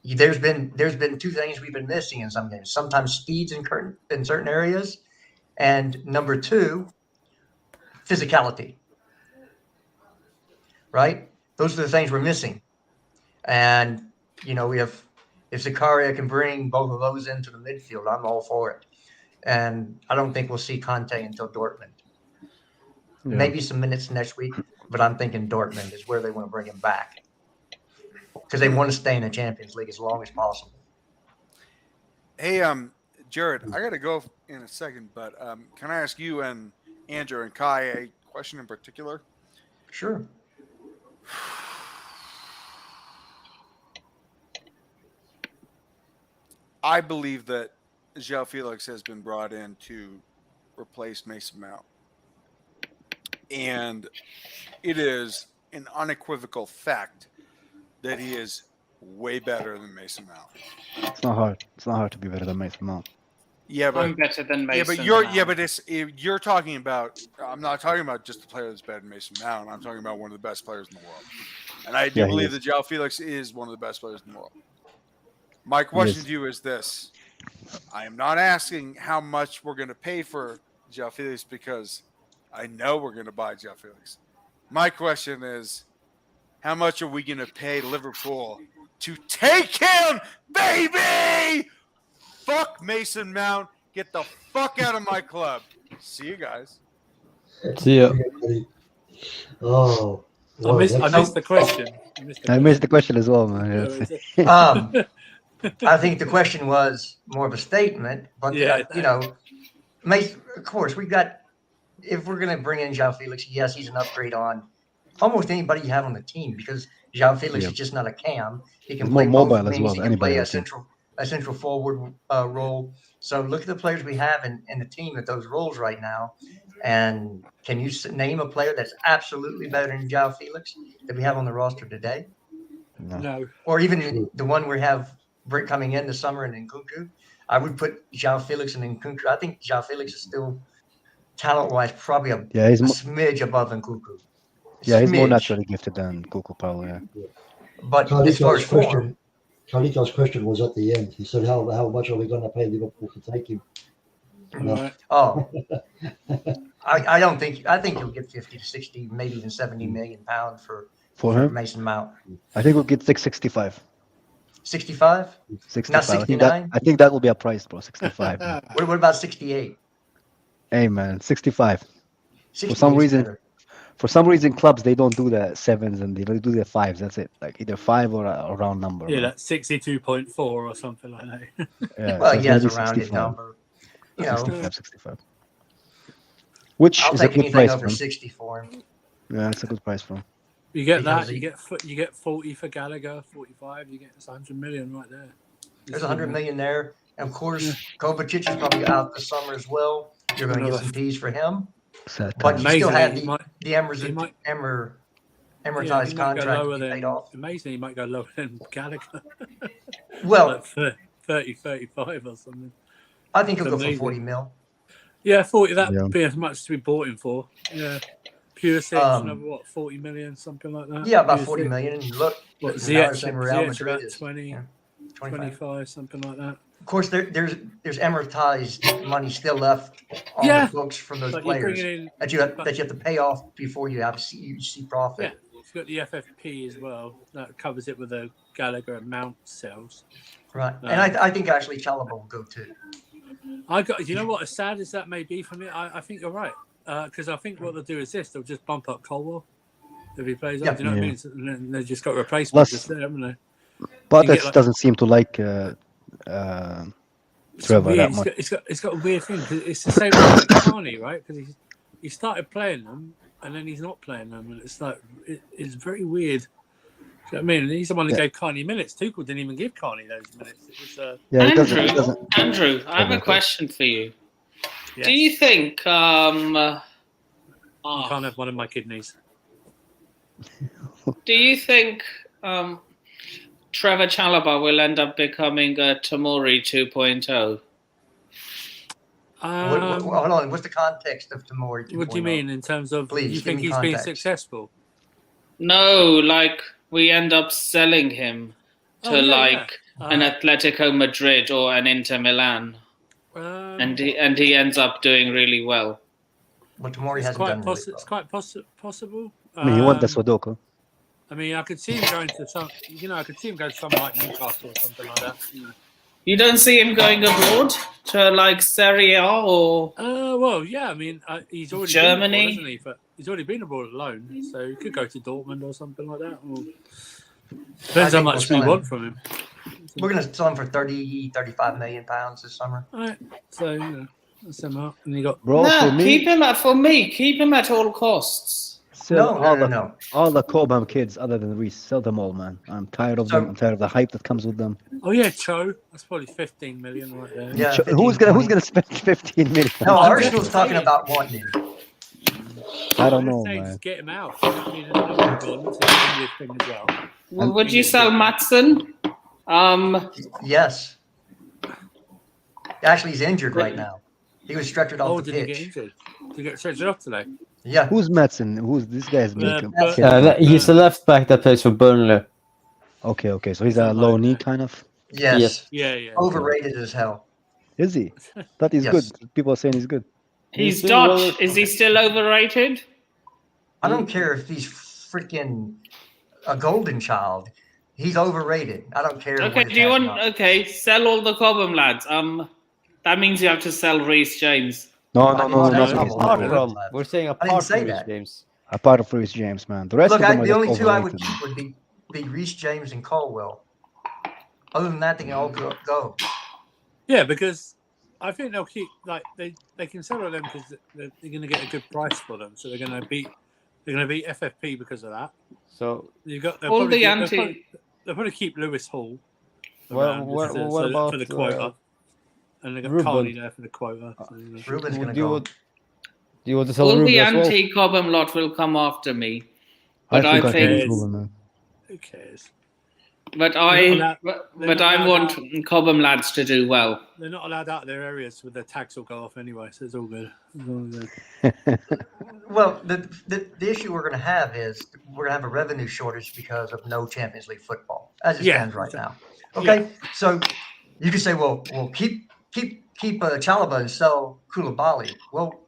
there's been two things we've been missing in some games. Sometimes speeds in certain areas, And number two, physicality. Right? Those are the things we're missing. And, if Zakaria can bring both of those into the midfield, I'm all for it. And I don't think we'll see Conte until Dortmund. Yeah. Maybe some minutes next week, but I'm thinking Dortmund is where they want to bring him back because they want to stay in the Champions League as long as possible. Hey, Jared, I got to go in a second, but can I ask you and Andrew and Kai a question in particular? Sure. I believe that João Felix has been brought in to replace Mason Mount. And it is an unequivocal fact that he is way better than Mason Mount. It's not hard. It's not hard to be better than Mason Mount. Yeah, but I'm better than Mason. You're talking about. I'm not talking about just the player that's better than Mason Mount. I'm talking about one of the best players in the world, and I do believe that João Felix is one of the best players in the world. My question to you is this: I am not asking how much we're going to pay for João Felix because I know we're going to buy João Felix. My question is, how much are we going to pay Liverpool to take him, baby? Fuck Mason Mount. Get the fuck out of my club. See you guys. See ya. Oh. I missed the question. I missed the question as well, man. I think the question was more of a statement, but Mason, of course, we've got. If we're going to bring in João Felix, yes, he's an upgrade on almost anybody you have on the team because João Felix is just not a cam. He can play more both mobile as well. He can play a central forward role. So look at the players we have in the team at those roles right now. And can you name a player that's absolutely better than João Felix that we have on the roster today? No. Or even the one we have coming in this summer in Nkunku. I would put João Felix and Nkunku. I think João Felix is still talent-wise probably a smidge above Nkunku. Yeah, he's more naturally gifted than Nkunku probably. Yeah. But as far as form, Carlito's question was at the end. He said, "How much are we going to pay Liverpool to take him?" Right. Oh, I don't think. I think he'll get 50 to 60, maybe even 70 million pounds for him? Mason Mount. I think we'll get 65. 65? 65. Not 69? I think that will be a price, bro. 65. What about 68? Hey man, 65. For some reason, clubs they don't do the sevens and they do the fives. That's it. Like either 5 or a round number. Yeah, that's 62.4 or something like that. Yeah, well, so yeah, it's a rounded number. 65. Which I'll is a take good anything price over for him. 60 for him. Yeah, it's a good price for him. You get that. You get 40 for Gallagher, 45. You get 100 million right there. There's 100 million there. And of course, Kovacic is probably out this summer as well. You're going to get some fees for him. But you still have the amortized contract to be paid off. Amazing, he might go lower than Gallagher. Well, like 30, 35 or something. I think he'll go for 40 mil. Yeah, 40. That'd be as much to be bought him for. Yeah. Pure six, another 40 million, something like that. Yeah, about 40 million. And look, Ziyech about 20, 25, something like that. Of course, there's amortized money still left on the books from those players that you have to pay off before you see profit. Yeah, it's got the FFP as well. That covers it with the Gallagher and Mount sales. Right, and I think actually Chalobah will go too. You know what? As sad as that may be for me, I think you're right. Because I think what they'll do is they'll just bump up Colwell if he plays up. Do you know what I mean? And then they just got replacements just there, haven't they? But that doesn't seem to like Trevor that much. It's got a weird thing. It's the same with Carney, right? Because he started playing them and then he's not playing them, and it's like it's very weird. Do you know what I mean? And he's the one that gave Carney minutes. Tuchel didn't even give Carney those minutes. It was, Andrew, I have a question for you. Yes. Do you think you can't have one of my kidneys? Do you think Trevor Chalobah will end up becoming a Tomori 2.0? Hold on. What's the context of Tomori 2.0? What do you mean in terms of? Please, you think he's been successful? No, like we end up selling him to an Atletico Madrid or an Inter Milan. and he ends up doing really well. But Tomori It's hasn't quite done really It's well. quite possible. I mean, he won the Sudoku. I mean, I could see him going to some. I could see him go to somewhere like Newcastle or something like that. You don't see him going abroad to like Serie A or? Well, yeah. I mean, he's already Germany. been abroad, hasn't he? But he's already been abroad alone, so he could go to Dortmund or something like that. Or... Depends how much we want from him. We're going to sell him for 35 million pounds this summer. All right. So that's him out, and you got. Bro, for me, keep him keep him at all costs. Sell No. all the Cobham kids other than Reese. Sell them all, man. I'm tired of them. I'm tired of the hype that comes with them. Oh yeah, Cho. That's probably 15 million right there. Yeah. Who's gonna spend 15 million? No, Arsenal's talking about wanting him. I don't know, Say, man. just get him out. I mean, another goal. It's an English thing as well. Would you sell Matson? Yes. Actually, he's injured right now. He was stretchered off the did pitch. he get injured? Did he get stretchered off today? Yeah. Who's Madsen? Who's this guy's big? He's the left back that plays for Burnley. Okay. So he's a low knee kind of. Yes. Yeah. Overrated as hell. Is he? Thought he's Yes. good. People are saying he's good. He's Dutch. Is he still overrated? I don't care if he's freaking a golden child. He's overrated. I don't care. Okay, do you want? Okay, sell all the Cobham lads. That means you have to sell Reece James. No, we're saying I didn't apart say from Reece that. James. Apart of Reece James, man. The rest Look, of them are the just only two I would overrated. keep would be Reece James and Colwell. Other than that, they can all go. Yeah, because I think they'll keep they can sell them because they're going to get a good price for them, so they're going to beat FFP because of that. So you got all the anti. They'll probably keep Lewis Hall. What about for the quota? And they got Ruben? Carney there for the quota. So, Ruben's going to Do go. you want to sell All Ruben the as well? anti-Cobham lot will come after me, I but I think think. Ruben, man. who cares? But I want Cobham lads to do well. They're not allowed out of their areas with their tags will go off anyway, so it's all good. Well, the issue we're going to have is we're going to have a revenue shortage because of no Champions League football as it stands right now. Okay, so you can say, well, keep Chalobah and sell Koulibaly. Well,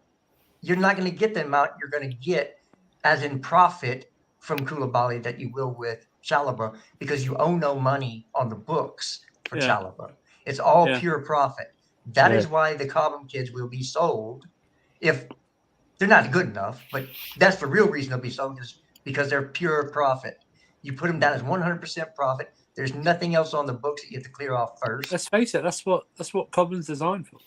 you're not going to get the amount you're going to get as in profit from Koulibaly that you will with Chalobah because you owe no money on the books for Chalobah. It's all pure profit. That is why the Cobham kids will be sold if they're not good enough, but that's the real reason they'll be sold is because they're pure profit. You put them down as 100% profit. There's nothing else on the books that you have to clear off first. Let's face it, that's what Cobham's designed for.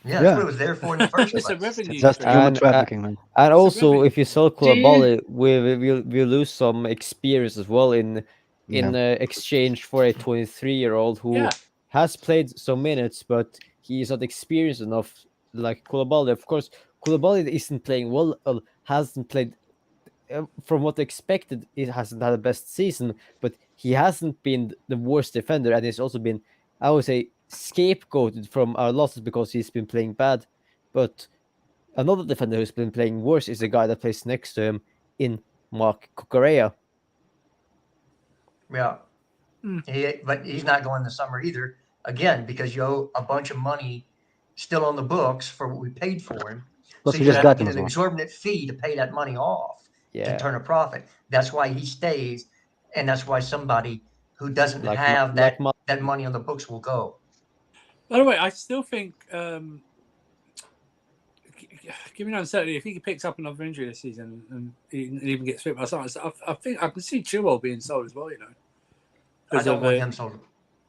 Yeah, that's what it was there for in the first place. It's a revenue. Just human trafficking, man. And also, if you sell Koulibaly, we lose some experience as well in exchange for a 23-year-old who has played some minutes, but he is not experienced enough like Koulibaly. Of course, Koulibaly isn't playing well, hasn't played from what expected. It hasn't had the best season, but he hasn't been the worst defender, and he's also been, I would say, scapegoated from our losses because he's been playing bad. But another defender who's been playing worse is the guy that plays next to him in Mark Cucurella. Yeah, but he's not going this summer either. Again, because you owe a bunch of money still on the books for what we paid for him. Plus, so we you just have got to him get as an well. exorbitant fee to pay that money off to turn a profit. That's why he stays, and that's why somebody who doesn't have that money on the books will go. By the way, I still think, given uncertainty, if he picks up another injury this season and even gets fit by someone, I think I can see Chilwell being sold as well. You know, I don't want him sold.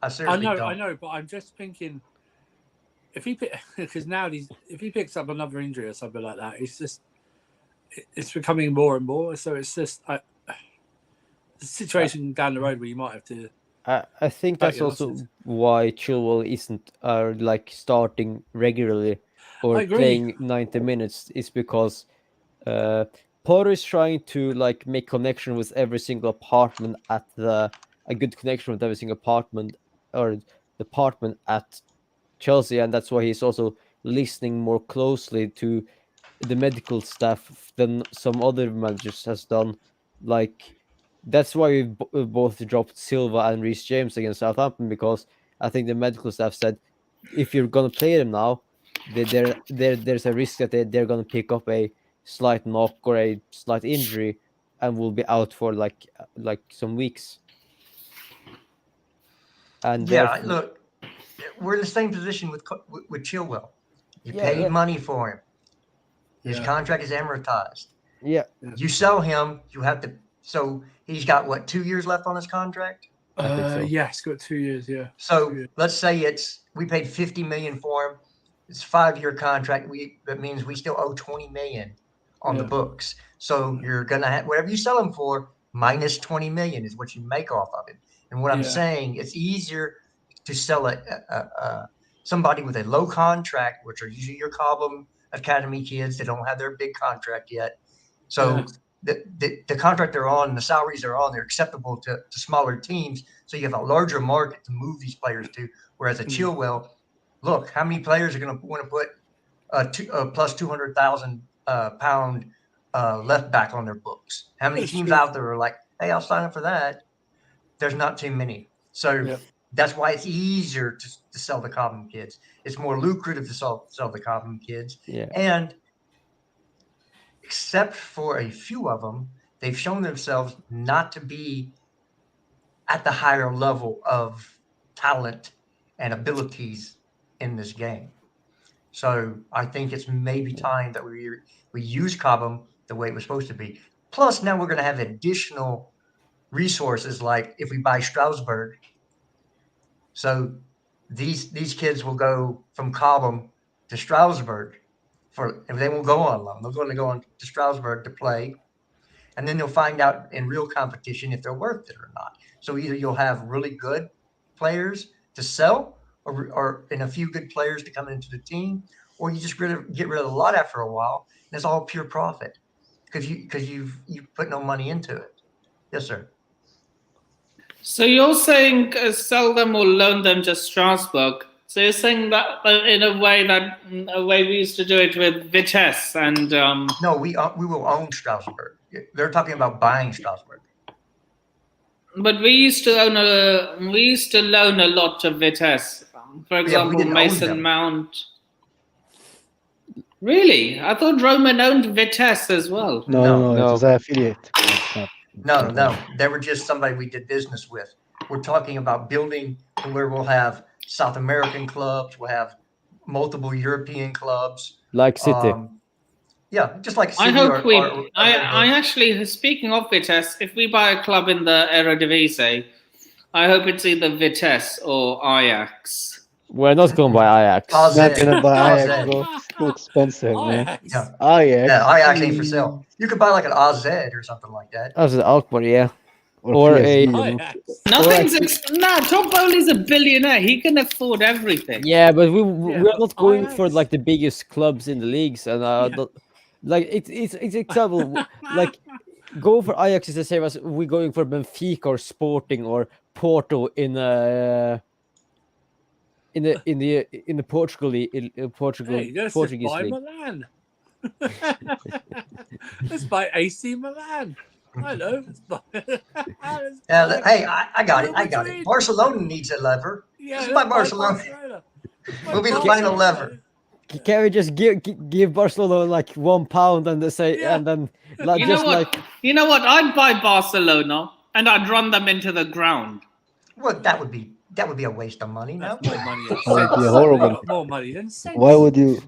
I seriously don't. I know, but I'm just thinking if he because now if he picks up another injury or something like that, it's becoming more and more. So it's just the situation down the road where you might have to. I think that's also why Chilwell isn't starting regularly or playing 90 minutes is because Potter is trying to make connection with every single apartment a good connection with every single apartment or department at Chelsea, and that's why he's also listening more closely to the medical staff than some other managers has done. That's why we both dropped Silva and Reece James against Southampton, because I think the medical staff said, if you're going to play them now, there's a risk that they're gonna pick up a slight knock or a slight injury and will be out for like some weeks. And Yeah, therefore, look, we're in the same position with Chilwell. You Yeah, paid yeah. money for him. His Yeah. contract is amortized. yeah, You sell him, you have to. So he's got what, 2 years left on his contract? I think so. Yeah, it's got 2 years. Yeah. So 2 years. let's say we paid 50 million for him. It's a 5-year contract. That means we still owe 20 million on the Yeah. books. So you're gonna have whatever you sell him for minus 20 million is what you make off of it. And what I'm Yeah. saying, it's easier to sell somebody with a low contract, which are usually your Cobham Academy kids that don't have their big contract yet. So the contract they're on, the salaries they're on, they're acceptable to smaller teams. So you have a larger market to move these players to. Whereas a Chilwell, look, how many players are going to want to put plus 200,000 pound left back on their books? How many That's teams true. out there are like, hey, I'll sign up for that? There's not too many. So that's why it's easier to sell the Cobham kids. It's more lucrative to sell the Cobham kids. Yeah. And except for a few of them, they've shown themselves not to be at the higher level of talent and abilities in this game. So I think it's maybe time that we use Cobham the way it was supposed to be. Plus, now we're going to have additional resources, like if we buy Strasbourg. So these kids will go from Cobham to Strasbourg and they won't go on loan. They're going to go on to Strasbourg to play, and then they'll find out in real competition if they're worth it or not. So either you'll have really good players to sell, or a few good players to come into the team, or you just get rid of a lot after a while, and it's all pure profit because you've put no money into it. Yes, sir. So you're saying sell them or loan them to Strasbourg. So you're saying that in a way we used to do it with Vitesse and. No, we will own Strasbourg. They're talking about buying Strasbourg. But we used to loan a lot to Vitesse. For example, Mason Mount. Really? I thought Roman owned Vitesse as well. No, it was an affiliate. No, they were just somebody we did business with. We're talking about building to where we'll have South American clubs, we'll have multiple European clubs. Like City. Yeah, just like City. I hope I actually, speaking of Vitesse, if we buy a club in the Eredivisie, I hope it's either Vitesse or Ajax. We're not going to buy Ajax. Not going to buy Ajax, bro. It's too expensive, man. Ajax. Yeah, Ajax ain't for sale. You could buy like an AZ or something like that. As an Alkmaar, yeah. Or a Top Bowley's a billionaire. He can afford everything. Yeah, but we're not going for like the biggest clubs in the leagues, and like it's example like go for Ajax is the same as we going for Benfica or Sporting or Porto in the Portuguese Portuguese league. Milan. Let's buy AC Milan. I know. Hey, I got it. Barcelona needs a lever. Yeah, this is my Barcelona. We'll be the final lever. Can we just give Barcelona like £1 and they say and then like you know what? I'd buy Barcelona and I'd run them into the ground. Well, that would be a waste of money. No, more money. That would be horrible. More money than sense. Why would you?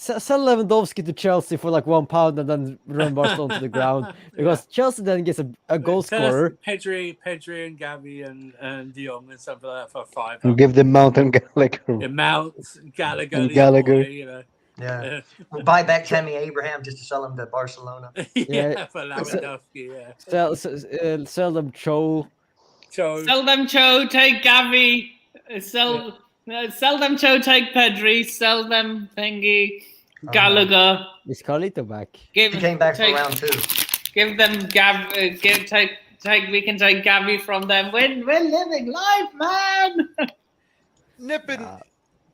Sell Lewandowski to Chelsea for like £1 and then run Barcelona to the ground because Chelsea then gets a goal scorer. Pedri and Gavi and De Jong and stuff like that for £5. And give them Mount and Gallagher. Mount, Gallagher, and Gallagher. Boy, you know. Yeah, we'll buy back Tammy Abraham just to sell him to Barcelona. For Lewandowski. Sell them Cho. Sell them Cho. Take Gavi. Sell them Cho. Take Pedri. Sell them Thingy. Gallagher. Is Carlito back? He came back for round 2. Give them Gav. Take. We can take Gavi from them. We're living life, man. Nippin,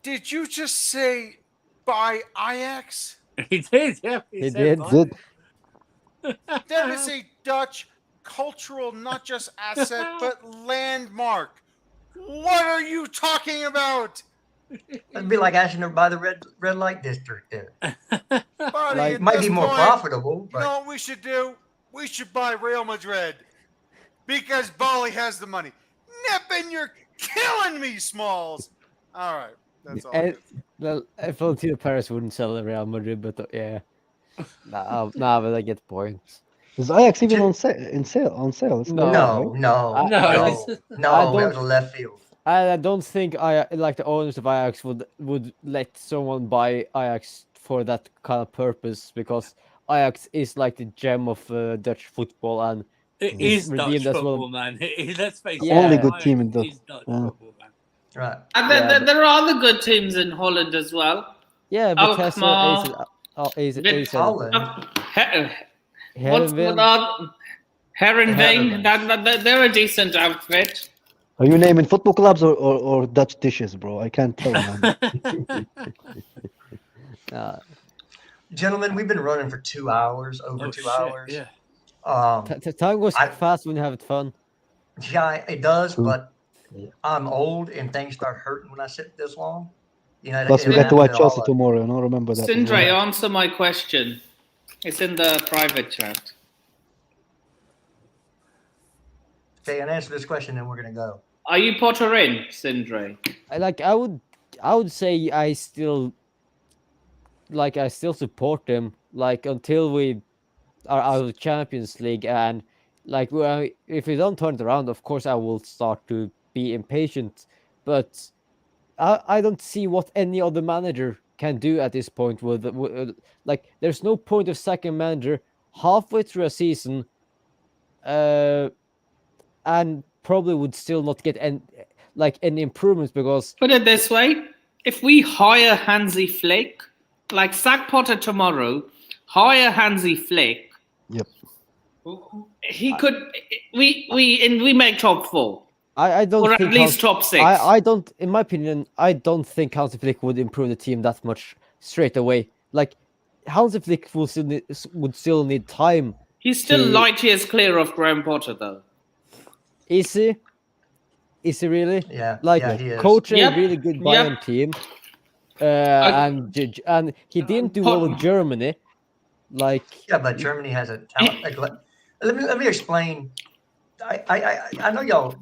did you just say buy Ajax? He did. Yeah, he did. That is a Dutch cultural, not just asset, but landmark. What are you talking about? That'd be like asking her to buy the red light district there. Buddy, Like- It might be this more point, profitable, You know but what we should do? We should buy Real Madrid because Bali has the money. Nipping, you're killing me, Smalls. All right, that's all. And, Good. well, Florentino Perez wouldn't sell Real Madrid, but yeah. Nah, but I get the point. Is Ajax even on sale? It's No. not, no, right? no, I- No, no, it's- no. I That don't- was a left field. I don't think the owners of Ajax would let someone buy Ajax for that kind of purpose, because Ajax is like the gem of Dutch football, and It He's is Dutch redeemed as well. football, man. Let's face it. The only good Ajax team in is Dutch yeah. football, man. Right. And Yeah, there are other good teams in Holland as well. yeah, but Alkmaar. Holland. Herenveen, they're a decent outfit. Are you naming football clubs or Dutch dishes, bro? I can't tell, man. Gentlemen, we've been running for 2 hours, over Oh, 2 shit, hours. yeah. Time goes I- fast when you have fun. Yeah, it does, True. but Yeah. I'm old and things start hurting when I sit this long. You know, Plus, it we got to happens watch all Chelsea of- tomorrow. You know, remember that. as Sindre, well. answer my question. It's in the private chat. Okay, and answer this question, then we're gonna go. Are you Potter in, Sindre? I would say I still support them, like, until we are out of the Champions League, and like, if we don't turn it around, of course I will start to be impatient, but I don't see what any other manager can do at this point with like, there's no point of sacking manager halfway through a season, and probably would still not get any improvements, because Put it this way. If we hire Hansi Flick, like sack Potter tomorrow, hire Hansi Flick. Yep. He could. We make top 4 I don't or at think least top 6. I don't, in my opinion, I don't think Hansi Flick would improve the team that much straight away. Like, Hansi Flick would still need time. He's still to- light years clear of Graham Potter, though. Is he? Is he really? Yeah, Like, yeah, he is. coaching Yep, a really good yep. Bayern team, and he didn't do well with Germany. Like, Yeah, but Germany has a talent. Like, let me explain. I know y'all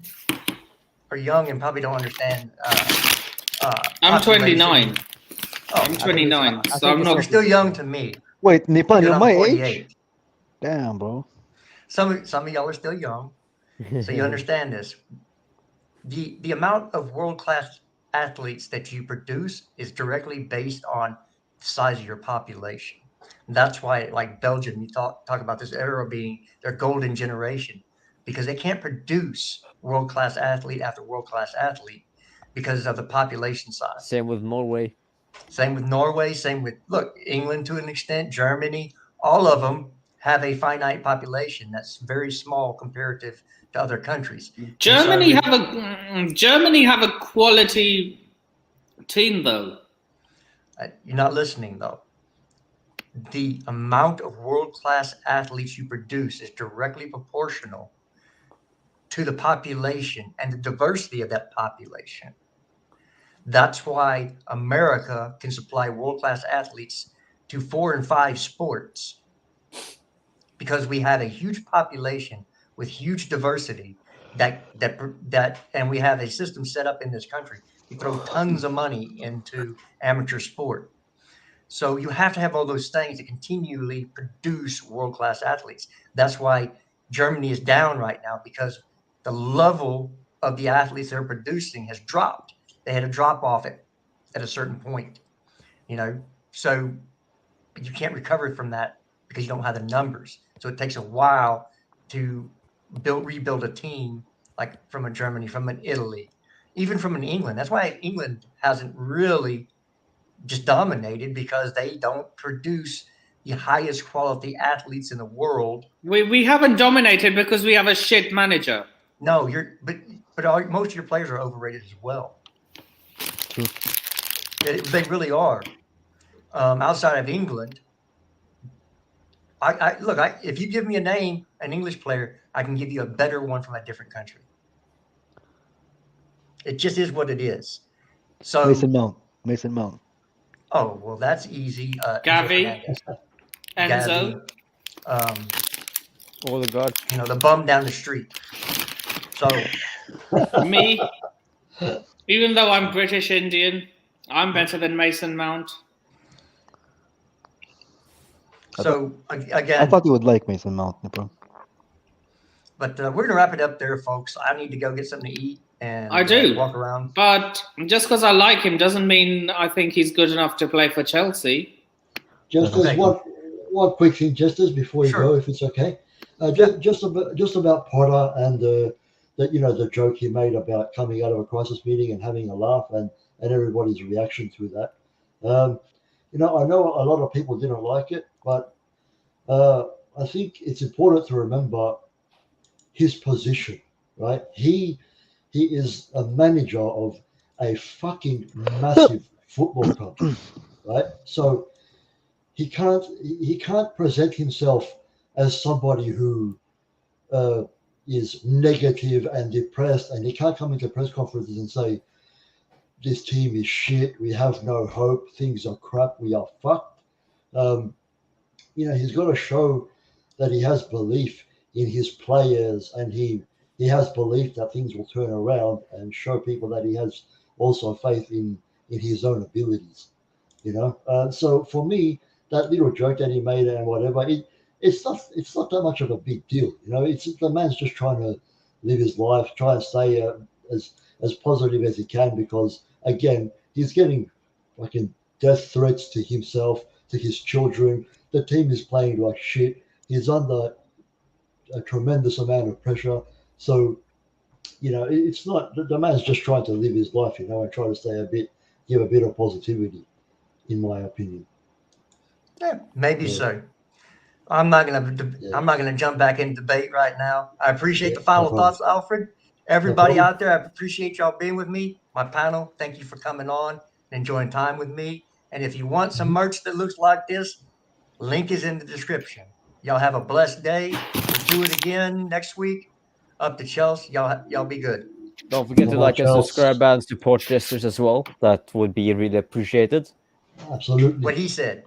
are young and probably don't understand. I'm population. 29. Oh, I'm 29, I so think I'm it's not. You're still young to me. Wait, Nipan, Dude, you're I'm my age? 48. Damn, bro. Some of y'all are still young, so you understand this. The amount of world-class athletes that you produce is directly based on the size of your population. That's why, like Belgium, you talk about this era being their golden generation, because they can't produce world-class athlete after world-class athlete because of the population size. same with Norway. Same with Norway, same with, look, England to an extent, Germany, all of them have a finite population that's very small comparative to other countries. Germany you- have a quality team, though. You're not listening, though. The amount of world-class athletes you produce is directly proportional to the population and the diversity of that population. That's why America can supply world-class athletes to 4 and 5 sports, because we have a huge population with huge diversity and we have a system set up in this country. We throw tons of money into amateur sport. So you have to have all those things to continually produce world-class athletes. That's why Germany is down right now, because the level of the athletes they're producing has dropped. They had a drop off at a certain point, so you can't recover from that because you don't have the numbers. So it takes a while to rebuild a team, like from a Germany, from an Italy, even from an England. That's why England hasn't really just dominated, because they don't produce the highest quality athletes in the world. We haven't dominated because we have a shit manager. No, but most of your players are overrated as well. True. They really are. Outside of England, if you give me a name, an English player, I can give you a better one from a different country. It just is what it is. So, Mason Mount. Mason Mount. oh well, that's easy. Enzo Gavi, Fernandez, Enzo. Gavi, Oh the god. the bum down the street. So, Me, even though I'm British Indian, I'm better than Mason Mount. I again, thought you would like Mason Mount, bro. but we're gonna wrap it up there, folks. I need to go get something to eat and I do. walk around. But just because I like him doesn't mean I think he's good enough to play for Chelsea. Just Okay. as one quick thing, just as before you Sure. go, if it's okay, just about Potter and the joke he made about coming out of a crisis meeting and having a laugh and everybody's reaction to that. I know a lot of people didn't like it, but I think it's important to remember his position, right? He is a manager of a fucking massive football club, right? So he can't present himself as somebody who is negative and depressed, and he can't come into press conferences and say, this team is shit, we have no hope, things are crap, we are fucked. He's got to show that he has belief in his players, and he has belief that things will turn around, and show people that he has also faith in his own abilities. So for me, that little joke that he made and whatever, it's not that much of a big deal. It's the man's just trying to live his life, try and stay as positive as he can, because again, he's getting fucking death threats to himself, to his children. The team is playing like shit. He's under a tremendous amount of pressure. So, it's not, the man's just trying to live his life, and try to give a bit of positivity, in my opinion. Yeah, maybe Yeah. so. I'm not gonna jump back in debate right now. I appreciate Yeah, the final no problem. thoughts, Alfred. Everybody problem. out there, I appreciate y'all being with me. My panel, thank you for coming on and enjoying time with me. And if you want some merch that looks like this, link is in the description. Y'all have a blessed day. Let's do it again next week. Up to Chelsea. Y'all be good. Don't forget to Come on, like and Charles. subscribe and support Jesters as well. That would be really appreciated. What Absolutely. he said.